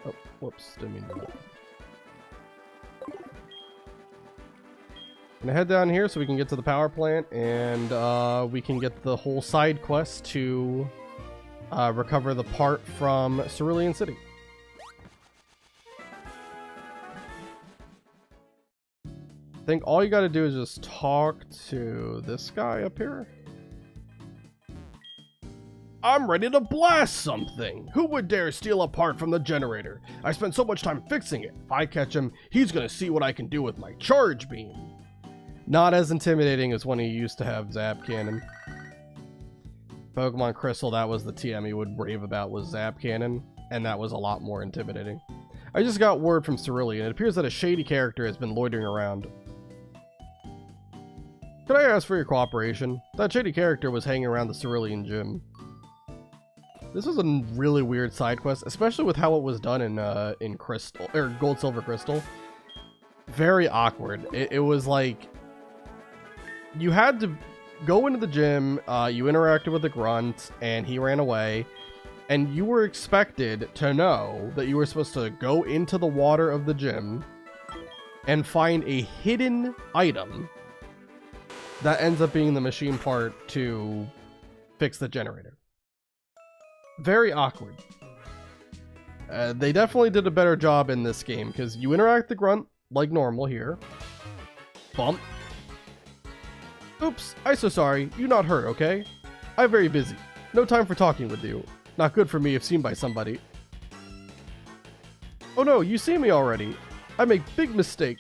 Oh, whoops, didn't mean to. Gonna head down here so we can get to the power plant, and we can get the whole side quest to recover the part from Cerulean City. I think all you gotta do is just talk to this guy up here. I'm ready to blast something! Who would dare steal a part from the generator? I spent so much time fixing it. If I catch him, he's gonna see what I can do with my charge beam. Not as intimidating as when he used to have Zap Cannon. Pokemon Crystal, that was the TM he would rave about, was Zap Cannon, and that was a lot more intimidating. I just got word from Cerulean. It appears that a shady character has been loitering around. Could I ask for your cooperation? That shady character was hanging around the Cerulean gym. This was a really weird side quest, especially with how it was done in Crystal or Gold, Silver, Crystal. Very awkward. It was like you had to go into the gym, you interacted with the grunt, and he ran away, and you were expected to know that you were supposed to go into the water of the gym and find a hidden item that ends up being the machine part to fix the generator. Very awkward. They definitely did a better job in this game, because you interact with the grunt like normal here. Bump. Oops, I'm so sorry. You not hurt, okay? I'm very busy. No time for talking with you. Not good for me if seen by somebody. Oh no, you see me already. I make big mistake.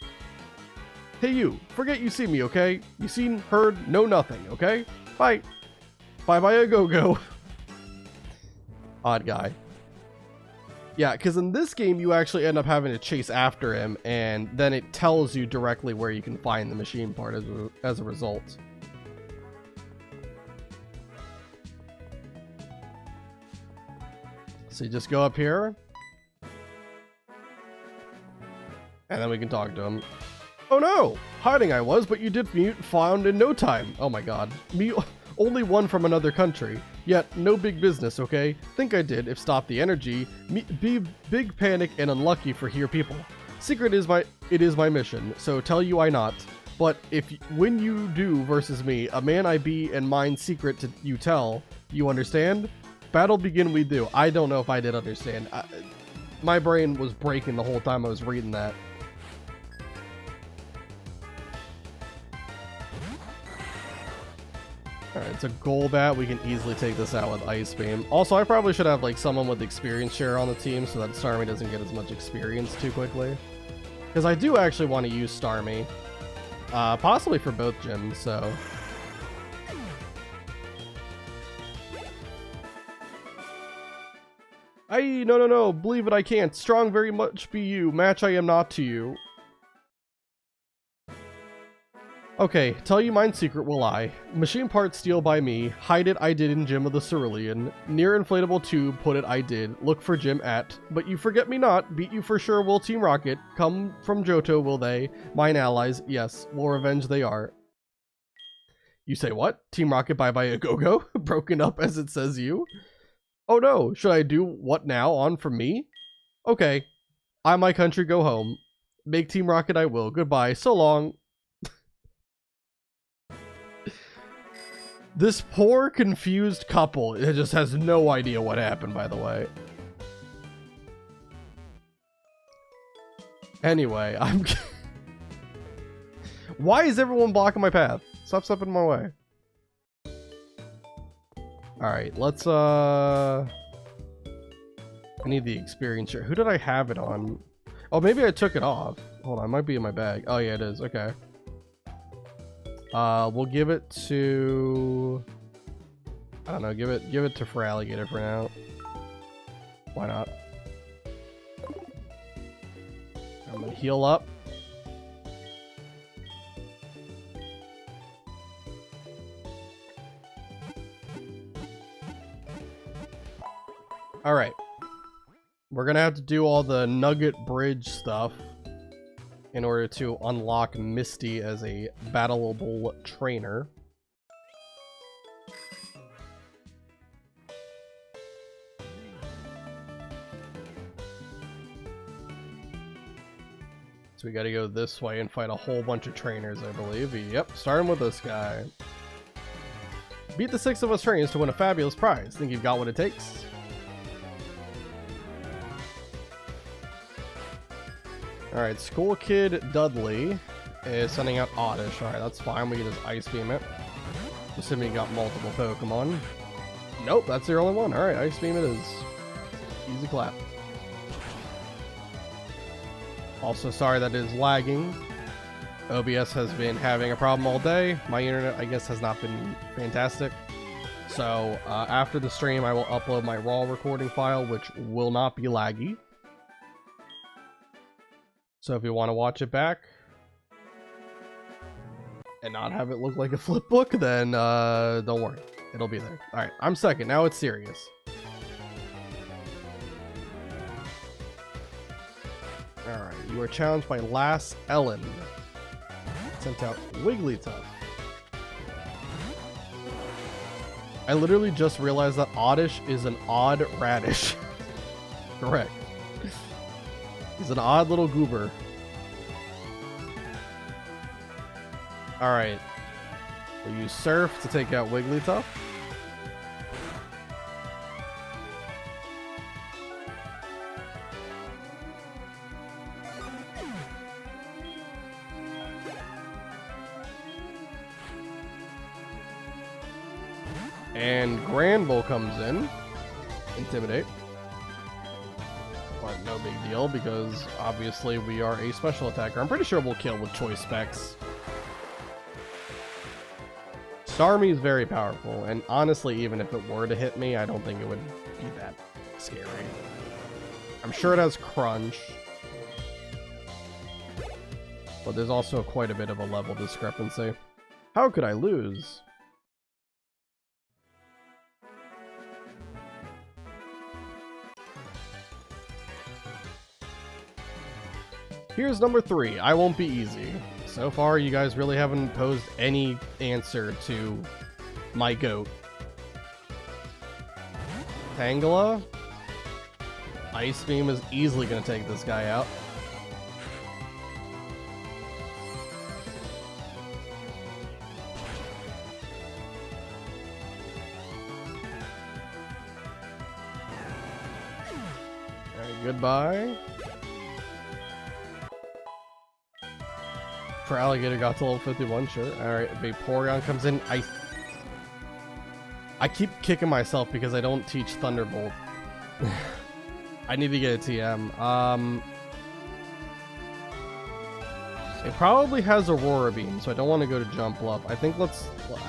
Hey you, forget you see me, okay? You seen, heard, know nothing, okay? Bye. Bye-bye a go-go. Odd guy. Yeah, because in this game, you actually end up having to chase after him, and then it tells you directly where you can find the machine part as a result. So you just go up here, and then we can talk to him. Oh no! Hiding I was, but you did mute found in no time. Oh my god. Me only one from another country. Yet, no big business, okay? Think I did, if stop the energy, be big panic and unlucky for here people. Secret is it is my mission, so tell you I not. But when you do versus me, a man I be and mine secret to you tell, you understand? Battle begin we do. I don't know if I did understand. My brain was breaking the whole time I was reading that. Alright, it's a Golbat. We can easily take this out with Ice Beam. Also, I probably should have like someone with experience share on the team so that Starmie doesn't get as much experience too quickly. Because I do actually want to use Starmie. Possibly for both gyms, so... No, believe it I can't. Strong very much be you. Match I am not to you. Okay, tell you mine secret will I. Machine part steal by me. Hide it I did in gym of the Cerulean. Near inflatable tube put it I did. Look for gym at. But you forget me not. Beat you for sure will Team Rocket. Come from Johto will they. Mine allies. Yes, will revenge they are. You say what? Team Rocket bye bye a go-go? Broken up as it says you? Oh no, should I do what now on from me? Okay. I my country go home. Make Team Rocket I will. Goodbye. So long. This poor, confused couple, it just has no idea what happened, by the way. Anyway, I'm... Why is everyone blocking my path? Stop stepping in my way. Alright, let's, I need the experience share. Who did I have it on? Oh, maybe I took it off. Hold on, it might be in my bag. Oh, yeah, it is. Okay. We'll give it to... I don't know, give it to Feraligatr for now. Why not? I'm gonna heal up. Alright. We're gonna have to do all the Nugget Bridge stuff in order to unlock Misty as a battleable trainer. So we gotta go this way and fight a whole bunch of trainers, I believe. Yep, starting with this guy. Beat the 6 of us trainers to win a fabulous prize. Think you've got what it takes? Alright, School Kid Dudley is sending out Oddish. Alright, that's fine. We can just Ice Beam it. Assuming you got multiple Pokemon. Nope, that's the only one. Alright, Ice Beam it is. Easy clap. Also, sorry that it is lagging. OBS has been having a problem all day. My internet, I guess, has not been fantastic. So, after the stream, I will upload my raw recording file, which will not be laggy. So if you want to watch it back and not have it look like a flip book, then don't worry. It'll be there. Alright, I'm second. Now it's serious. Alright, you are challenged by Lass Ellen. Sent out Wigglytuff. I literally just realized that Oddish is an odd radish. Correct. He's an odd little goober. Alright. We'll use Surf to take out Wigglytuff. And Granville comes in. Intimidate. But no big deal because obviously we are a special attacker. I'm pretty sure we'll kill with choice specs. Starmie is very powerful, and honestly, even if it were to hit me, I don't think it would be that scary. I'm sure it has Crunch, but there's also quite a bit of a level discrepancy. How could I lose? Here's number 3. I won't be easy. So far, you guys really haven't posed any answer to my goat. Tangela. Ice Beam is easily going to take this guy out. Alright, goodbye. For Alligator got to level 51, sure. Alright, Vaporeon comes in. I keep kicking myself because I don't teach Thunderbolt. I need to get a TM. It probably has Aurora Beam, so I don't want to go to Jump Up. I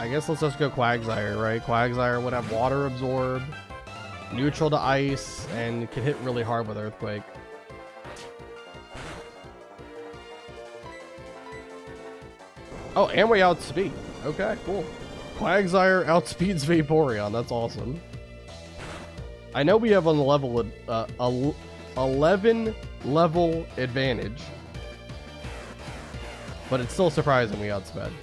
guess let's just go Quagsire, right? Quagsire would have Water Absorb, neutral to Ice, and can hit really hard with Earthquake. Oh, and we outspeed. Okay, cool. Quagsire outspeeds Vaporeon. That's awesome. I know we have on the level 11 level advantage, but it's still surprising we outsped.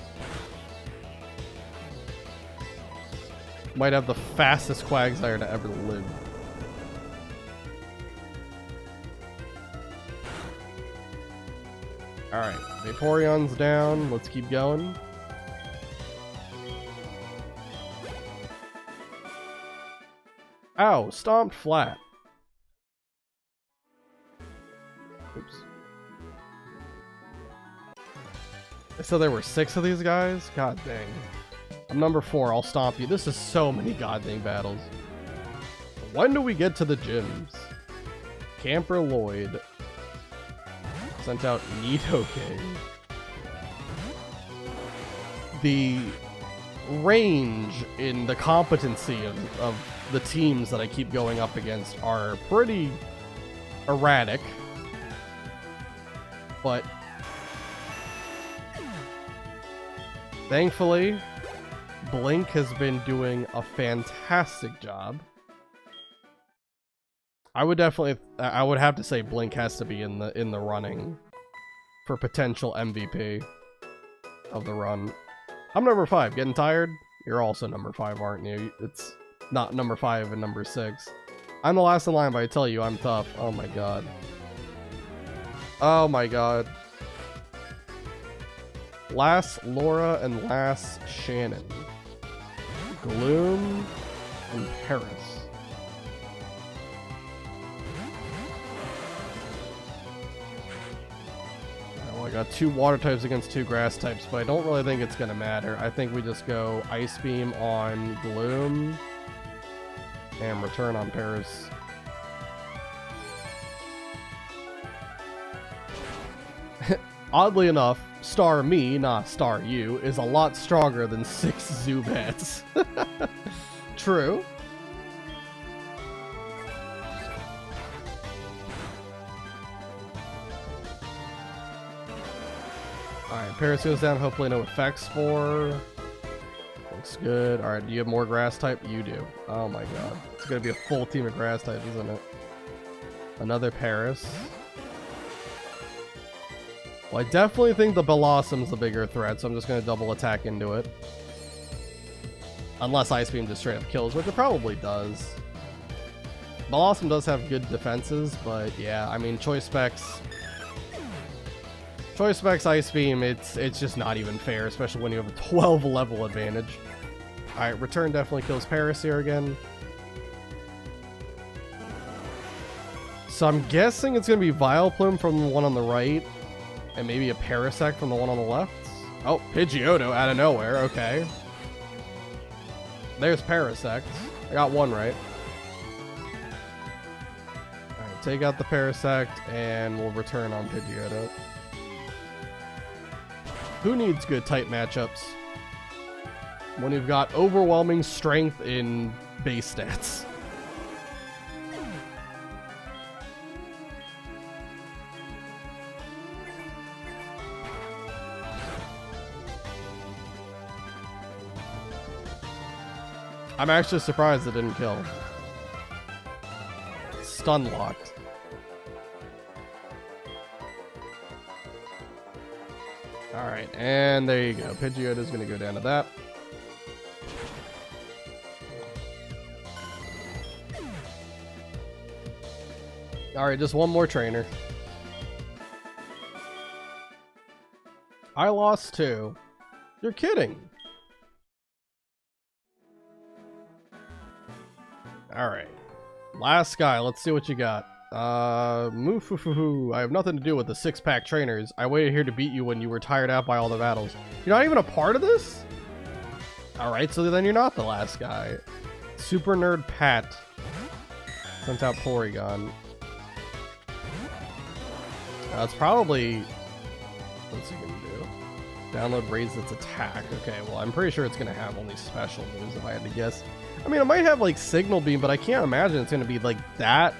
Might have the fastest Quagsire to ever live. Alright, Vaporeon's down. Let's keep going. Ow, stomped flat. Oops. So there were 6 of these guys? God dang. I'm number 4, I'll stomp you. This is so many goddamn battles. When do we get to the gyms? Camper Lloyd. Sent out Nidoking. The range in the competency of the teams that I keep going up against are pretty erratic. But thankfully, Blink has been doing a fantastic job. I would have to say Blink has to be in the running for potential MVP of the run. I'm number 5. Getting tired? You're also number 5, aren't you? It's not number 5 and number 6. I'm the last in line, but I tell you, I'm tough. Oh my god. Oh my god. last Laura and last Shannon. Gloom and Paris. Well, I got 2 water types against 2 grass types, but I don't really think it's gonna matter. I think we just go Ice Beam on Gloom and return on Paris. Oddly enough, Star Me, not Star You, is a lot stronger than 6 Zubats. True. Alright, Paris goes down, hopefully no effects for. Looks good. Alright, do you have more grass type? You do. Oh my god. It's gonna be a full team of grass types, isn't it? Another Paris. Well, I definitely think the Blossom's the bigger threat, so I'm just going to double attack into it. Unless Ice Beam just straight up kills, which it probably does. Blossom does have good defenses, but yeah, I mean, Choice Specs Ice Beam, it's just not even fair, especially when you have a 12 level advantage. Alright, Return definitely kills Paris here again. So I'm guessing it's going to be Vileplume from the one on the right. And maybe a Parasect from the one on the left. Oh, Pidgeotto out of nowhere. Okay. There's Parasect. I got one right. Alright, take out the Parasect and we'll return on Pidgeotto. Who needs good type matchups when you've got overwhelming strength in base stats? I'm actually surprised it didn't kill. Stun locked. Alright, and there you go. Pidgeotto's gonna go down to that. Alright, just one more trainer. I lost 2. You're kidding. Alright. Last guy, let's see what you got. Moofufuhu. I have nothing to do with the 6-pack trainers. I waited here to beat you when you were tired out by all the battles. You're not even a part of this? Alright, so then you're not the last guy. Super Nerd Pat. Sent out Porygon. It's probably... What's he gonna do? Download raise its attack. Okay, well, I'm pretty sure it's gonna have only special moves if I had to guess. I mean, it might have like Signal Beam, but I can't imagine it's gonna be like that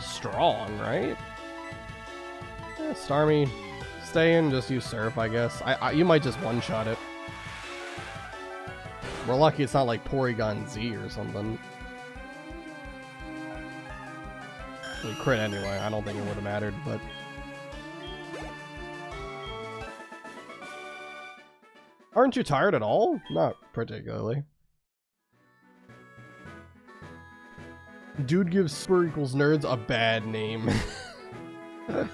strong, right? Yeah, Starmie, stay in, just use Surf, I guess. You might just one-shot it. We're lucky it's not like Porygon Z or something. We crit anyway. I don't think it would have mattered, but. Aren't you tired at all? Not particularly. Dude gives Super equals nerds a bad name. I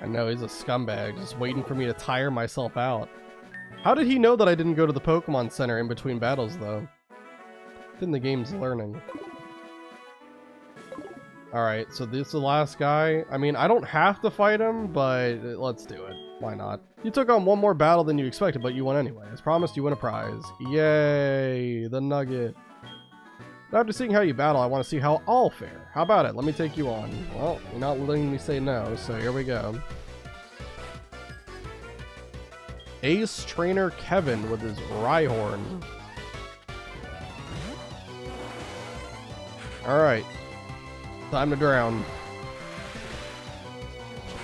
know, he's a scumbag, just waiting for me to tire myself out. How did he know that I didn't go to the Pokemon Center in between battles, though? Then the game's learning. Alright, so this is the last guy. I mean, I don't have to fight him, but let's do it. Why not? You took on one more battle than you expected, but you won anyway. As promised, you win a prize. Yay! The nugget. But after seeing how you battle, I want to see how I'll fare. How about it? Let me take you on. Well, you're not letting me say no, so here we go. Ace Trainer Kevin with his Rhyhorn. Alright. Time to drown.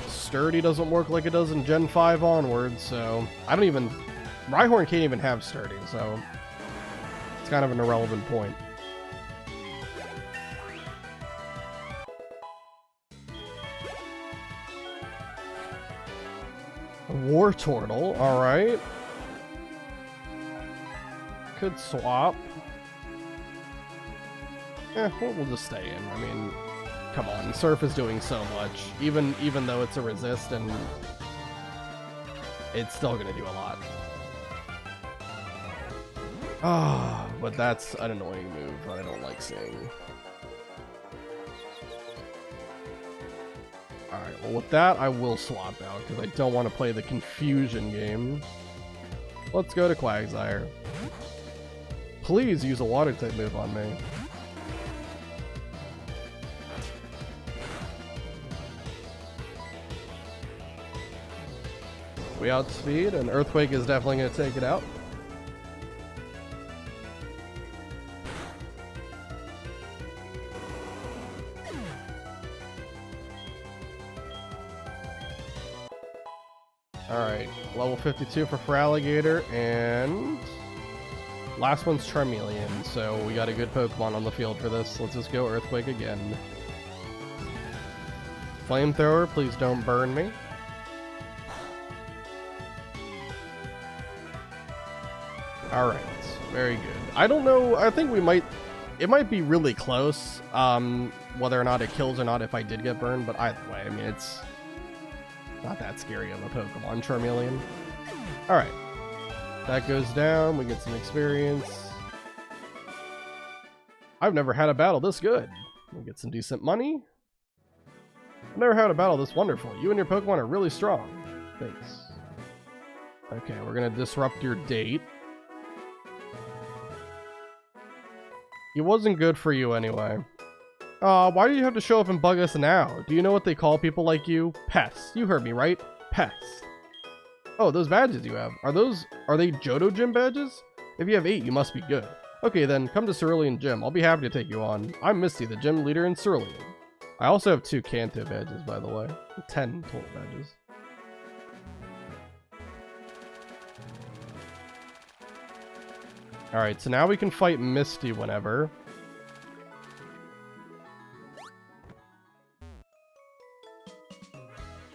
Sturdy doesn't work like it does in Gen 5 onwards, so I don't even... Rhyhorn can't even have Sturdy, so it's kind of an irrelevant point. Wartortle, alright. Could swap. We'll just stay in. I mean, come on, Surf is doing so much. Even though it's a resist and it's still gonna do a lot. Ah, but that's an annoying move that I don't like seeing. Alright, well with that I will swap out because I don't want to play the confusion game. Let's go to Quagsire. Please use a water type move on me. We outspeed, and Earthquake is definitely going to take it out. Alright, level 52 for Feraligatr, and last one's Charmeleon, so we got a good Pokemon on the field for this. Let's just go Earthquake again. Flamethrower, please don't burn me. Alright, very good. I don't know, I think it might be really close, whether or not it kills or not if I did get burned, but either way, I mean, it's not that scary of a Pokemon, Charmeleon. Alright, that goes down, we get some experience. I've never had a battle this good. We get some decent money. I've never had a battle this wonderful. You and your Pokemon are really strong. Thanks. Okay, we're gonna disrupt your date. It wasn't good for you anyway. Why do you have to show up and bug us now? Do you know what they call people like you? Pests. You heard me, right? Pests. Oh, those badges you have. Are they Johto Gym badges? If you have 8, you must be good. Okay then, come to Cerulean Gym. I'll be happy to take you on. I'm Misty, the gym leader in Cerulean. I also have 2 Kanto badges, by the way. 10 total badges. Alright, so now we can fight Misty whenever.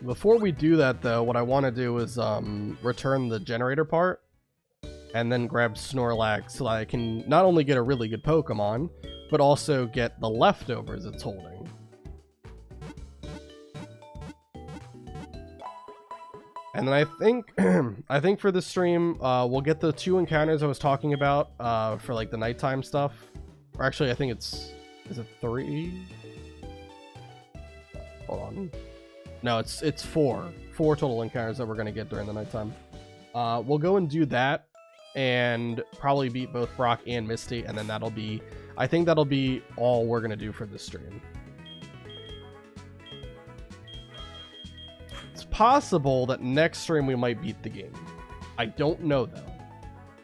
Before we do that, though, what I want to do is return the generator part and then grab Snorlax so that I can not only get a really good Pokemon, but also get the leftovers it's holding. And then I think for this stream, we'll get the 2 encounters I was talking about for like the nighttime stuff. Or actually, I think is it 3? Hold on. No, it's 4. 4 total encounters that we're gonna get during the nighttime. We'll go and do that, and probably beat both Brock and Misty, and then I think that'll be all we're gonna do for this stream. It's possible that next stream we might beat the game. I don't know though.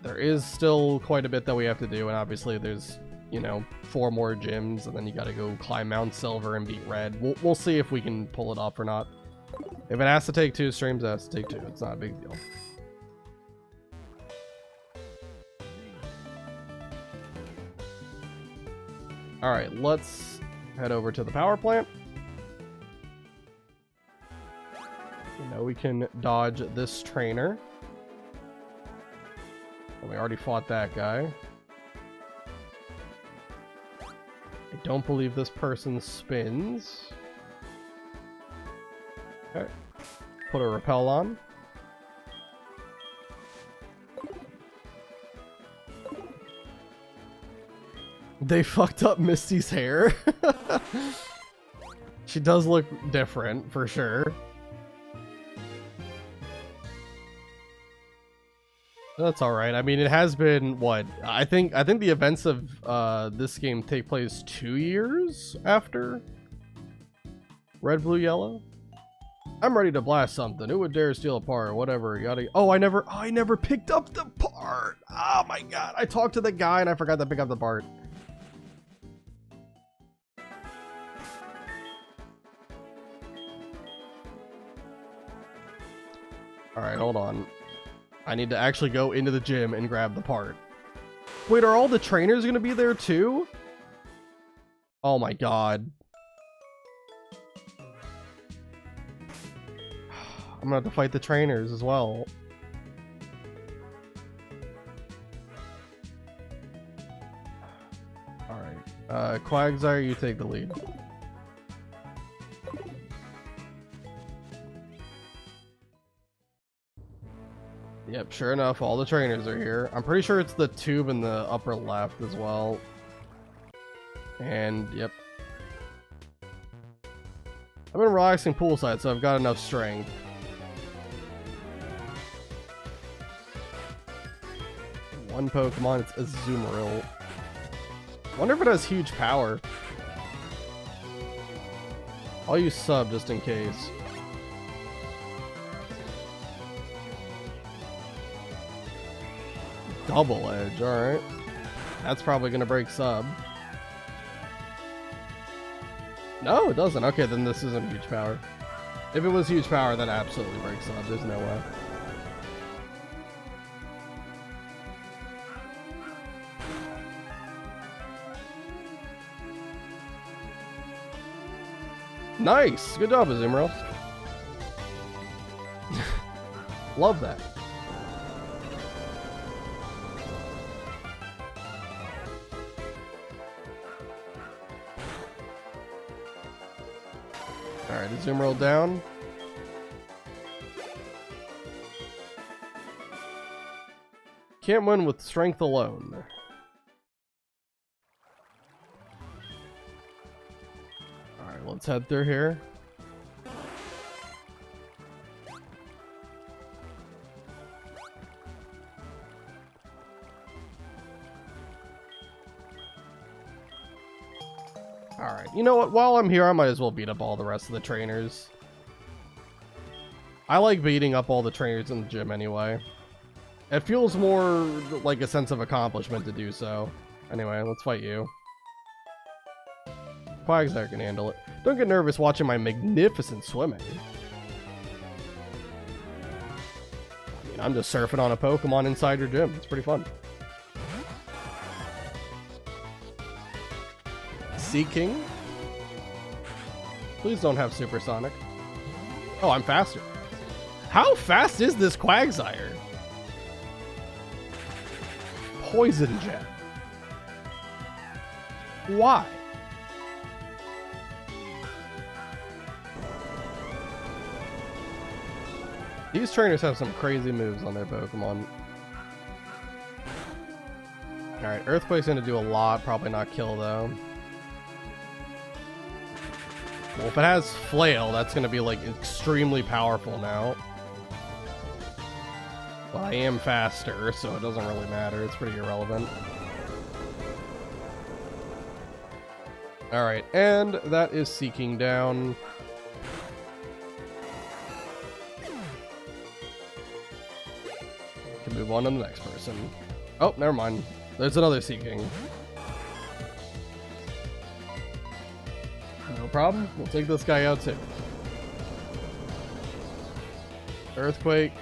There is still quite a bit that we have to do, and obviously there's, you know, 4 more gyms, and then you gotta go climb Mount Silver and beat Red. We'll see if we can pull it off or not. If it has to take 2 streams, it has to take 2. It's not a big deal. Alright, let's head over to the power plant. You know, we can dodge this trainer. And we already fought that guy. I don't believe this person spins. Okay. Put a repel on. They fucked up Misty's hair. She does look different, for sure. That's alright. I mean, it has been, what? I think the events of this game take place 2 years after Red, Blue, Yellow. I'm ready to blast something. Who would dare steal a part? Whatever. Yada. Oh, I never picked up the part. Oh my god. I talked to the guy and I forgot to pick up the part. Alright, hold on. I need to actually go into the gym and grab the part. Wait, are all the trainers going to be there too? Oh my god. I'm going to have to fight the trainers as well. Alright. Quagsire, you take the lead. Yep, sure enough, all the trainers are here. I'm pretty sure it's the tube in the upper left as well. And, yep. I've been relaxing poolside, so I've got enough strength. One Pokemon, it's Azumarill. Wonder if it has huge power. I'll use sub just in case. Double edge, alright. That's probably gonna break sub. No, it doesn't. Okay, then this isn't huge power. If it was huge power, that absolutely breaks sub. There's no way. Nice! Good job, Azumarill. Love that. Alright, Azumarill down. Can't win with strength alone. Alright, let's head through here. Alright, you know what? While I'm here, I might as well beat up all the rest of the trainers. I like beating up all the trainers in the gym anyway. It feels more like a sense of accomplishment to do so. Anyway, let's fight you. Quagsire can handle it. Don't get nervous watching my magnificent swimming. I mean, I'm just surfing on a Pokemon inside your gym. It's pretty fun. Seeking. Please don't have Supersonic. Oh, I'm faster. How fast is this Quagsire? Poison Jet. Why? These trainers have some crazy moves on their Pokemon. Alright, Earthquake's gonna do a lot, probably not kill though. Well, if it has Flail, that's gonna be like extremely powerful now. But I am faster, so it doesn't really matter. It's pretty irrelevant. Alright, and that is Seeking down. Can move on to the next person. Oh, never mind. There's another Seeking. No problem. We'll take this guy out too. Earthquake.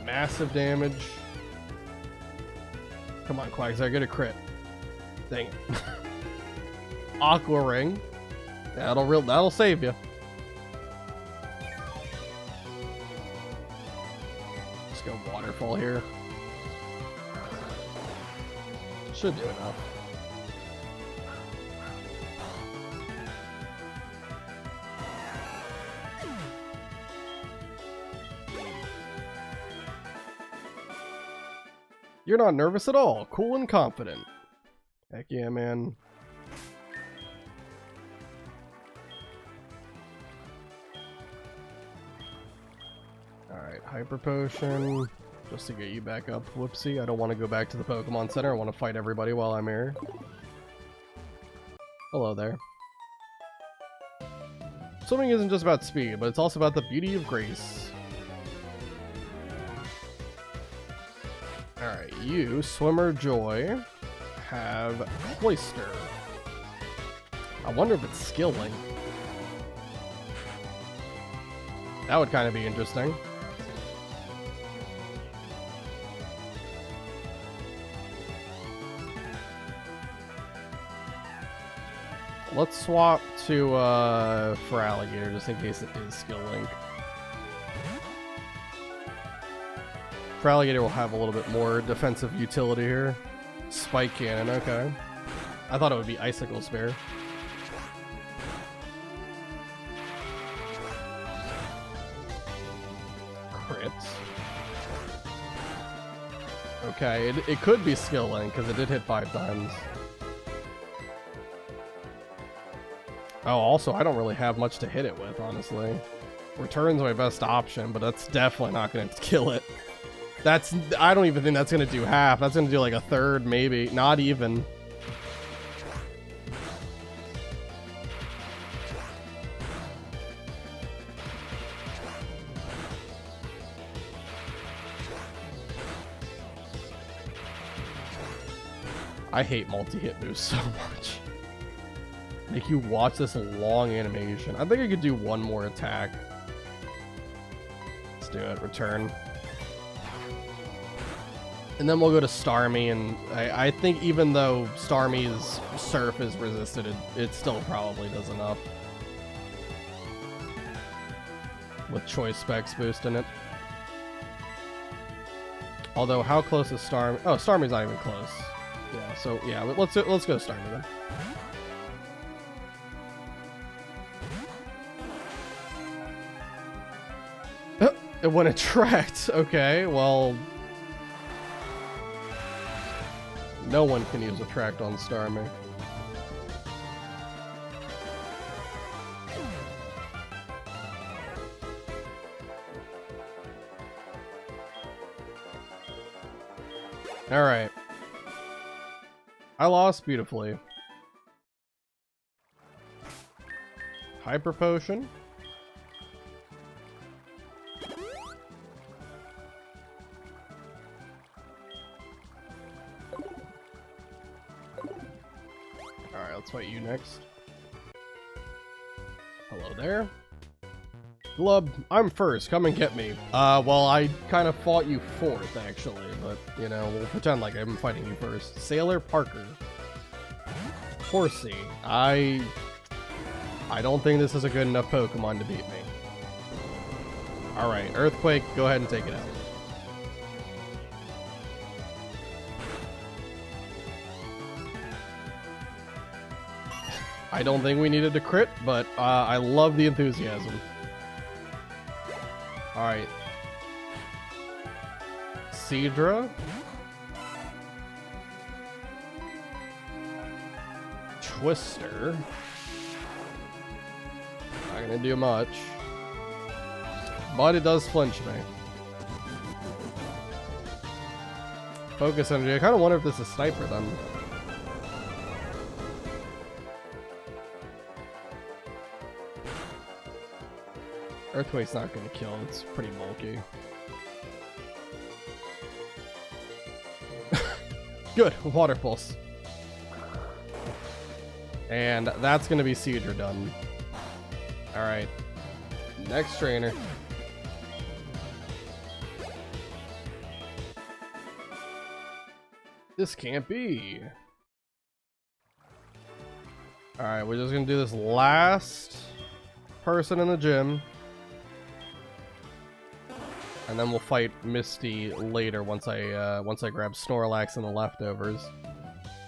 Massive damage. Come on, Quagsire, get a crit. Dang it. Aqua Ring. That'll save you. Let's go Waterfall here. Should do enough. You're not nervous at all. Cool and confident. Heck yeah, man. Alright, Hyper Potion. Just to get you back up. Whoopsie, I don't want to go back to the Pokemon Center. I want to fight everybody while I'm here. Hello there. Swimming isn't just about speed, but it's also about the beauty of grace. Alright, you, Swimmer Joy, have Cloister. I wonder if it's Skill Link. That would kind of be interesting. Let's swap to for Alligator just in case it is Skill Link. For Alligator, we'll have a little bit more defensive utility here. Spike Cannon, okay. I thought it would be Icicle Spear. crits. Okay, it could be skill link because it did hit 5 times. Oh, also, I don't really have much to hit it with, honestly. Return's my best option, but that's definitely not going to kill it. I don't even think that's going to do half. That's going to do like a third, maybe. Not even. I hate multi-hit moves so much. Make you watch this long animation. I think I could do one more attack. Let's do it. Return. And then we'll go to Starmie, and I think even though Starmie's Surf is resisted, it still probably does enough. With choice specs boosting it. Although, how close is Starmie? Oh, Starmie's not even close. Yeah, so yeah, let's go Starmie then. It went attract. Okay, well, no one can use attract on Starmie. All right. I lost beautifully. Hyper Potion. Alright, let's fight you next. Hello there. Glub, I'm first. Come and get me. Well, I kind of fought you fourth, actually, but, you know, we'll pretend like I'm fighting you first. Sailor Parker. Horsey. I don't think this is a good enough Pokemon to beat me. Alright, Earthquake, go ahead and take it out. I don't think we needed to crit, but I love the enthusiasm. Alright. Seadra. Twister. Not gonna do much. But it does flinch me. Focus energy. I kind of wonder if this is Sniper then. Earthquake's not gonna kill, it's pretty bulky. Good, Water Pulse. And that's gonna be Seadra done. Alright. Next trainer. This can't be. Alright, we're just gonna do this last person in the gym. And then we'll fight Misty later once I grab Snorlax and the leftovers.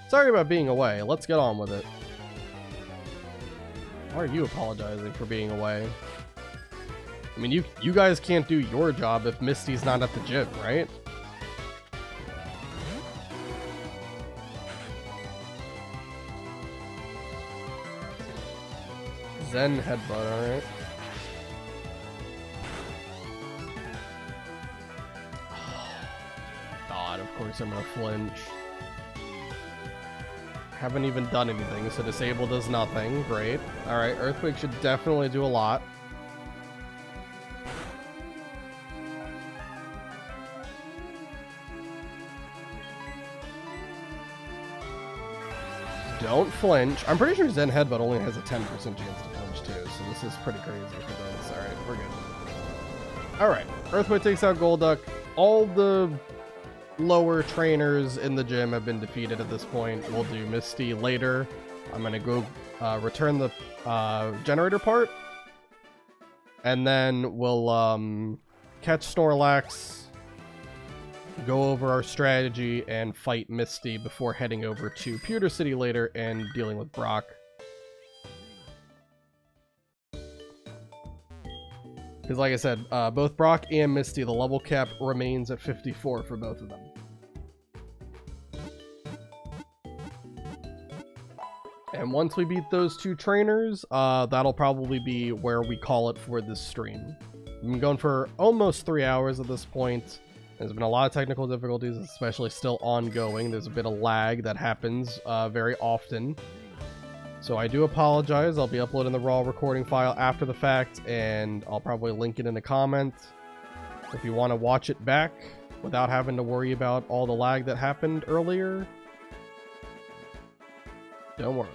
Sorry about being away. Let's get on with it. Why are you apologizing for being away? I mean, you guys can't do your job if Misty's not at the gym, right? Zen Headbutt, alright. God, of course I'm gonna flinch. Haven't even done anything, so Disable does nothing. Great. Alright, Earthquake should definitely do a lot. Don't flinch. I'm pretty sure Zen Headbutt only has a 10% chance to flinch too, so this is pretty crazy for this. Alright, we're good. Alright, Earthquake takes out Golduck. All the lower trainers in the gym have been defeated at this point. We'll do Misty later. I'm gonna go return the generator part. And then we'll catch Snorlax, go over our strategy, and fight Misty before heading over to Pewter City later and dealing with Brock. Because Because like I said, both Brock and Misty, the level cap remains at 54 for both of them. And once we beat those two trainers, that'll probably be where we call it for this stream. We've been going for almost 3 hours at this point. There's been a lot of technical difficulties, especially still ongoing. There's a bit of lag that happens very often. So I do apologize. I'll be uploading the raw recording file after the fact, and I'll probably link it in the comment if you want to watch it back without having to worry about all the lag that happened earlier. Don't worry.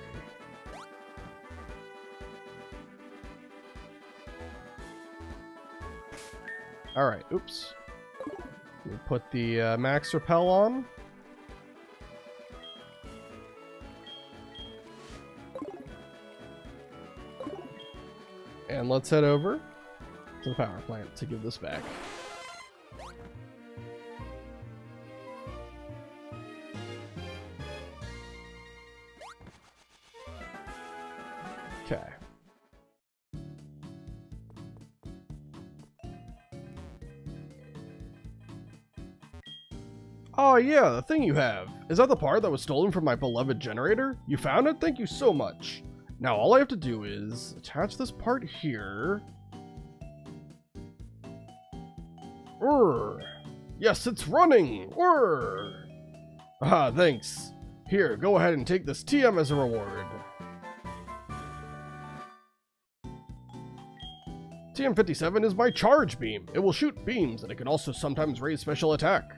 Alright, oops. We put the max repel on. And let's head over to the power plant to give this back. Okay. Oh yeah, the thing you have. Is that the part that was stolen from my beloved generator? You found it? Thank you so much. Now all I have to do is attach this part here. Yes, it's running! Ah, thanks. Here, go ahead and take this TM as a reward. TM57 is my charge beam. It will shoot beams, and it can also sometimes raise special attack.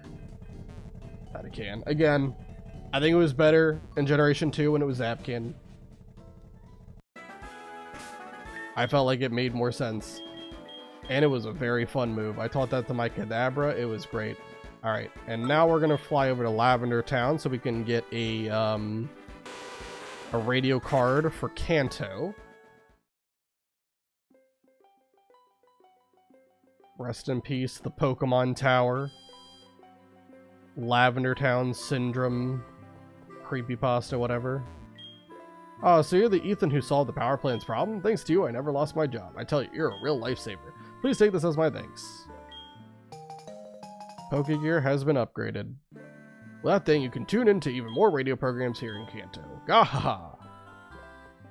That it can. Again, I think it was better in Generation 2 when it was Zapkin. I felt like it made more sense. And it was a very fun move. I taught that to my Kadabra. It was great. Alright, and now we're going to fly over to Lavender Town so we can get a radio card for Kanto. Rest in peace, the Pokemon Tower. Lavender Town Syndrome. Creepypasta, whatever. Oh, so you're the Ethan who solved the power plant's problem? Thanks to you, I never lost my job. I tell you, you're a real lifesaver. Please take this as my thanks. Pokegear has been upgraded. With that thing, you can tune into even more radio programs here in Kanto. Gahaha!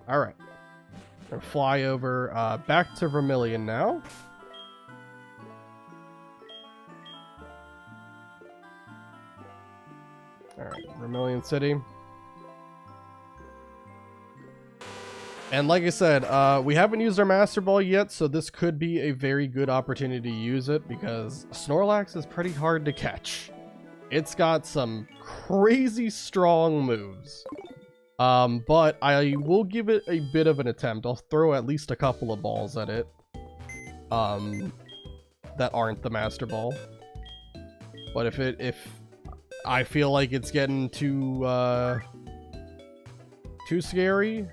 Alright. We're gonna fly over back to Vermilion now. Alright, Vermilion City. And like I said, we haven't used our Master Ball yet, so this could be a very good opportunity to use it, because Snorlax is pretty hard to catch. It's got some crazy strong moves. But I will give it a bit of an attempt. I'll throw at least a couple of balls at it. That aren't the Master Ball. But if I feel like it's getting too scary,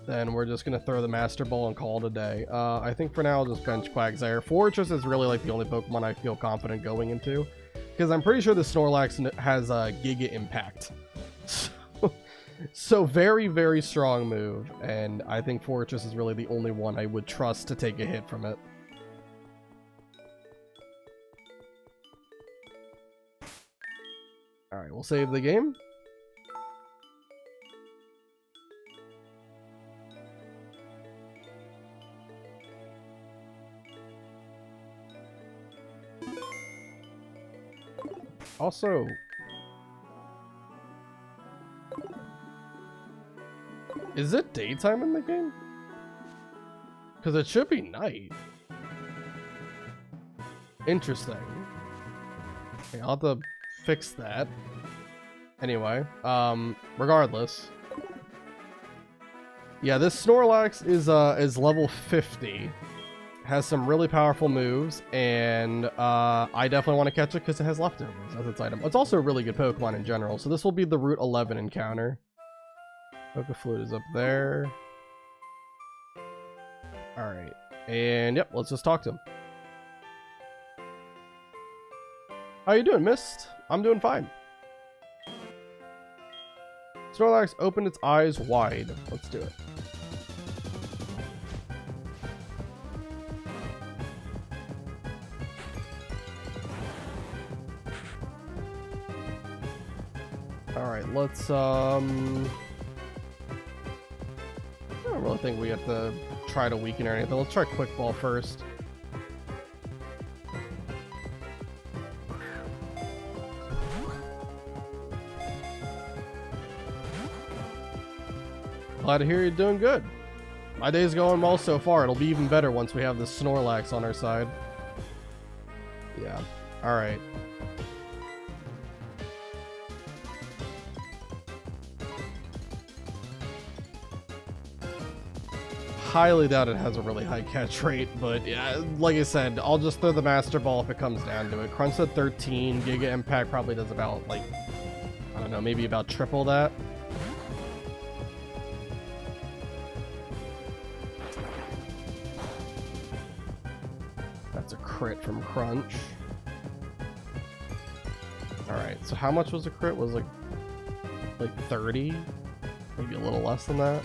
then we're just going to throw the Master Ball and call it a day. I think for now I'll just bench Quagsire. Fortress is really like the only Pokemon I feel confident going into, because I'm pretty sure the Snorlax has a Giga Impact. So very, very strong move, and I think Fortress is really the only one I would trust to take a hit from it. Alright, we'll save the game. Also, is it daytime in the game? Because it should be night. Interesting. Okay, I'll have to fix that. Anyway, regardless. Yeah, this Snorlax is level 50. Has some really powerful moves, and I definitely want to catch it because it has leftovers as its item. It's also a really good Pokemon in general, so this will be the Route 11 encounter. Pokeflute is up there. Alright, and yep, let's just talk to him. How you doing, Mist? I'm doing fine. Snorlax opened its eyes wide. Let's do it. Alright, let's, I don't really think we have to try to weaken or anything. Let's try Quick Ball first. Glad to hear you're doing good. My day's going well so far. It'll be even better once we have the Snorlax on our side. Yeah. Alright. Highly doubt it has a really high catch rate, but yeah, like I said, I'll just throw the Master Ball if it comes down to it. Crunch at 13, Giga Impact probably does about, like, I don't know, maybe about triple that. That's a crit from Crunch. Alright, so how much was the crit? Was like 30? Maybe a little less than that.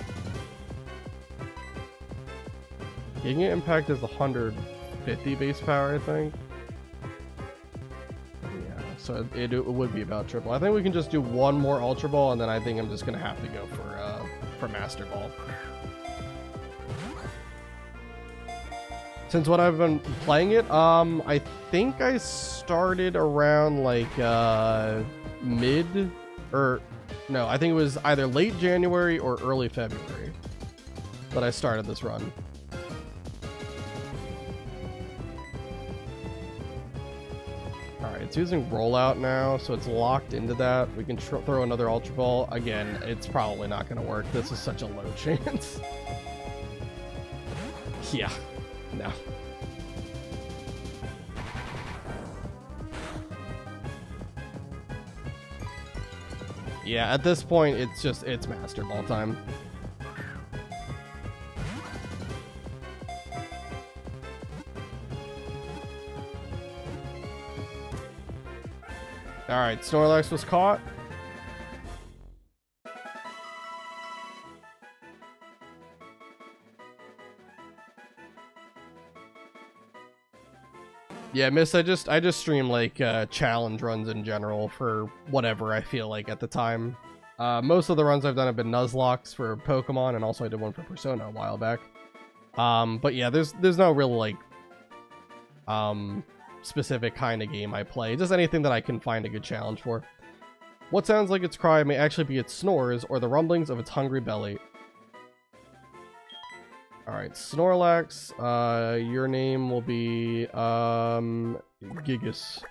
Giga Impact is 150 base power, I think. Yeah, so it would be about triple. I think we can just do one more Ultra Ball, and then I think I'm just gonna have to go for Master Ball. Since what I've been playing it, I think I started around like mid, or no, I think it was either late January or early February that I started this run. Alright, it's using rollout now, so it's locked into that. We can throw another Ultra Ball. Again, it's probably not going to work. This is such a low chance. Yeah, no. Yeah, at this point, it's Master Ball time. Alright, Snorlax was caught. Yeah, Miss, I just stream like challenge runs in general for whatever I feel like at the time. Most of the runs I've done have been Nuzlocks for Pokemon, and also I did one for Persona a while back. But yeah, there's no real like specific kind of game I play. Just anything that I can find a good challenge for. What sounds like its cry may actually be its snores or the rumblings of its hungry belly. Alright, Snorlax, your name will be, Gigas.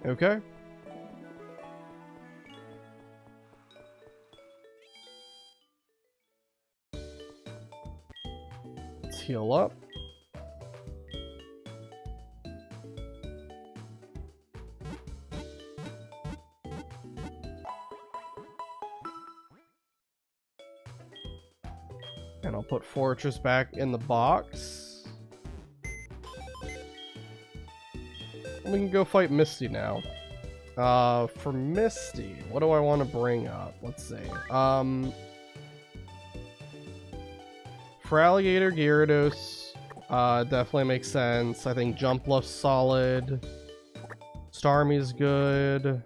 Okay. Let's heal up. And I'll put Fortress back in the box. We can go fight Misty now. For Misty, what do I want to bring up? Let's see. For Alligator, Gyarados definitely makes sense. I think Jumpluff's solid. Starmie's good.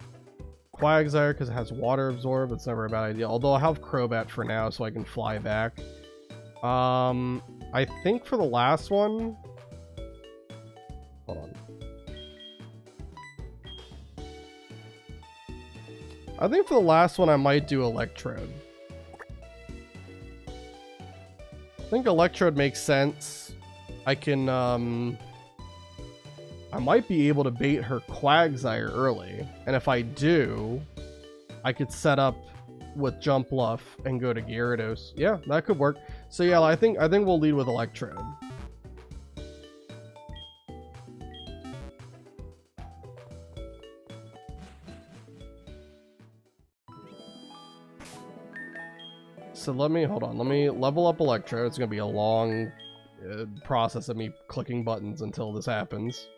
Quagsire because it has Water Absorb. It's never a bad idea. Although I have Crobat for now, so I can fly back. I think for the last one... Hold on. I think for the last one I might do Electrode. I think Electrode makes sense. I can, I might be able to bait her Quagsire early. And if I do, I could set up with Jumpluff and go to Gyarados. Yeah, that could work. So yeah, I think we'll lead with Electrode. So let me level up Electrode. It's gonna be a long process of me clicking buttons until this happens.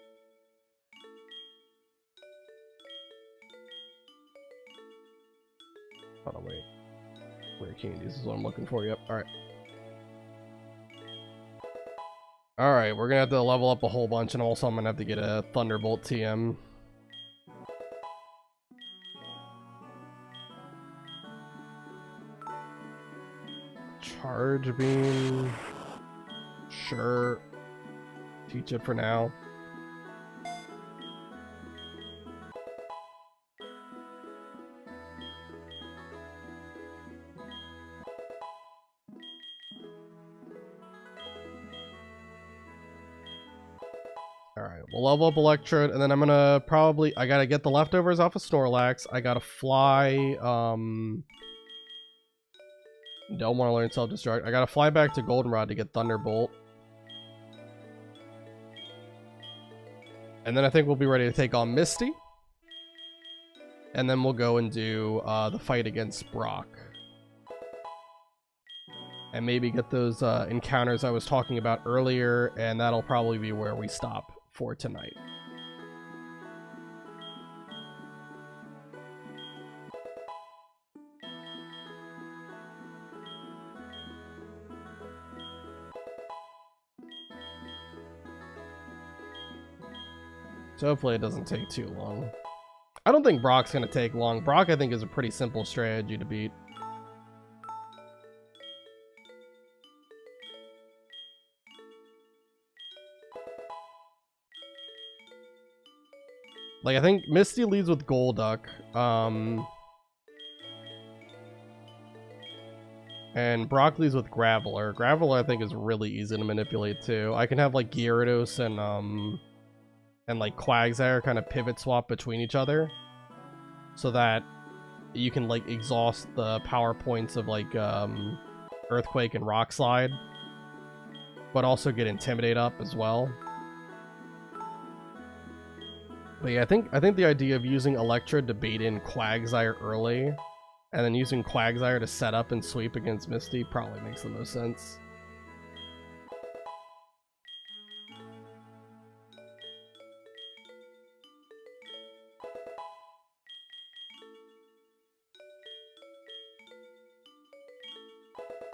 Hold on, wait. Rare candies is what I'm looking for. Yep. All right. All right, we're gonna have to level up a whole bunch, and also I'm gonna have to get a Thunderbolt TM. Charge beam. Sure. Teach it for now. Alright, we'll level up Electrode, and then I'm gonna probably... I gotta get the leftovers off of Snorlax. I gotta fly... Don't want to learn Self-Destruct. I gotta fly back to Goldenrod to get Thunderbolt. And then I think we'll be ready to take on Misty. And then we'll go and do the fight against Brock. And maybe get those encounters I was talking about earlier, and that'll probably be where we stop for tonight. So hopefully it doesn't take too long. I don't think Brock's going to take long. Brock, I think, is a pretty simple strategy to beat. Like, I think Misty leads with Golduck. And Brock leads with Graveler. Graveler, I think, is really easy to manipulate, too. I can have, like, Gyarados and like Quagsire kind of pivot swap between each other. So that you can, like, exhaust the power points of, like, Earthquake and Rock Slide. But also get Intimidate up as well. But yeah, I think the idea of using Electrode to bait in Quagsire early, and then using Quagsire to set up and sweep against Misty probably makes the most sense.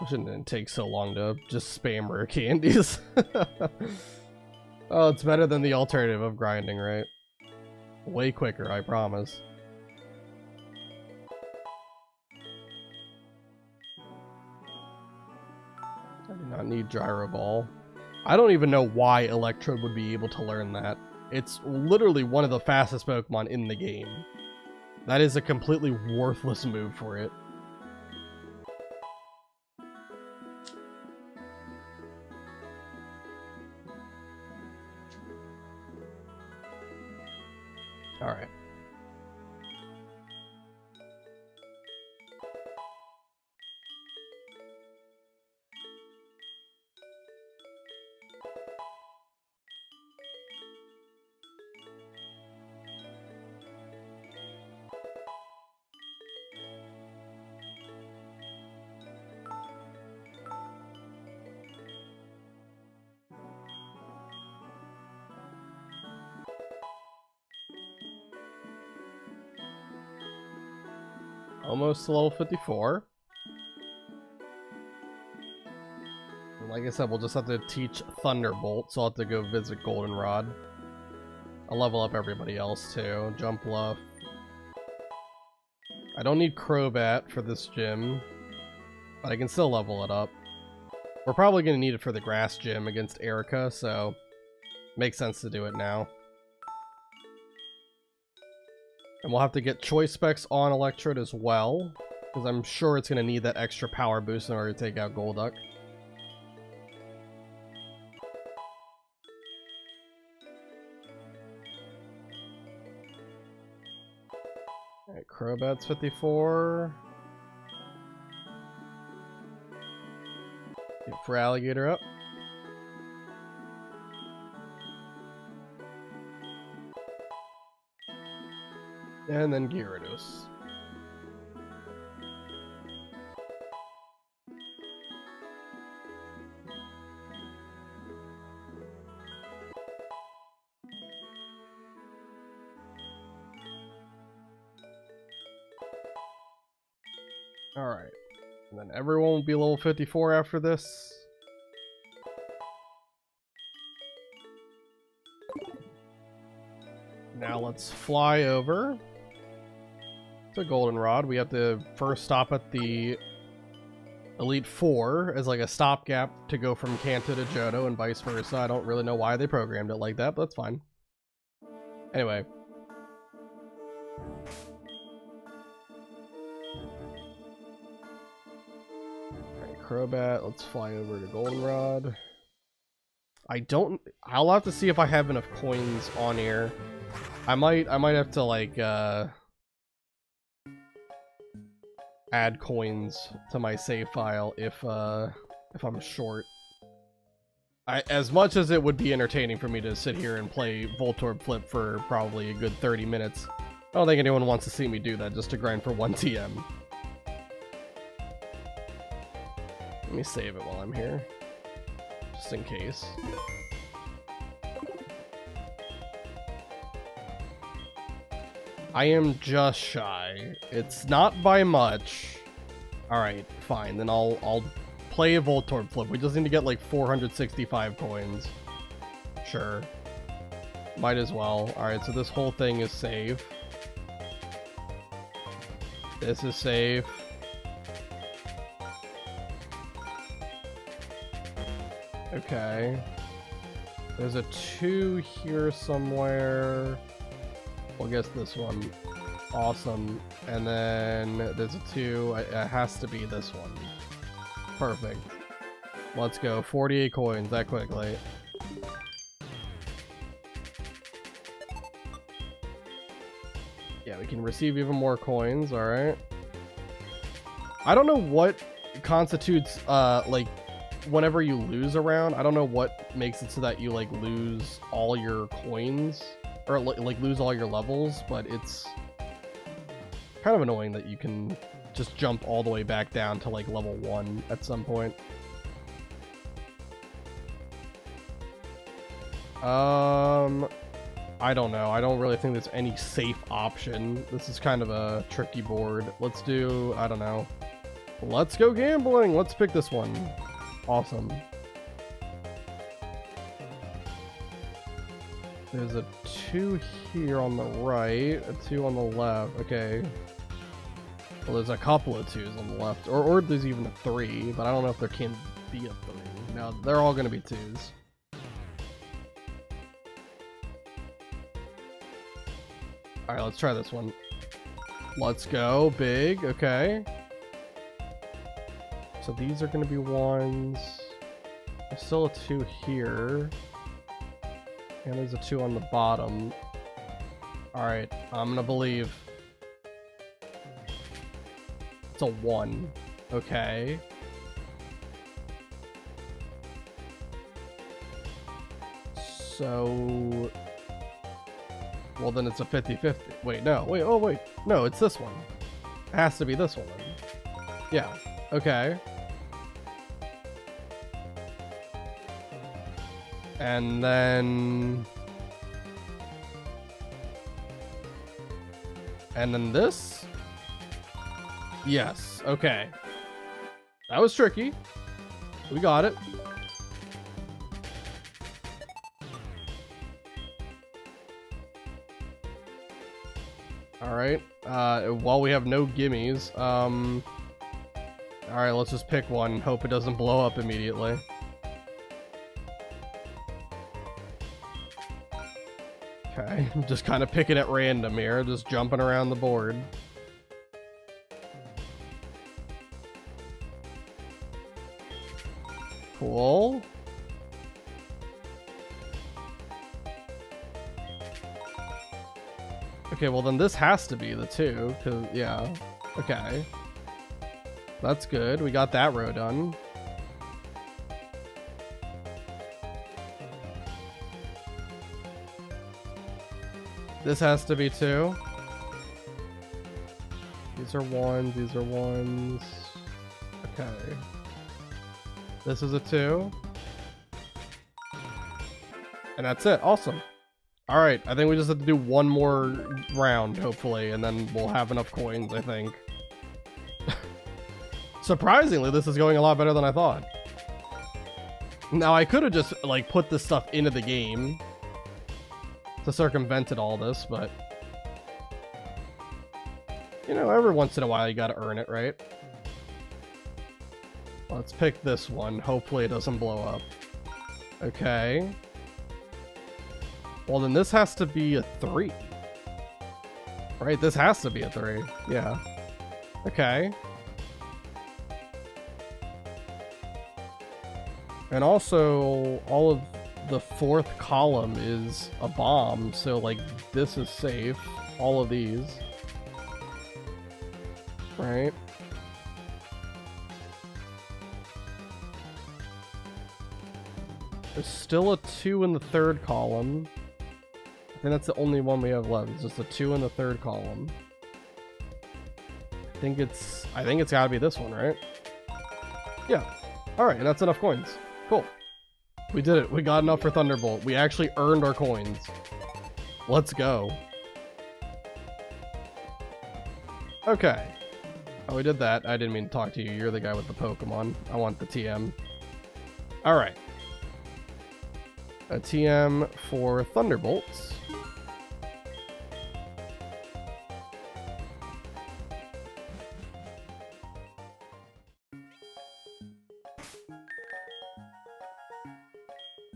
It shouldn't take so long to just spam rare candies. Oh, it's better than the alternative of grinding, right? Way quicker, I promise. I do not need Gyro Ball. I don't even know why Electrode would be able to learn that. It's literally one of the fastest Pokemon in the game. That is a completely worthless move for it. Alright. Almost to level 54. And like I said, we'll just have to teach Thunderbolt, so I'll have to go visit Goldenrod. I'll level up everybody else too. Jump Bluff. I don't need Crobat for this gym, but I can still level it up. We're probably going to need it for the Grass Gym against Erica, so makes sense to do it now. And we'll have to get Choice Specs on Electrode as well, because I'm sure it's going to need that extra power boost in order to take out Golduck. Alright, Crobat's 54. Get for Alligator up. And then Gyarados. Alright. And then everyone will be level 54 after this. Now let's fly over to Goldenrod. We have to first stop at the Elite Four as like a stopgap to go from Kanto to Johto and vice versa. I don't really know why they programmed it like that, but that's fine. Anyway. Alright, Crobat, let's fly over to Goldenrod. I'll have to see if I have enough coins on here. I might have to like add coins to my save file if I'm short. As much as it would be entertaining for me to sit here and play Voltorb Flip for probably a good 30 minutes, I don't think anyone wants to see me do that just to grind for 1 TM. Let me save it while I'm here, just in case. I am just shy. It's not by much. Alright, fine. Then I'll play a Voltorb Flip. We just need to get like 465 coins. Sure. Might as well. Alright, so this whole thing is safe. This is safe. Okay. There's a 2 here somewhere. We'll guess this one. Awesome. And then there's a 2. It has to be this one. Perfect. Let's go. 48 coins that quickly. Yeah, we can receive even more coins. Alright. I don't know what constitutes, like, whenever you lose a round, I don't know what makes it so that you, like, lose all your coins. Or, like, lose all your levels, but it's kind of annoying that you can just jump all the way back down to, like, level 1 at some point. I don't know. I don't really think there's any safe option. This is kind of a tricky board. Let's do, I don't know. Let's go gambling! Let's pick this one. Awesome. There's a 2 here on the right, a 2 on the left. Okay. Well, there's a couple of 2s on the left. Or there's even a 3, but I don't know if there can be a 3. No, they're all going to be 2s. Alright, let's try this one. Let's go. Big. Okay. So these are going to be 1s. There's still a 2 here. And there's a 2 on the bottom. Alright, I'm gonna believe. It's a 1. Okay. So... well, then it's a 50-50. Wait, no. Wait, oh wait. No, it's this one. It has to be this one. Yeah. Okay. And then this? Yes, okay. That was tricky. We got it. Alright, while we have no gimmies, alright, let's just pick one, hope it doesn't blow up immediately. Okay, I'm just kind of picking at random here, just jumping around the board. Cool. Okay, well then this has to be the 2, cause yeah. Okay. That's good, we got that row done. This has to be 2. These are 1s, these are 1s. Okay. This is a 2. And that's it. Awesome. Alright, I think we just have to do one more round, hopefully, and then we'll have enough coins, I think. Surprisingly, this is going a lot better than I thought. Now, I could have just, like, put this stuff into the game to circumvent all this, but... You know, every once in a while you gotta earn it, right? Let's pick this one. Hopefully it doesn't blow up. Okay. Well, then this has to be a 3. Right? This has to be a 3. Yeah. Okay. And also, all of the 4th column is a bomb, so, like, this is safe. All of these. Right? There's still a 2 in the 3rd column. I think that's the only one we have left. It's just a 2 in the 3rd column. I think it's gotta be this one, right? Yeah. Alright, and that's enough coins. Cool. We did it. We got enough for Thunderbolt. We actually earned our coins. Let's go. Okay. Oh, we did that. I didn't mean to talk to you. You're the guy with the Pokemon. I want the TM. Alright. A TM for Thunderbolts.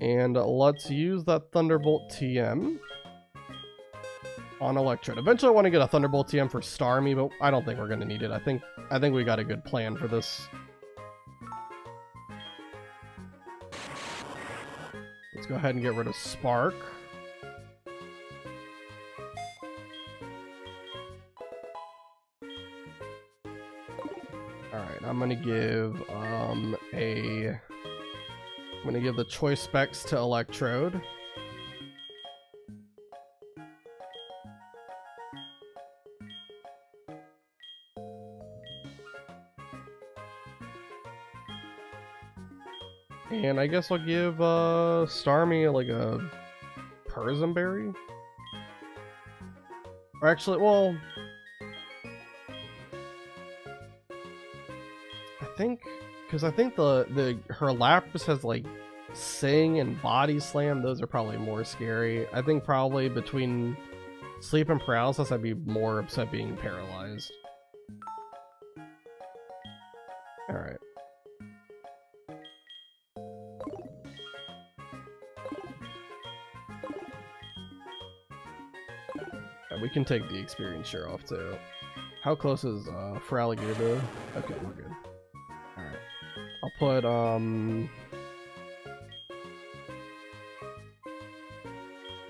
And let's use that Thunderbolt TM on Electrode. Eventually I want to get a Thunderbolt TM for Starmie, but I don't think we're going to need it. I think we got a good plan for this. Let's go ahead and get rid of Spark. Alright, I'm going to give I'm going to give the choice specs to Electrode. And I guess I'll give Starmie like a Persimberry. Or actually, well, because I think her Lapras has like Sing and Body Slam. Those are probably more scary. I think probably between Sleep and Paralysis, I'd be more upset being paralyzed. All right. We can take the experience share off too. How close is Feraligatr? Okay, we're good. Alright. I'll put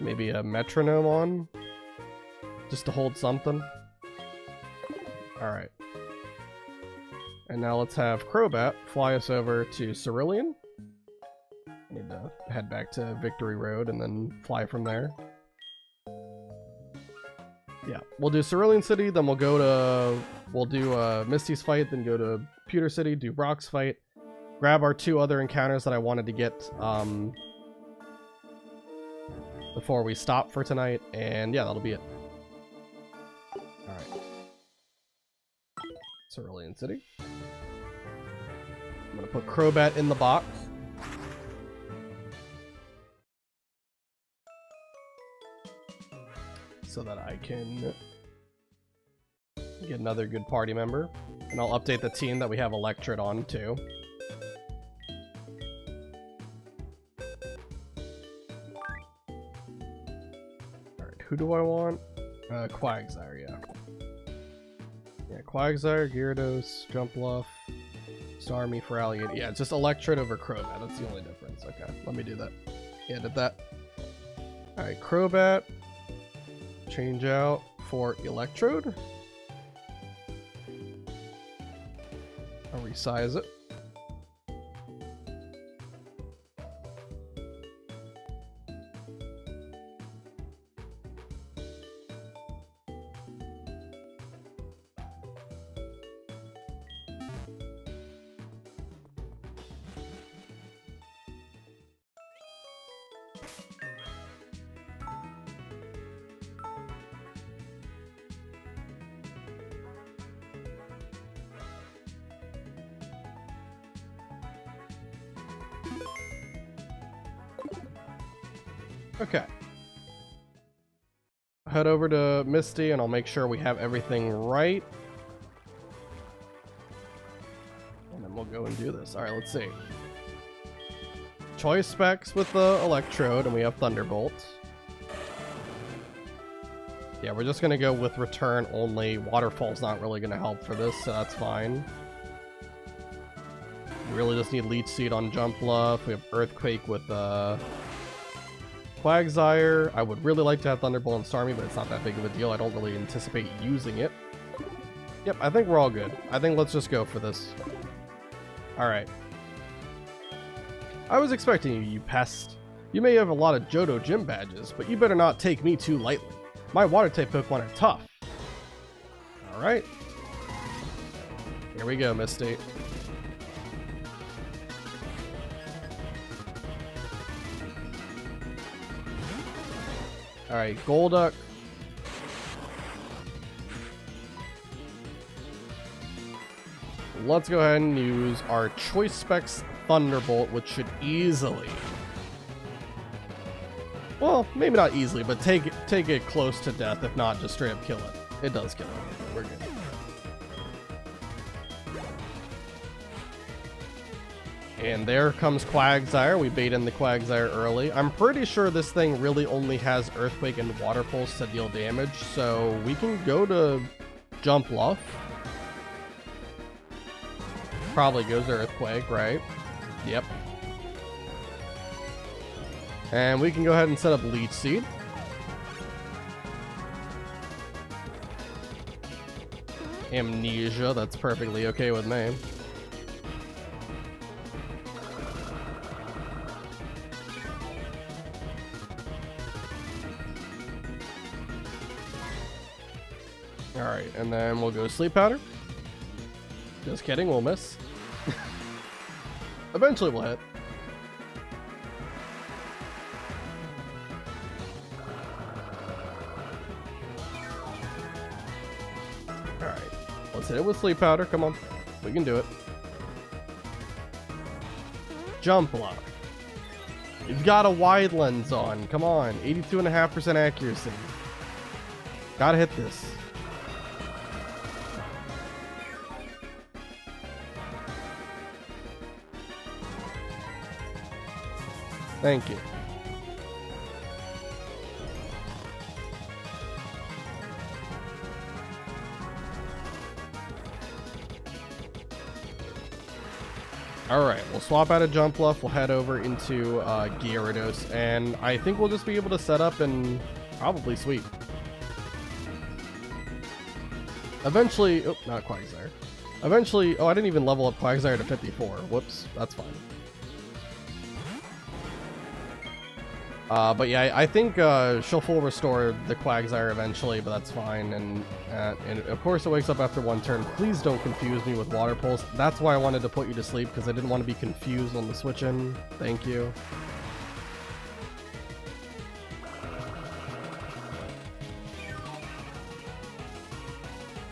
maybe a metronome on. Just to hold something. Alright. And now let's have Crobat fly us over to Cerulean. I need to head back to Victory Road and then fly from there. Yeah, we'll do Cerulean City, then we'll do Misty's fight, then go to Pewter City, do Brock's fight, grab our 2 other encounters that I wanted to get before we stop for tonight, and yeah, that'll be it. Alright. Cerulean City. I'm gonna put Crobat in the box. So that I can get another good party member. And I'll update the team that we have Electrode on too. Alright, who do I want? Quagsire, yeah. Yeah, Quagsire, Gyarados, Jumpluff, Starmie, Feraligatr. Yeah, it's just Electrode over Crobat. That's the only difference. Okay, let me do that. Yeah, did that. Alright, Crobat. Change out for Electrode. I'll resize it. Okay. Head over to Misty and I'll make sure we have everything right. And then we'll go and do this. Alright, let's see. Choice specs with the Electrode, and we have Thunderbolt. Yeah, we're just gonna go with return only. Waterfall's not really gonna help for this, so that's fine. We really just need Leech Seed on Jump Bluff. We have Earthquake with Quagsire. I would really like to have Thunderbolt and Starmie, but it's not that big of a deal. I don't really anticipate using it. Yep, I think we're all good. I think let's just go for this. Alright. I was expecting you, you pest. You may have a lot of Johto gym badges, but you better not take me too lightly. My water-type Pokemon are tough. Alright. Here we go, Misty. Alright, Golduck. Let's go ahead and use our Choice Specs Thunderbolt, which should easily... Well, maybe not easily, but take it close to death, if not just straight up kill it. It does kill it. We're good. And there comes Quagsire. We bait in the Quagsire early. I'm pretty sure this thing really only has Earthquake and Water Pulse to deal damage, so we can go to Jump Bluff. Probably goes to Earthquake, right? Yep. And we can go ahead and set up Leech Seed. Amnesia, that's perfectly okay with me. Alright, and then we'll go Sleep Powder. Just kidding, we'll miss. Eventually we'll hit. Alright, let's hit it with Sleep Powder. Come on, we can do it. Jump Block. You've got a wide lens on. Come on, 82.5% accuracy. Gotta hit this. Thank you. Alright, we'll swap out of Jump Bluff, we'll head over into Gyarados, and I think we'll just be able to set up and probably sweep. Eventually, oh, not Quagsire. Eventually, oh, I didn't even level up Quagsire to 54. Whoops, that's fine. But yeah, I think she'll full restore the Quagsire eventually, but that's fine. And of course it wakes up after one turn. Please don't confuse me with Water Pulse. That's why I wanted to put you to sleep, because I didn't want to be confused on the switch in. Thank you.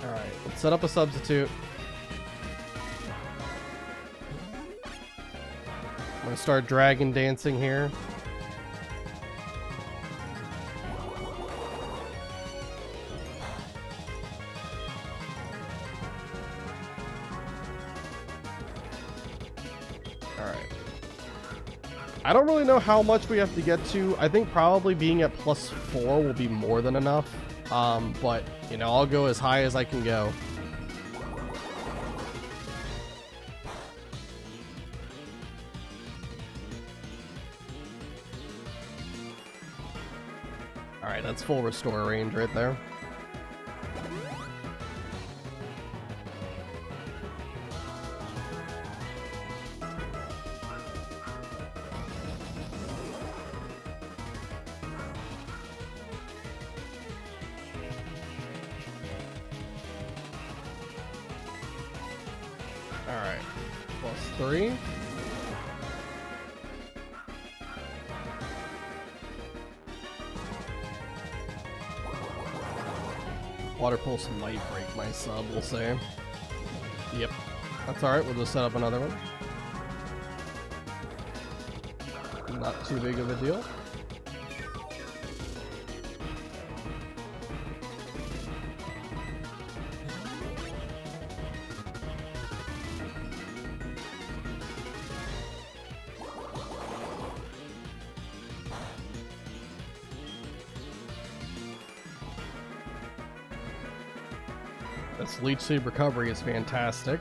Alright, let's set up a substitute. I'm gonna start Dragon Dancing here. I don't really know how much we have to get to. I think probably being at +4 will be more than enough. But, you know, I'll go as high as I can go. Alright, that's full restore range right there. Alright, +3. Water Pulse might break my sub, we'll say. Yep, that's alright, we'll just set up another one. Not too big of a deal. This Leech Seed recovery is fantastic.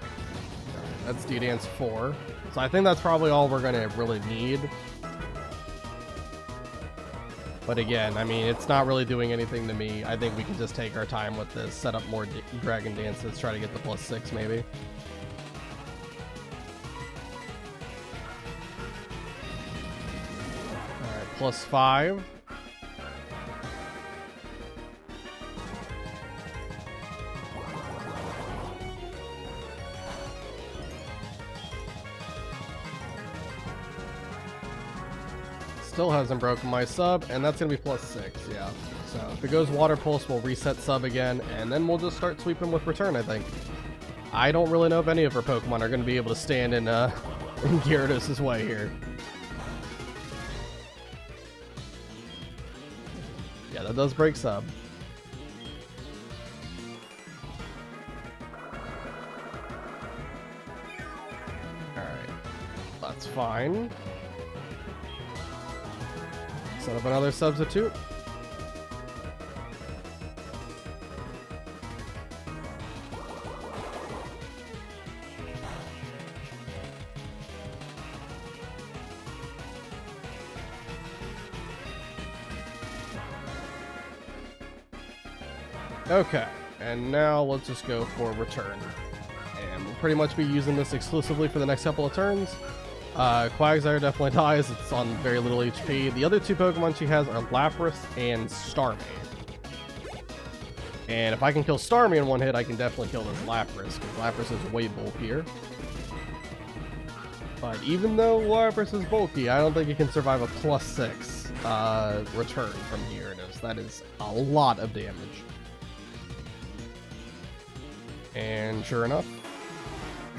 That's D-Dance 4. So I think that's probably all we're going to really need. But again, I mean, it's not really doing anything to me. I think we can just take our time with this, set up more Dragon Dances, try to get the +6 maybe. Alright, +5. Still hasn't broken my sub, and that's gonna be +6, yeah. So if it goes Water Pulse, we'll reset sub again, and then we'll just start sweeping with return, I think. I don't really know if any of our Pokemon are gonna be able to stand in Gyarados' way here. Yeah, that does break sub. Alright, that's fine. Set up another substitute. Okay, and now let's just go for return. And we'll pretty much be using this exclusively for the next couple of turns. Quagsire definitely dies, it's on very little HP. The other two Pokemon she has are Lapras and Starmie. And if I can kill Starmie in one hit, I can definitely kill this Lapras, because Lapras is way bulkier. But even though Lapras is bulky, I don't think it can survive a +6 return from Gyarados. That is a lot of damage. And sure enough,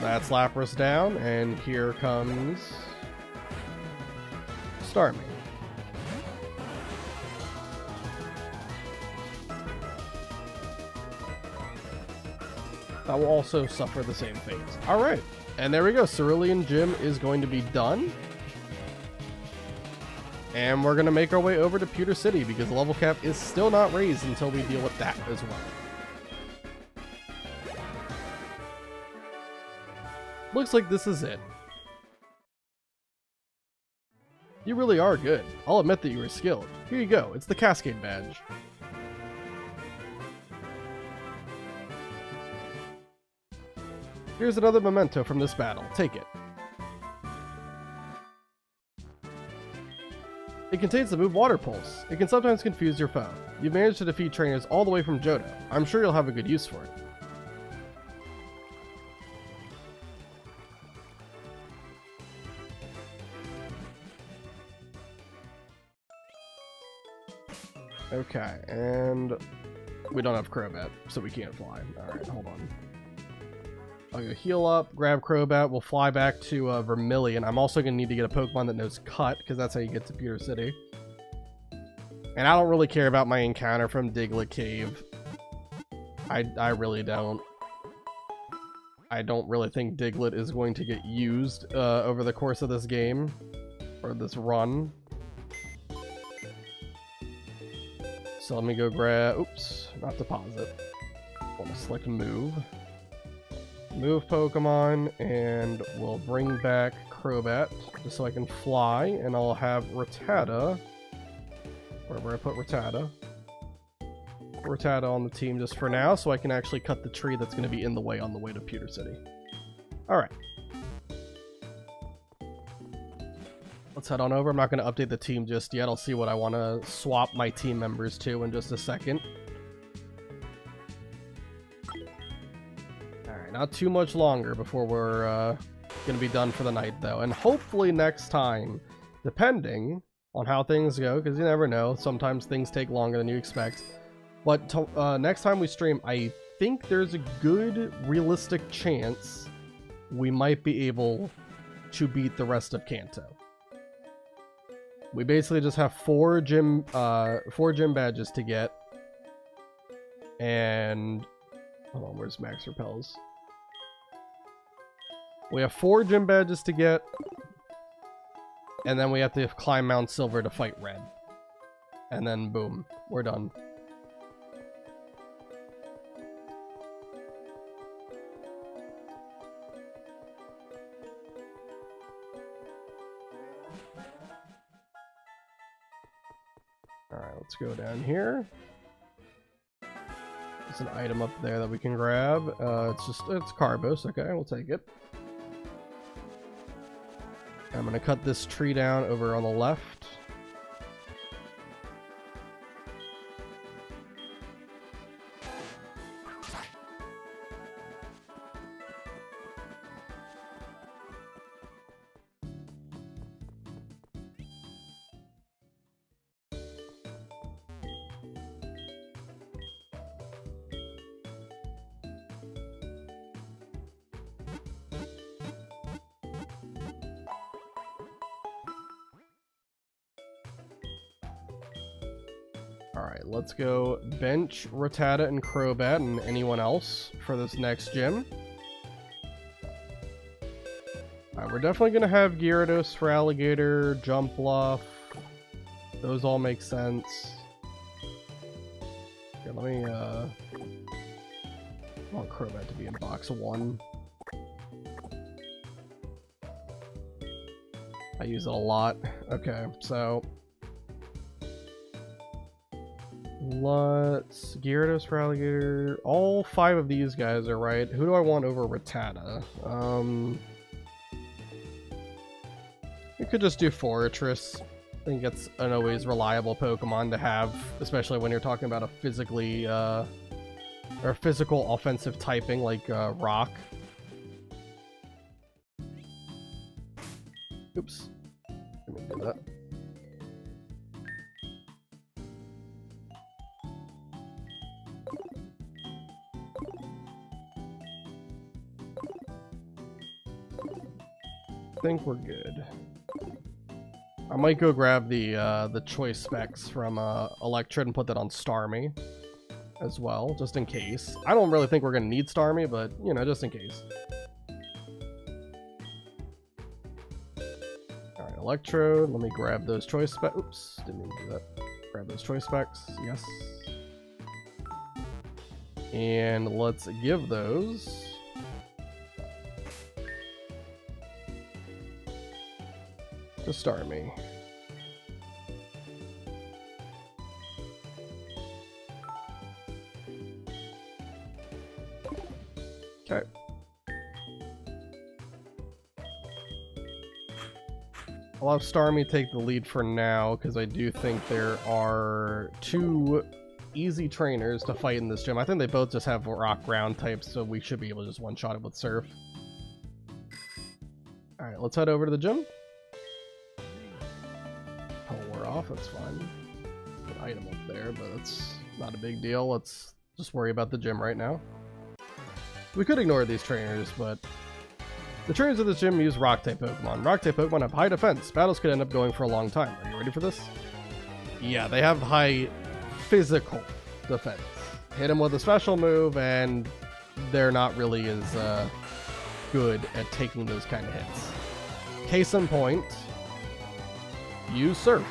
that's Lapras down, and here comes Starmie. That will also suffer the same fate. Alright, and there we go. Cerulean Gym is going to be done. And we're going to make our way over to Pewter City, because the level cap is still not raised until we deal with that as well. Looks like this is it. You really are good. I'll admit that you were skilled. Here you go. It's the Cascade Badge. Here's another memento from this battle. Take it. It contains the move Water Pulse. It can sometimes confuse your foe. You've managed to defeat trainers all the way from Johto. I'm sure you'll have a good use for it. Okay, and we don't have Crobat, so we can't fly. Alright, hold on. I'll go heal up, grab Crobat, we'll fly back to Vermilion. I'm also going to need to get a Pokemon that knows Cut, because that's how you get to Pewter City. And I don't really care about my encounter from Diglett Cave. I really don't. I don't really think Diglett is going to get used over the course of this game, or this run. So let me go grab, oops, not deposit. I want to select move. Move Pokemon, and we'll bring back Crobat, just so I can fly, and I'll have Rattata, wherever I put Rattata. Rattata on the team just for now, so I can actually cut the tree that's going to be in the way on the way to Pewter City. Alright. Let's head on over. I'm not going to update the team just yet. I'll see what I want to swap my team members to in just a second. Alright, not too much longer before we're going to be done for the night, though. And hopefully next time, depending on how things go, because you never know, sometimes things take longer than you expect. But next time we stream, I think there's a good, realistic chance we might be able to beat the rest of Kanto. We basically just have four gym badges to get. And hold on, where's Max Repels? We have 4 gym badges to get. And then we have to climb Mount Silver to fight Red. And then boom, we're done. let's go down here. There's an item up there that we can grab. It's Carbos. Okay, we'll take it. I'm gonna cut this tree down over on the left. Alright, let's go bench Rattata and Crobat and anyone else for this next gym. Alright, we're definitely going to have Gyarados for Alligator, Jump Bluff. Those all make sense. Okay, let me, I want Crobat to be in box 1. I use it a lot. Okay, so let's Gyarados for Alligator. All 5 of these guys are right. Who do I want over Rattata? We could just do Fortress. I think it's an always reliable Pokemon to have, especially when you're talking about a physically or physical offensive typing like Rock. Oops. Let me do that. I think we're good. I might go grab the choice specs from Electrode and put that on Starmie as well, just in case. I don't really think we're gonna need Starmie, but you know, just in case. Alright, Electrode, let me grab those choice specs. Oops, didn't mean to do that. Grab those choice specs, yes. And let's give those to Starmie. Okay. I'll have Starmie take the lead for now, because I do think there are 2 easy trainers to fight in this gym. I think they both just have rock ground types, so we should be able to just one-shot it with Surf. Alright, let's head over to the gym. We're off, that's fine. An item up there, but it's not a big deal. Let's just worry about the gym right now. We could ignore these trainers, but the trainers of this gym use Rock-type Pokemon. Rock-type Pokemon have high defense. Battles could end up going for a long time. Are you ready for this? Yeah, they have high physical defense. Hit them with a special move, and they're not really as good at taking those kind of hits. Case in point, use Surf.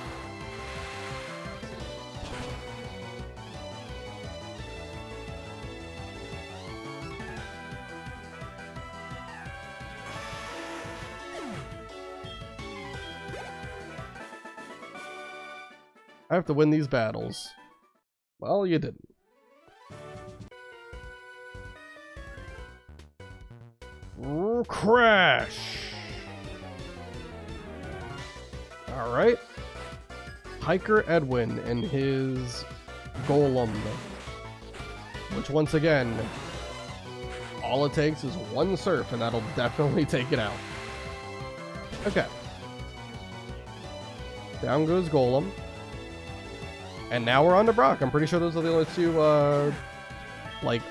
I have to win these battles. Well, you didn't. Crash! Alright. Hiker Edwin and his Golem. Which, once again, all it takes is one Surf, and that'll definitely take it out. Okay. Down goes Golem. And now we're on to Brock. I'm pretty sure those are the only 2, like,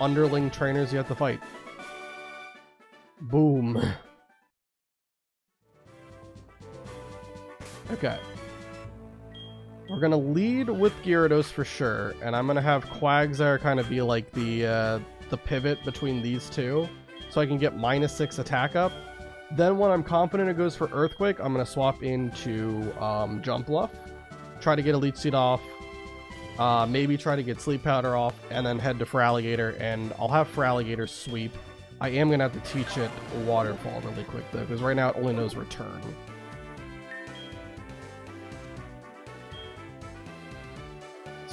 underling trainers you have to fight. Boom. Okay. We're gonna lead with Gyarados for sure, and I'm gonna have Quagsire kind of be like the pivot between these 2, so I can get -6 attack up. Then when I'm confident it goes for Earthquake, I'm gonna swap into Jump Bluff. Try to get a Leech Seed off, maybe try to get Sleep Powder off, and then head to Feraligatr, and I'll have Feraligatr sweep. I am going to have to teach it Waterfall really quick, though, because right now it only knows Return.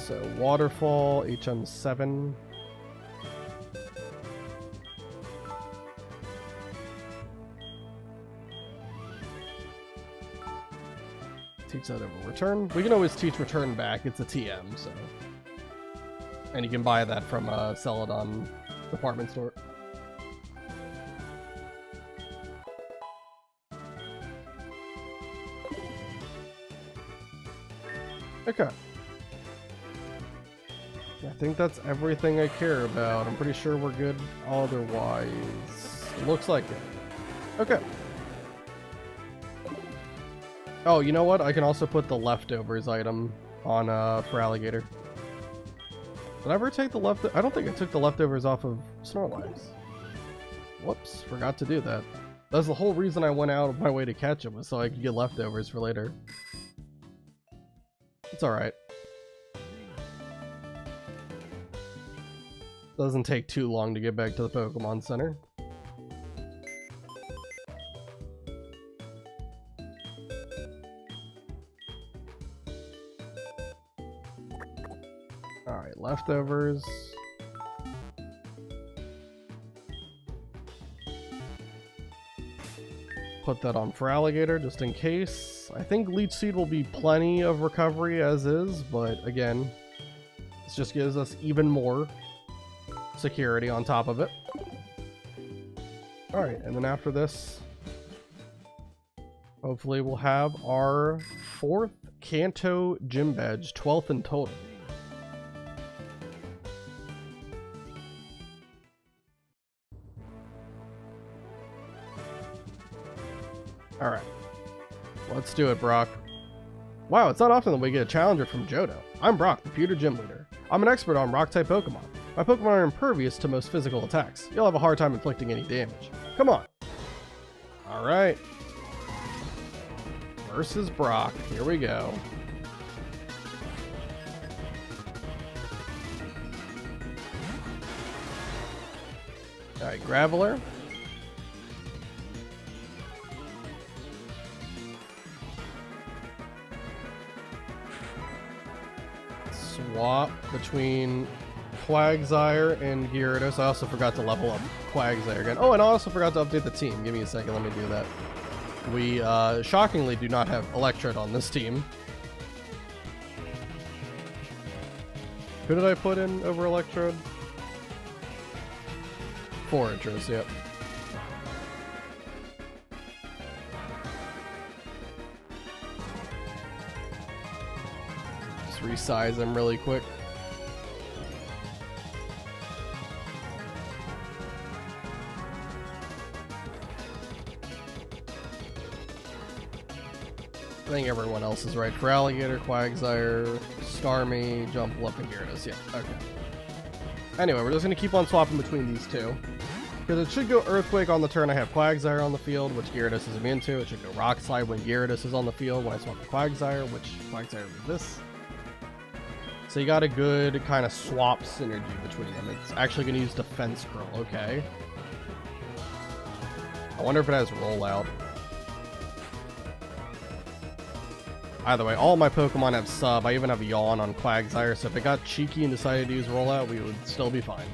So waterfall, HM7. Teach that over return. We can always teach return back. It's a TM, so. And you can buy that from Celadon department store. Okay. I think that's everything I care about. I'm pretty sure we're good otherwise. Looks like it. Okay. Oh, you know what? I can also put the leftovers item on for alligator. Did I ever take the I don't think I took the leftovers off of Snorlax. Whoops, forgot to do that. That's the whole reason I went out of my way to catch him, was so I could get leftovers for later. It's alright. Doesn't take too long to get back to the Pokemon Center. Alright, leftovers. Put that on for alligator just in case. I think Leech Seed will be plenty of recovery as is, but again, this just gives us even more security on top of it. Alright, and then after this, hopefully we'll have our 4th Kanto gym badge, 12th in total. Alright, let's do it, Brock. Wow, it's not often that we get a challenger from Johto. I'm Brock, the Pewter Gym Leader. I'm an expert on Rock-type Pokemon. My Pokemon are impervious to most physical attacks. You'll have a hard time inflicting any damage. Come on! Alright. Versus Brock. Here we go. Alright, Graveler. Swap between Quagsire and Gyarados. I also forgot to level up Quagsire again. Oh, and I also forgot to update the team. Give me a second, let me do that. We shockingly do not have Electrode on this team. Who did I put in over Electrode? Foragers, yep. Just resize them really quick. I think everyone else is right. For Alligator, Quagsire, Starmie, Jumpluff, and Gyarados. Yeah, okay. Anyway, we're just going to keep on swapping between these two. Because it should go Earthquake on the turn I have Quagsire on the field, which Gyarados is immune to. It should go Rock Slide when Gyarados is on the field when I swap to Quagsire, which Quagsire resists. So you got a good kind of swap synergy between them. It's actually going to use Defense Curl, okay. I wonder if it has Rollout. Either way, all my Pokemon have Sub. I even have Yawn on Quagsire, so if it got cheeky and decided to use Rollout, we would still be fine.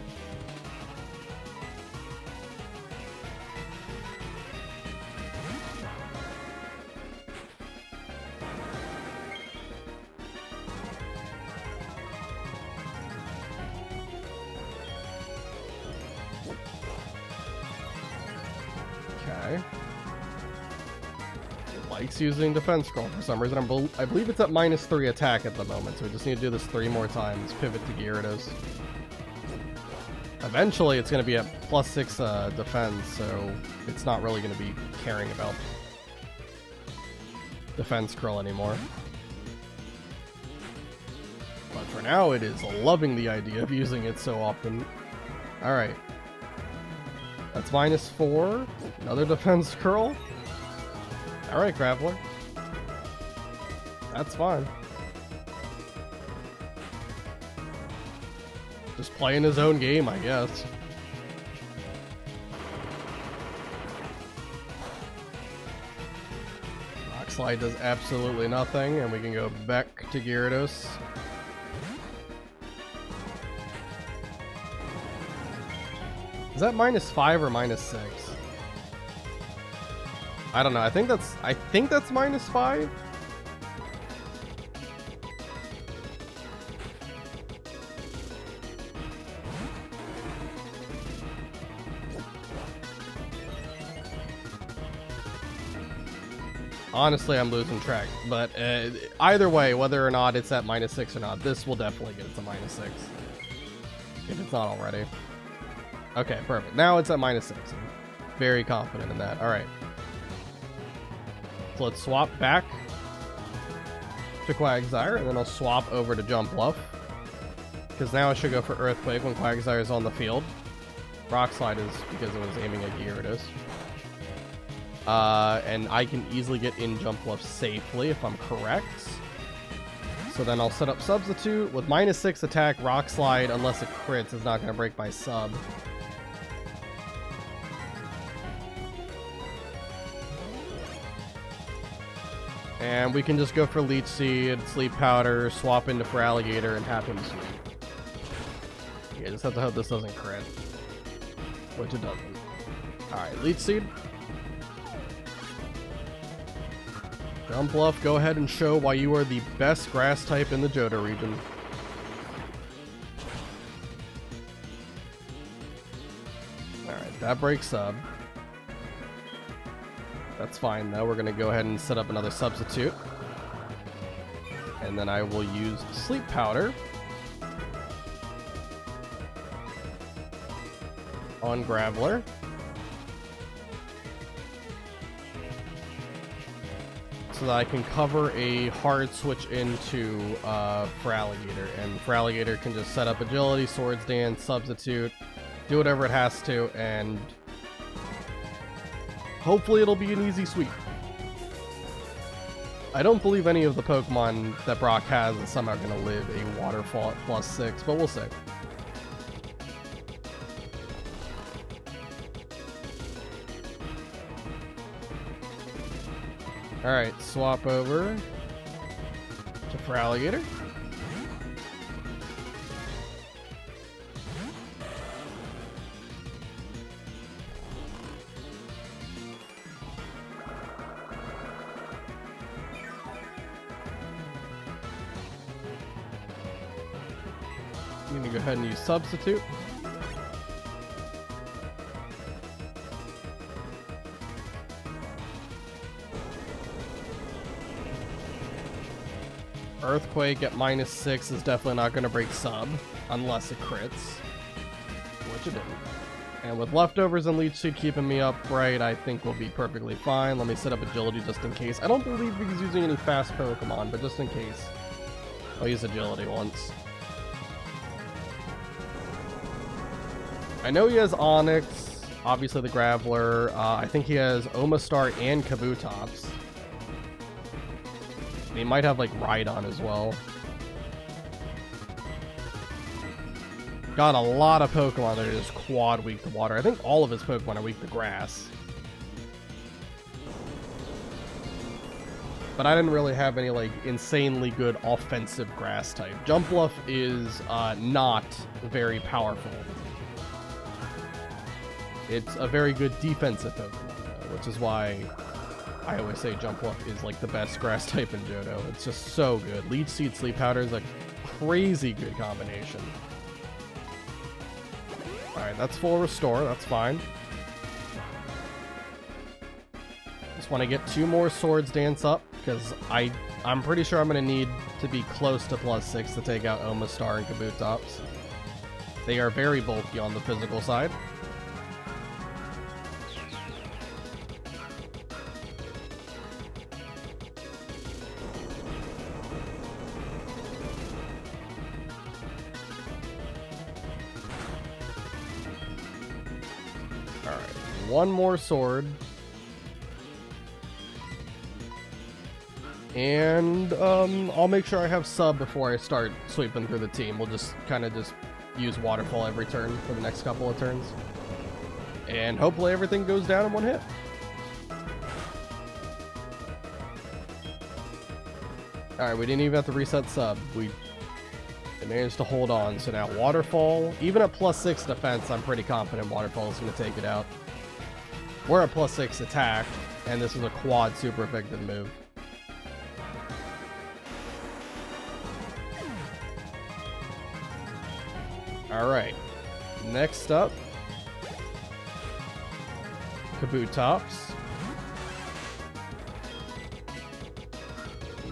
Okay. Likes using Defense Scroll for some reason. I believe it's at -3 attack at the moment, so we just need to do this 3 more times. Pivot to Gyarados. Eventually, it's going to be at +6 defense, so it's not really going to be caring about Defense Curl anymore. But for now, it is loving the idea of using it so often. Alright. That's -4. Another Defense Curl. Alright, Graveler. That's fine. Just playing his own game, I guess. Rock Slide does absolutely nothing, and we can go back to Gyarados. Is that -5 or -6? I don't know. I think that's -5. Honestly, I'm losing track, but either way, whether or not it's at -6 or not, this will definitely get it to -6. If it's not already. Okay, perfect. Now it's at -6. I'm very confident in that. Alright. So let's swap back to Quagsire, and then I'll swap over to Jump Bluff. Because now I should go for Earthquake when Quagsire is on the field. Rock Slide is because it was aiming at Gyarados. And I can easily get in Jump Bluff safely if I'm correct. So then I'll set up Substitute. With -6 attack, Rock Slide, unless it crits, is not going to break my sub. And we can just go for Leech Seed, Sleep Powder, swap into for Alligator, and have him sweep. Yeah, just have to hope this doesn't crit. Which it doesn't. Alright, Leech Seed. Jump Bluff, go ahead and show why you are the best grass type in the Johto region. Alright, that breaks sub. That's fine though. We're going to go ahead and set up another substitute. And then I will use Sleep Powder on Graveler. So that I can cover a hard switch into for Alligator. And for Alligator can just set up Agility, Swords Dance, Substitute, do whatever it has to, and hopefully it'll be an easy sweep. I don't believe any of the Pokemon that Brock has is somehow going to live a Waterfall at +6, but we'll see. Alright, swap over to for Alligator. I'm going to go ahead and use Substitute. Earthquake at -6 is definitely not going to break sub, unless it crits, which it didn't. And with leftovers and Leech Seed keeping me upright, I think we'll be perfectly fine. Let me set up Agility just in case. I don't believe he's using any fast Pokemon, but just in case, I'll use Agility once. I know he has Onix, obviously the Graveler. I think he has Omastar and Kabutops. He might have like Rhydon as well. Got a lot of Pokemon that are just quad weak to water. I think all of his Pokemon are weak to grass. But I didn't really have any like insanely good offensive grass type. Jump Bluff is not very powerful. It's a very good defensive Pokemon though, which is why I always say Jump Bluff is like the best grass type in Johto. It's just so good. Leech Seed, Sleep Powder is a crazy good combination. Alright, that's full restore. That's fine. Just want to get 2 more Swords Dance up, because I'm pretty sure I'm going to need to be close to +6 to take out Omastar and Kabutops. They are very bulky on the physical side. One more sword. And I'll make sure I have sub before I start sweeping through the team. We'll just kind of just use Waterfall every turn for the next couple of turns. And hopefully everything goes down in one hit. Alright, we didn't even have to reset sub. They managed to hold on. So now Waterfall, even at +6 defense, I'm pretty confident Waterfall is going to take it out. We're at +6 attack, and this is a quad super effective move. Alright. Next up, Kabutops.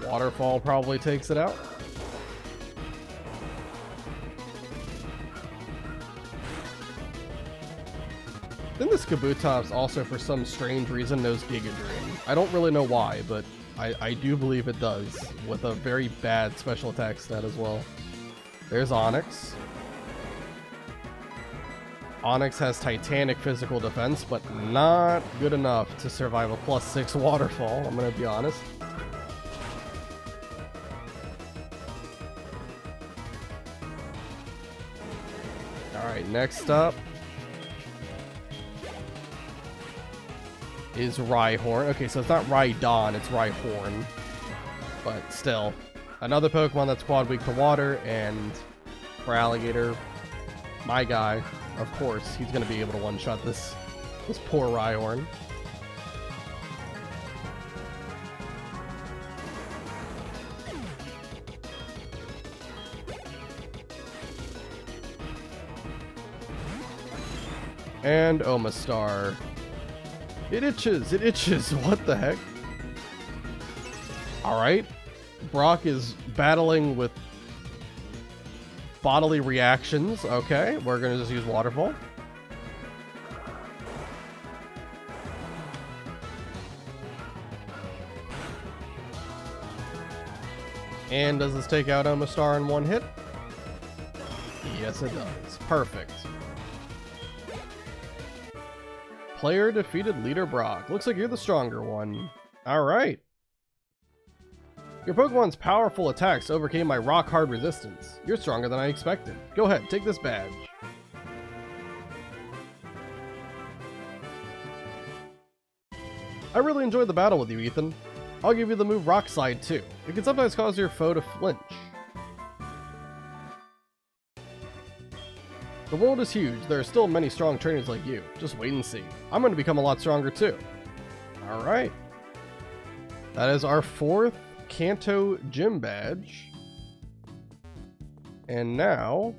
Waterfall probably takes it out. Then this Kabutops also, for some strange reason, knows Giga Drain. I don't really know why, but I do believe it does, with a very bad special attack stat as well. There's Onyx. Onyx has Titanic physical defense, but not good enough to survive a +6 Waterfall, I'm gonna be honest. Alright, next up is Rhyhorn. Okay, so it's not Rhydon, it's Rhyhorn. But still, another Pokemon that's quad weak to water, and for Alligator, my guy, of course, he's going to be able to one-shot this poor Rhyhorn. And Omastar. It itches, it itches, what the heck? Alright, Brock is battling with bodily reactions. Okay, we're gonna just use Waterfall. And does this take out Omastar in one hit? Yes, it does. Perfect. Player defeated leader Brock. Looks like you're the stronger one. Alright. Your Pokemon's powerful attacks overcame my rock-hard resistance. You're stronger than I expected. Go ahead, take this badge. I really enjoyed the battle with you, Ethan. I'll give you the move Rock Slide too. It can sometimes cause your foe to flinch. The world is huge. There are still many strong trainers like you. Just wait and see. I'm going to become a lot stronger too. Alright. That is our 4th Kanto gym badge. And now,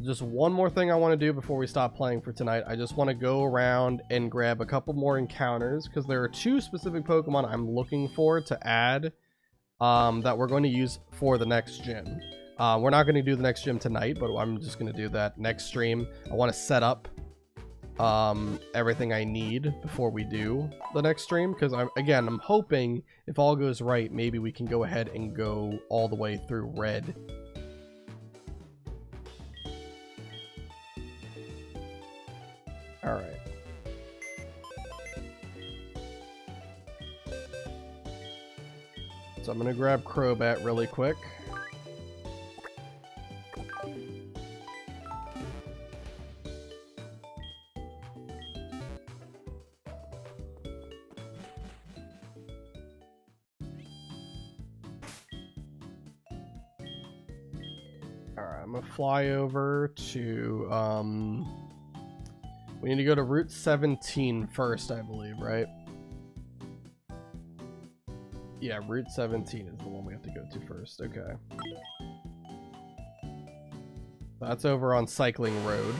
just one more thing I want to do before we stop playing for tonight. I just want to go around and grab a couple more encounters, because there are 2 specific Pokemon I'm looking for to add that we're going to use for the next gym. We're not going to do the next gym tonight, but I'm just going to do that next stream. I want to set up everything I need before we do the next stream, because I'm hoping if all goes right, maybe we can go ahead and go all the way through Red. Alright. So I'm going to grab Crobat really quick. Alright, I'm gonna fly over to, we need to go to Route 17 first, I believe, right? Yeah, Route 17 is the one we have to go to first, okay. That's over on Cycling Road.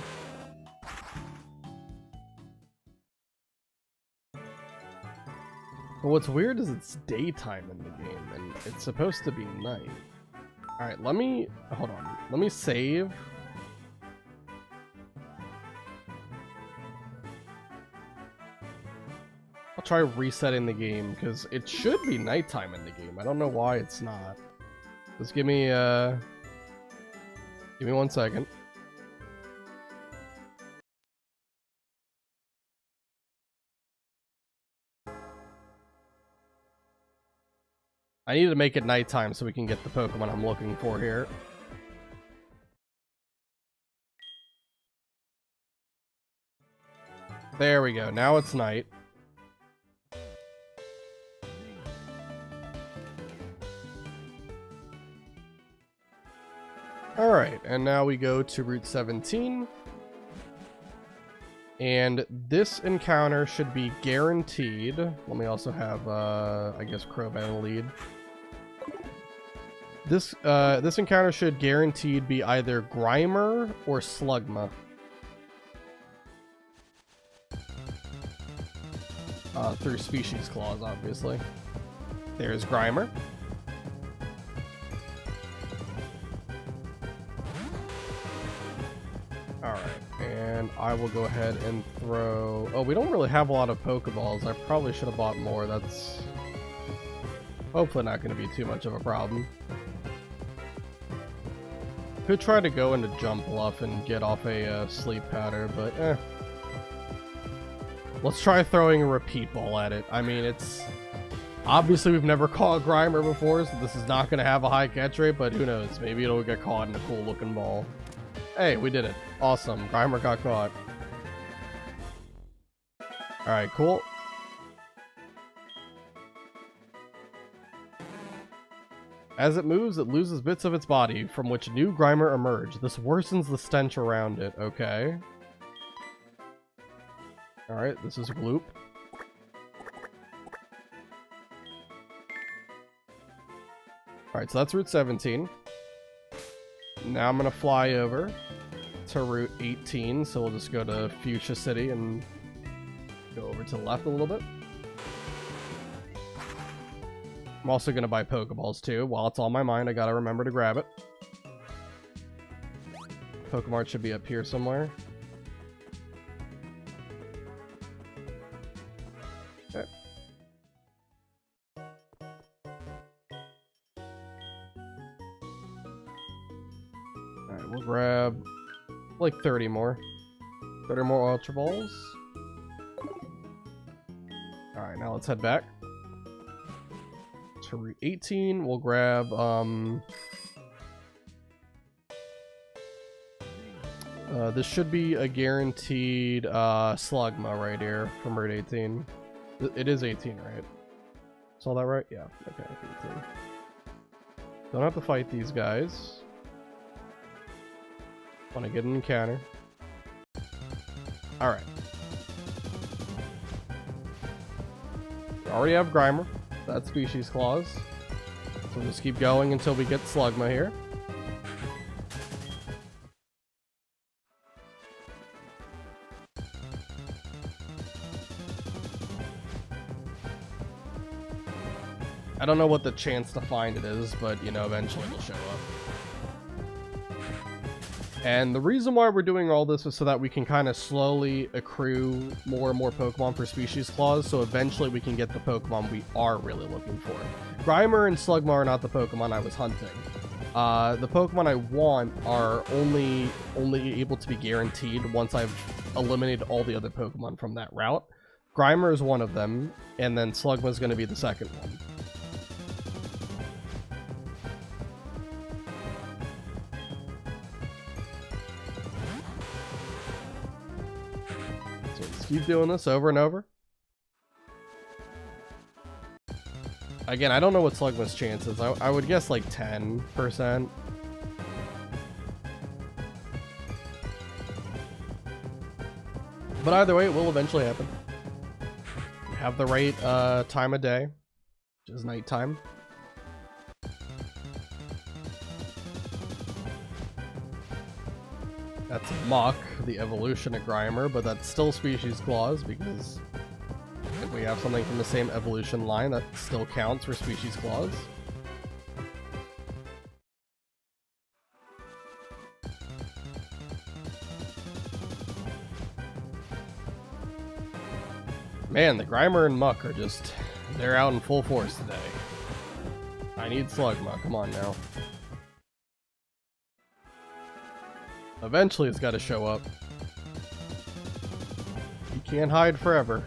But what's weird is it's daytime in the game, and it's supposed to be night. Alright, hold on. Let me save. I'll try resetting the game, because it should be nighttime in the game. I don't know why it's not. Just give me 1 second. I need to make it nighttime so we can get the Pokemon I'm looking for here. There we go. Now it's night. Alright, and now we go to Route 17. And this encounter should be guaranteed. Let me also have, I guess, Crowbat in the lead. This encounter should guaranteed be either Grimer or Slugma. Through Species Clause, obviously. There's Grimer. Alright, and I will go ahead and throw... Oh, we don't really have a lot of Pokeballs. I probably should have bought more. That's hopefully not going to be too much of a problem. Could try to go into Jump Bluff and get off a Sleep Powder, but eh. Let's try throwing a Repeat Ball at it. I mean, it's... Obviously, we've never caught Grimer before, so this is not going to have a high catch rate, but who knows? Maybe it'll get caught in a cool-looking ball. Hey, we did it. Awesome. Grimer got caught. Alright, cool. As it moves, it loses bits of its body, from which new Grimer emerge. This worsens the stench around it. Okay. Alright, this is Gloop. Alright, so that's Route 17. Now I'm going to fly over to Route 18, so we'll just go to Fuchsia City and go over to the left a little bit. I'm also going to buy Pokeballs too. While it's on my mind, I got to remember to grab it. Pokemart should be up here somewhere. Okay. Alright, we'll grab like 30 more. 30 more Ultra Balls. Alright, now let's head back to Route 18. We'll grab this should be a guaranteed Slugma right here from Route 18. It is 18, right? Saw that right? Yeah. Okay, 18. Don't have to fight these guys. Want to get an encounter. Alright. We already have Grimer. That's Species Clause. So we'll just keep going until we get Slugma here. I don't know what the chance to find it is, but, you know, eventually it'll show up. And the reason why we're doing all this is so that we can kind of slowly accrue more and more Pokemon for Species Clause, so eventually we can get the Pokemon we are really looking for. Grimer and Slugma are not the Pokemon I was hunting. The Pokemon I want are only able to be guaranteed once I've eliminated all the other Pokemon from that route. Grimer is one of them, and then Slugma is going to be the second one. Keep doing this over and over. Again, I don't know what Slugma's chance is. I would guess like 10%. But either way, it will eventually happen. We have the right time of day, which is nighttime. That's Mach, the evolution of Grimer, but that's still Species Clause because if we have something from the same evolution line, that still counts for Species Clause. Man, the Grimer and Mach are just... they're out in full force today. I need Slugma, come on now. Eventually it's got to show up. You can't hide forever.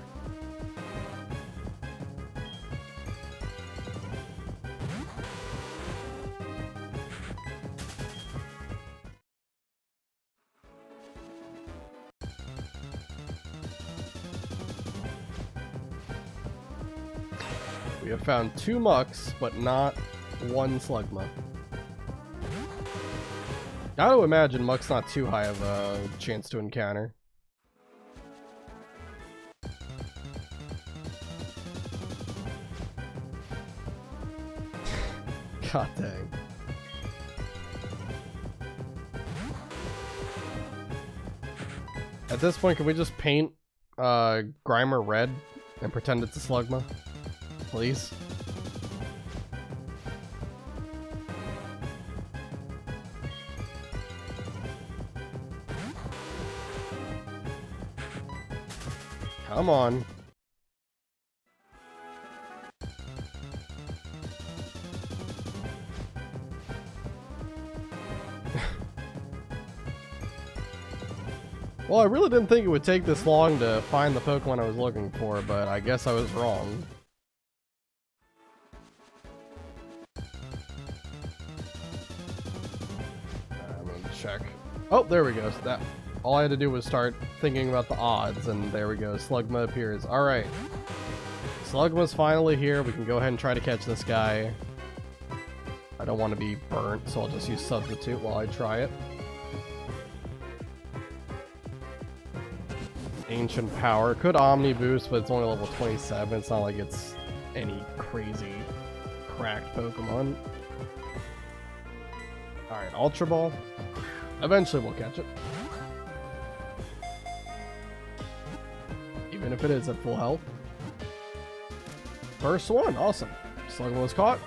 We have found 2 Mucks, but not 1 Slugma. Gotta imagine Muck's not too high of a chance to encounter. God dang. At this point, can we just paint Grimer red and pretend it's a Slugma? Please? Come on. Well, I really didn't think it would take this long to find the Pokemon I was looking for, but I guess I was wrong. I'm gonna check. Oh, there we go. So that all I had to do was start thinking about the odds, and there we go. Slugma appears. All right, Slugma's finally here. We can go ahead and try to catch this guy. I don't want to be burnt, so I'll just use Substitute while I try it. Ancient Power. Could Omni Boost, but it's only level 27. It's not like it's any crazy cracked Pokemon. Alright, Ultra Ball. Eventually we'll catch it. Even if it is at full health. First one, awesome. Slugma was caught.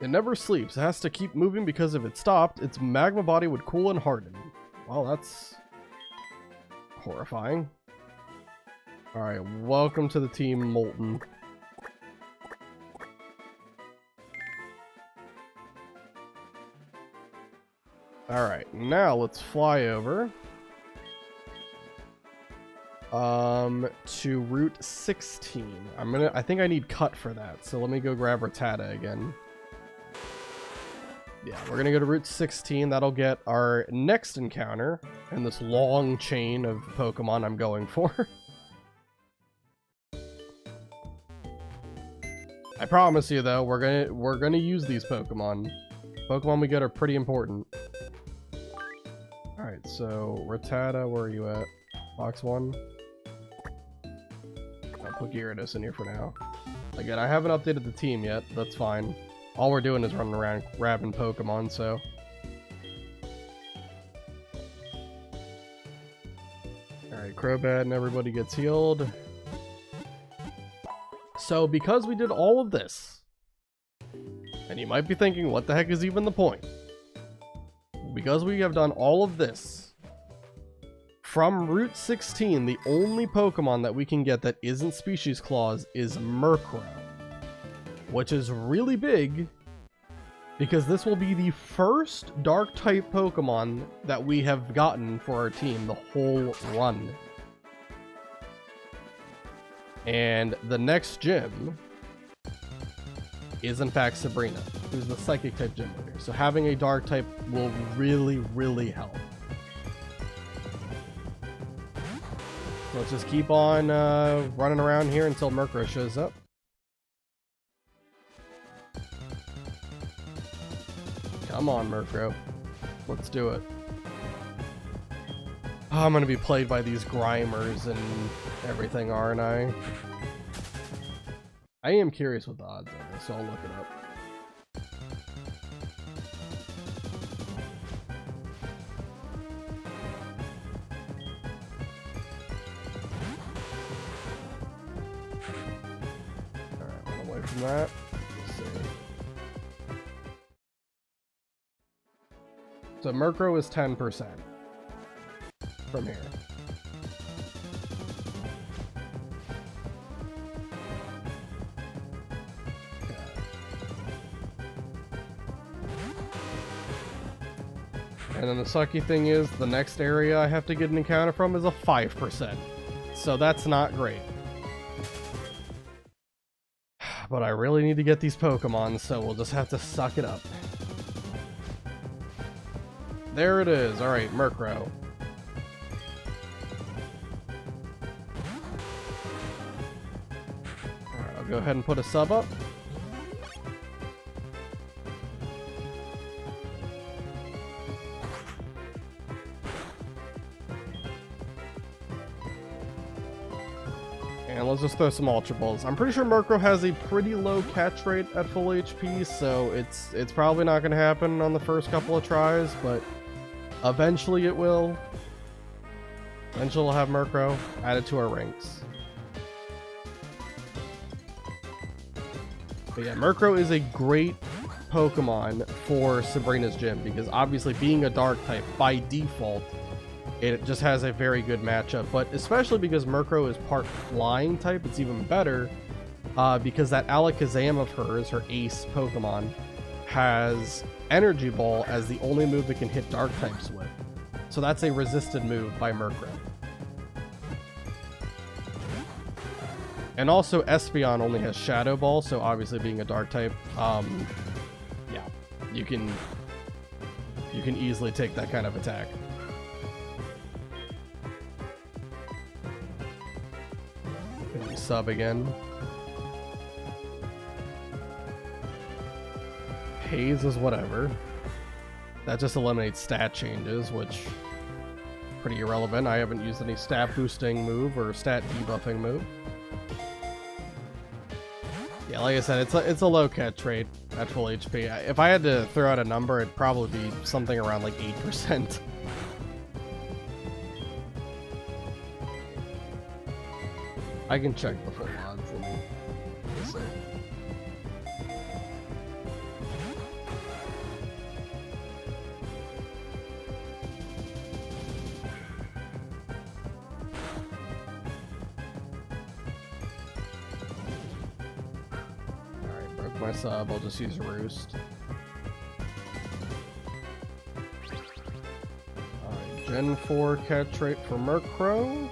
It never sleeps. It has to keep moving because if it stopped, its magma body would cool and harden. Well, that's horrifying. Alright, welcome to the team, Molten. Alright, now let's fly over to Route 16. I think I need Cut for that, so let me go grab Rattata again. Yeah, we're gonna go to Route 16. That'll get our next encounter in this long chain of Pokemon I'm going for. I promise you though, we're gonna use these Pokemon. Pokemon we get are pretty important. Alright, so Rattata, where are you at? Box 1? I'll put Gyarados in here for now. Again, I haven't updated the team yet, that's fine. All we're doing is running around grabbing Pokemon, so... Alright, Crobat and everybody gets healed. So, because we did all of this, and you might be thinking, what the heck is even the point? Because we have done all of this, from Route 16, the only Pokemon that we can get that isn't Species Clause is Murkrow. Which is really big, because this will be the first Dark-type Pokemon that we have gotten for our team the whole run. And the next gym is in fact Sabrina, who's the Psychic-type gym leader. So having a Dark-type will really, really help. So let's just keep on running around here until Murkrow shows up. Come on, Murkrow. Let's do it. Oh, I'm gonna be played by these Grimers and everything, aren't I? I am curious what the odds are, so I'll look it up. Alright, run away from that. Let's see. So Murkrow is 10% from here. Okay. And then the sucky thing is, the next area I have to get an encounter from is a 5%. So that's not great. But I really need to get these Pokemon, so we'll just have to suck it up. There it is. Alright, Murkrow. I'll go ahead and put a sub up. And let's just throw some Ultra Balls. I'm pretty sure Murkrow has a pretty low catch rate at full HP, so it's probably not going to happen on the first couple of tries, but eventually it will. Eventually we'll have Murkrow added to our ranks. But yeah, Murkrow is a great Pokemon for Sabrina's gym, because obviously being a dark type by default, it just has a very good matchup, but especially because Murkrow is part flying type, it's even better because that Alakazam of hers, her ace Pokemon, has Energy Ball as the only move it can hit dark types with. So that's a resisted move by Murkrow. And also Espeon only has Shadow Ball, so obviously being a dark type, yeah, you can easily take that kind of attack. Sub again. Haze is whatever. That just eliminates stat changes, which pretty irrelevant. I haven't used any stat boosting move or stat debuffing move. Yeah, like I said, it's a low catch rate at full HP. If I had to throw out a number, it'd probably be something around like 8%. I can check the full odds. Let me see. Alright, broke my sub. I'll just use Roost. Alright, Gen 4 catch rate for Murkrow.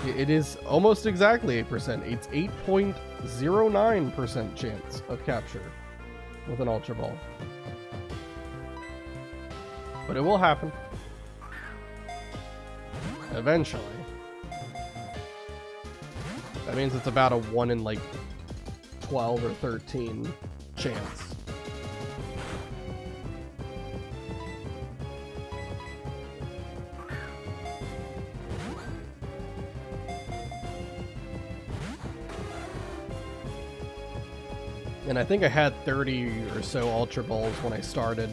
It is almost exactly 8%. It's 8.09% chance of capture with an Ultra Ball. But it will happen. Eventually. That means it's about a 1 in like 12 or 13 chance. And I think I had 30 or so Ultra Balls when I started.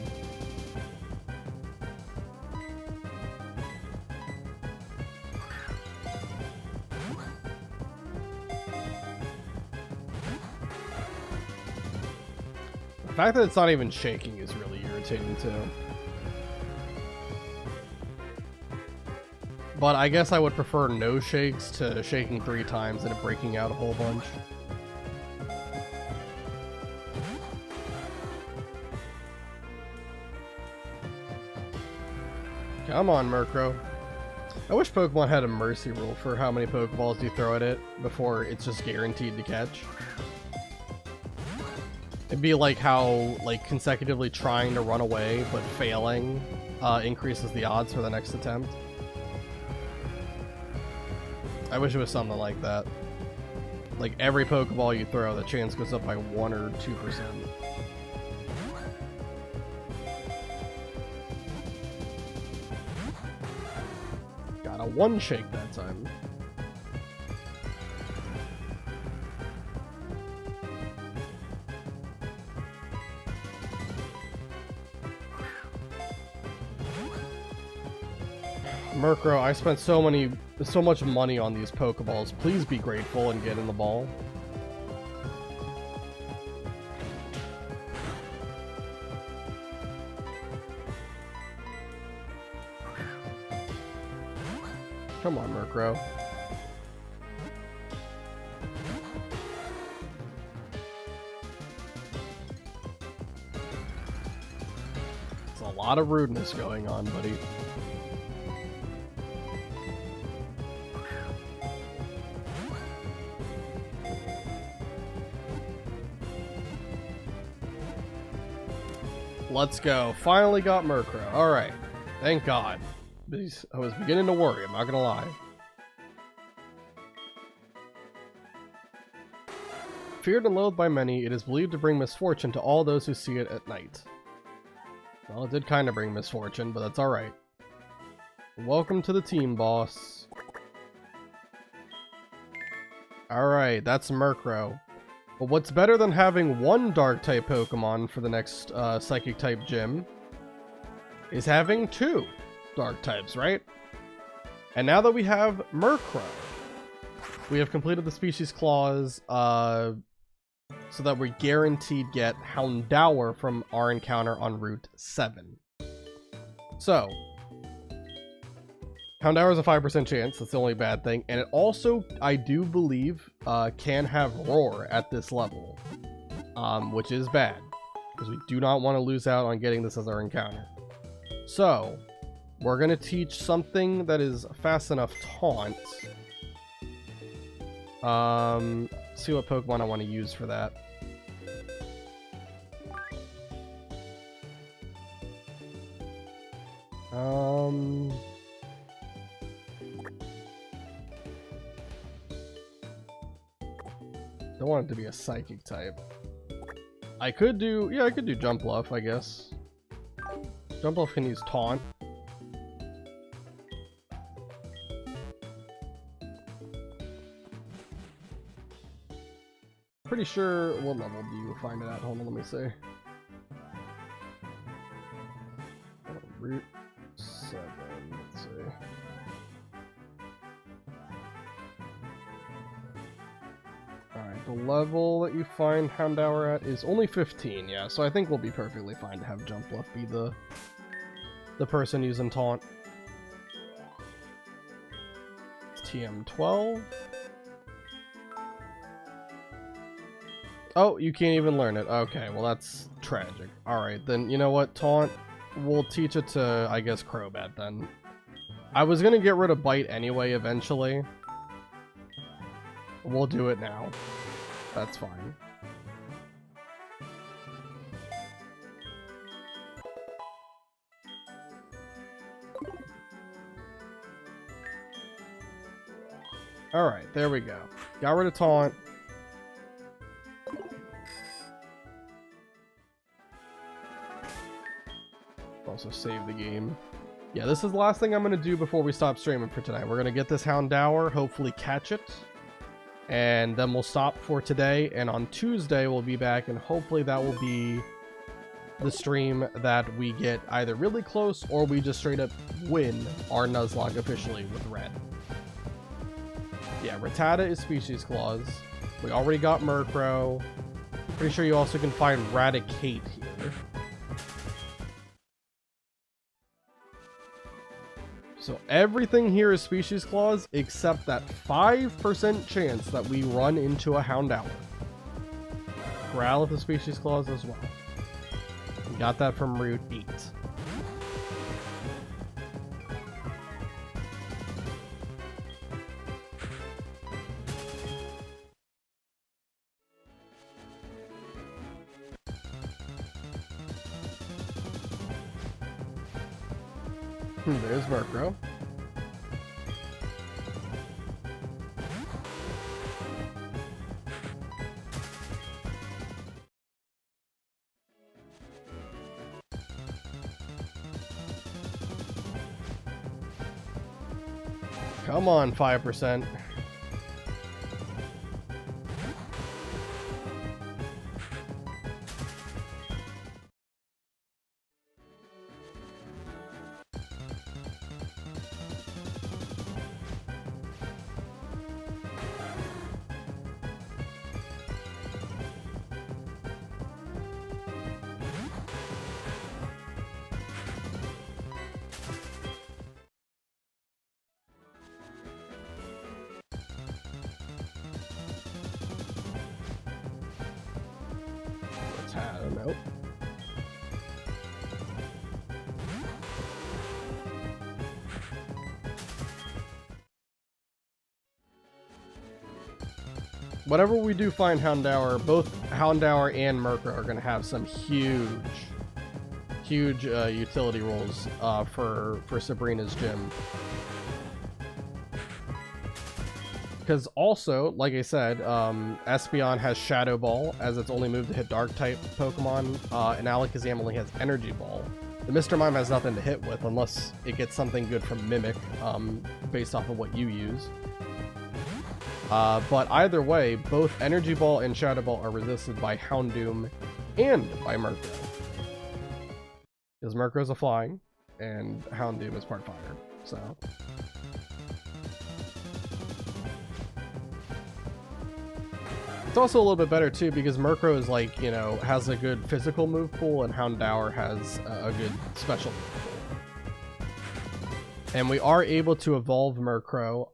The fact that it's not even shaking is really irritating too. But I guess I would prefer no shakes to shaking 3 times and it breaking out a whole bunch. Come on, Murkrow. I wish Pokemon had a mercy rule for how many Pokeballs you throw at it before it's just guaranteed to catch. It'd be like how, like, consecutively trying to run away but failing increases the odds for the next attempt. I wish it was something like that. Like, every Pokeball you throw, the chance goes up by 1 or 2%. A 1 shake that time. Murkrow, I spent so much money on these Pokeballs. Please be grateful and get in the ball. Come on, Murkrow. There's a lot of rudeness going on, buddy. Let's go. Finally got Murkrow. Alright. Thank God. was beginning to worry, I'm not gonna lie. Feared and loathed by many, it is believed to bring misfortune to all those who see it at night. Well, it did kind of bring misfortune, but that's alright. Welcome to the team, boss. Alright, that's Murkrow. But what's better than having one Dark-type Pokemon for the next Psychic-type gym is having two Dark-types, right? And now that we have Murkrow, we have completed the species clause, so that we guaranteed get Houndour from our encounter on Route 7. So, Houndour is a 5% chance, that's the only bad thing, and it also, I do believe, can have Roar at this level, which is bad, because we do not want to lose out on getting this as our encounter. So, we're going to teach something that is fast enough taunt. See what Pokemon I want to use for that. Don't want it to be a psychic type. I could do Jump Bluff, I guess. Jump Bluff can use Taunt. Pretty sure, what level do you find it at? Hold on, let me see. Route 7, let's see. Alright, the level that you find Houndour at is only 15, yeah, so I think we'll be perfectly fine to have Jump Bluff be the person using Taunt. It's TM12. Oh, you can't even learn it. Okay, well that's tragic. Alright, then you know what, Taunt? We'll teach it to, I guess, Crobat then. I was gonna get rid of Bite anyway, eventually. We'll do it now. That's fine. Alright, there we go. Got rid of Taunt. Also save the game. Yeah, this is the last thing I'm going to do before we stop streaming for tonight. We're going to get this Houndour, hopefully catch it, and then we'll stop for today, and on Tuesday we'll be back, and hopefully that will be the stream that we get either really close or we just straight up win our Nuzlocke officially with Red. Yeah, Rattata is species clause. We already got Murkrow. Pretty sure you also can find Raticate here. So everything here is species clause except that 5% chance that we run into a Houndour. Growlithe is species clause as well. We got that from Route 8. There's Murkrow. Come on, 5%. Nope. Whatever we do find Houndour, both Houndour and Murkrow are going to have some huge huge utility roles for Sabrina's gym. Because also, like I said, Espeon has Shadow Ball as its only move to hit Dark-type Pokemon, and Alakazam only has Energy Ball. The Mr. Mime has nothing to hit with unless it gets something good from Mimic, based off of what you use. But either way, both Energy Ball and Shadow Ball are resisted by Houndoom and by Murkrow. Because Murkrow's a flying, and Houndoom is part fire, so... It's also a little bit better too because Murkrow is like, you know, has a good physical move pool and Houndour has a good special move pool. And we are able to evolve Murkrow.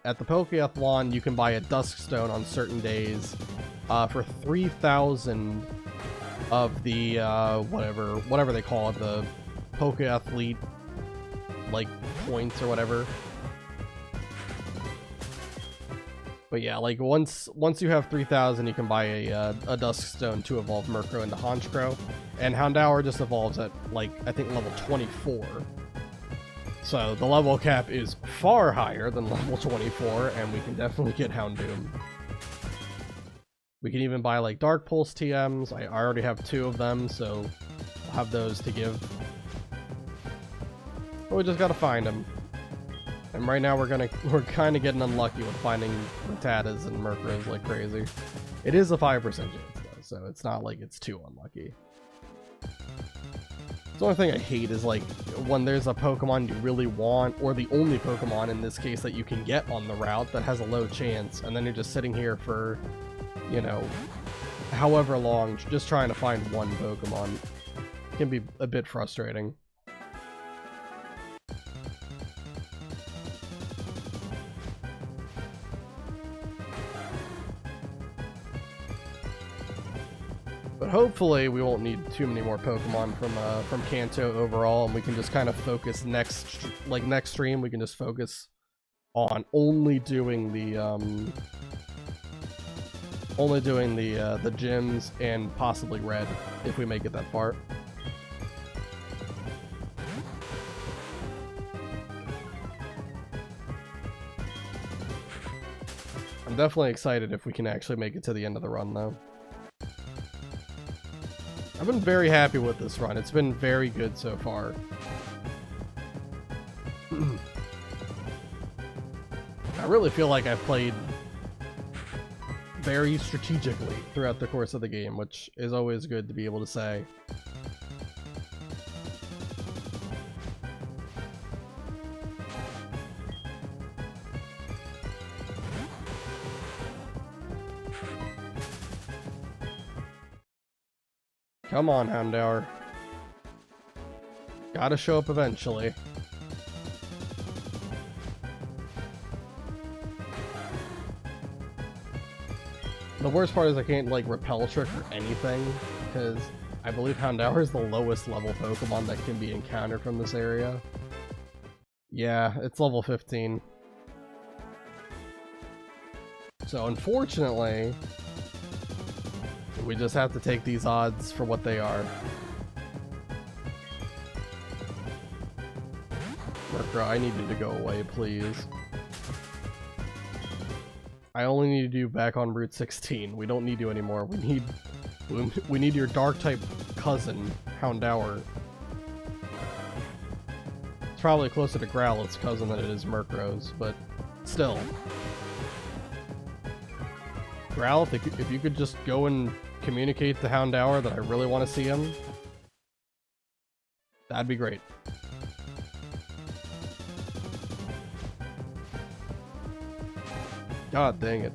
At the Pokéathlon, you can buy a Dusk Stone on certain days for 3,000 of the whatever they call it, the Pokéathlete like points or whatever. But yeah, like once you have 3,000, you can buy a Dusk Stone to evolve Murkrow into Honchkrow, and Houndour just evolves at like I think level 24. So the level cap is far higher than level 24, and we can definitely get Houndoom. We can even buy like Dark Pulse TMs. I already have 2 of them, so I'll have those to give. But we just gotta find them. And right now we're kind of getting unlucky with finding Rattatas and Murkrows like crazy. It is a 5% chance though, so it's not like it's too unlucky. The only thing I hate is like when there's a Pokemon you really want, or the only Pokemon in this case that you can get on the route that has a low chance, and then you're just sitting here for, you know, however long just trying to find one Pokemon. It can be a bit frustrating. But hopefully we won't need too many more Pokemon from Kanto overall, and we can just kind of focus next stream. We can just focus on only doing the gyms and possibly Red if we make it that far. I'm definitely excited if we can actually make it to the end of the run though. I've been very happy with this run. It's been very good so far. I really feel like I've played very strategically throughout the course of the game, which is always good to be able to say. Come on, Houndour. Gotta show up eventually. The worst part is I can't, like, Repel Trick or anything, because I believe Houndour is the lowest level Pokemon that can be encountered from this area. Yeah, it's level 15. So, unfortunately, we just have to take these odds for what they are. Murkrow, I need you to go away, please. I only need you back on Route 16. We don't need you anymore. We need your Dark-type cousin, Houndour. It's probably closer to Growlithe's cousin than it is Murkrow's, but still. Growlithe, if you could just go and communicate to Houndour that I really want to see him, that'd be great. God dang it.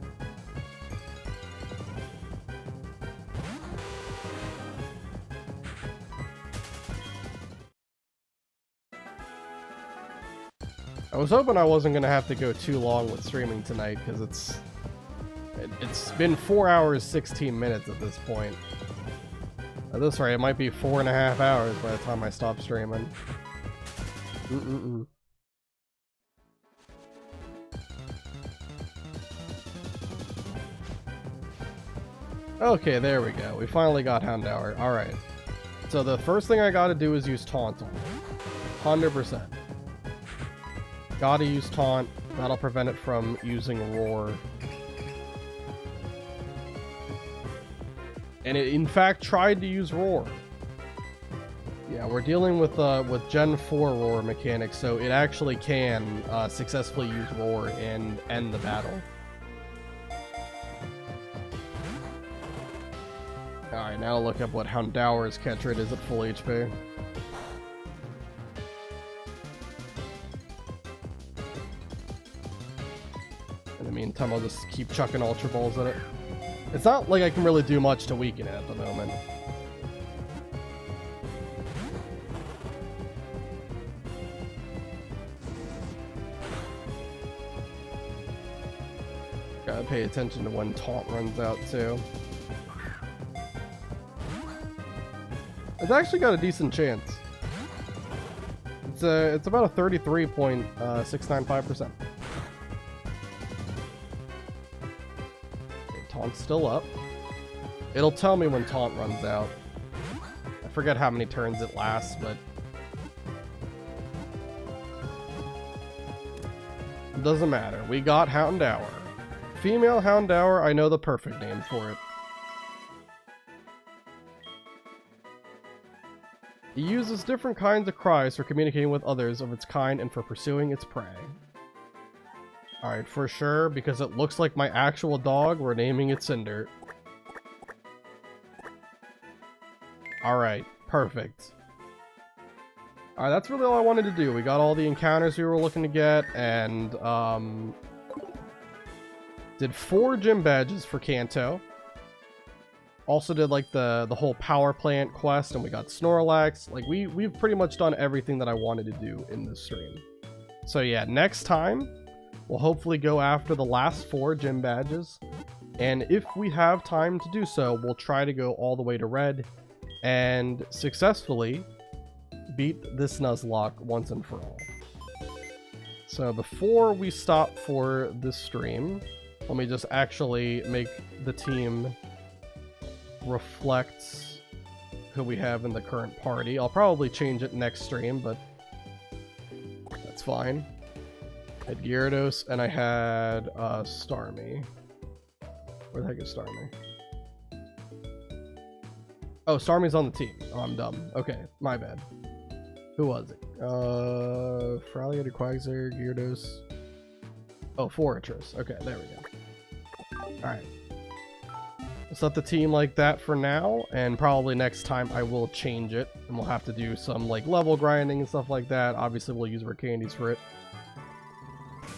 I was hoping I wasn't going to have to go too long with streaming tonight, because it's been 4 hours, 16 minutes at this point. At this rate, it might be 4.5 hours by the time I stop streaming. Okay, there we go. We finally got Houndour. Alright. So the first thing I gotta do is use taunt on it. 100%. Gotta use taunt. That'll prevent it from using roar. And it, in fact, tried to use roar. Yeah, we're dealing with Gen 4 roar mechanics, so it actually can successfully use roar and end the battle. Alright, now look up what Houndour's catch rate is at full HP. In the meantime, I'll just keep chucking Ultra Balls at it. It's not like I can really do much to weaken it at the moment. Gotta pay attention to when taunt runs out too. It's actually got a decent chance. It's about a 33.695%. Taunt's still up. It'll tell me when taunt runs out. I forget how many turns it lasts, but it doesn't matter. We got Houndour. Female Houndour, I know the perfect name for it. It uses different kinds of cries for communicating with others of its kind and for pursuing its prey. Alright, for sure, because it looks like my actual dog, we're naming it Cinder. Alright, perfect. Alright, that's really all I wanted to do. We got all the encounters we were looking to get, and, did 4 gym badges for Kanto. Also did, like, the whole power plant quest, and we got Snorlax. Like, we've pretty much done everything that I wanted to do in this stream. So yeah, next time, we'll hopefully go after the last 4 gym badges, and if we have time to do so, we'll try to go all the way to red and successfully beat this Nuzlocke once and for all. So before we stop for this stream, let me just actually make the team reflect who we have in the current party. I'll probably change it next stream, but that's fine. I had Gyarados, and I had Starmie. Where the heck is Starmie? Oh, Starmie's on the team. Oh, I'm dumb. Okay, my bad. Who was it? Feraligatr, Quagsire, Gyarados. Oh, Forretress. Okay, there we go. Alright. Let's let the team like that for now, and probably next time I will change it, and we'll have to do some like level grinding and stuff like that. Obviously, we'll use our candies for it.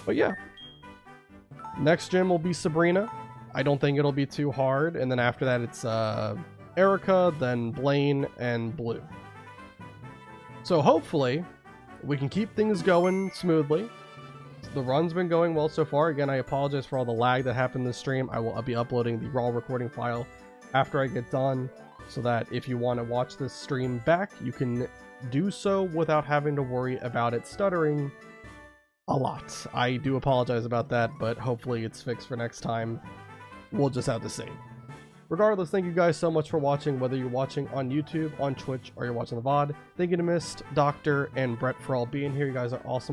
But yeah, next gym will be Sabrina. I don't think it'll be too hard, and then after that it's Erica, then Blaine, and Blue. So hopefully we can keep things going smoothly. The run's been going well so far. Again, I apologize for all the lag that happened this stream. I will be uploading the raw recording file after I get done, so that if you want to watch this stream back, you can do so without having to worry about it stuttering a lot. I do apologize about that, but hopefully it's fixed for next time. We'll just have to see. Regardless, thank you guys so much for watching, whether you're watching on YouTube, on Twitch, or you're watching the VOD. Thank you to Mist, Doctor, and Brett for all being here. You guys are awesome.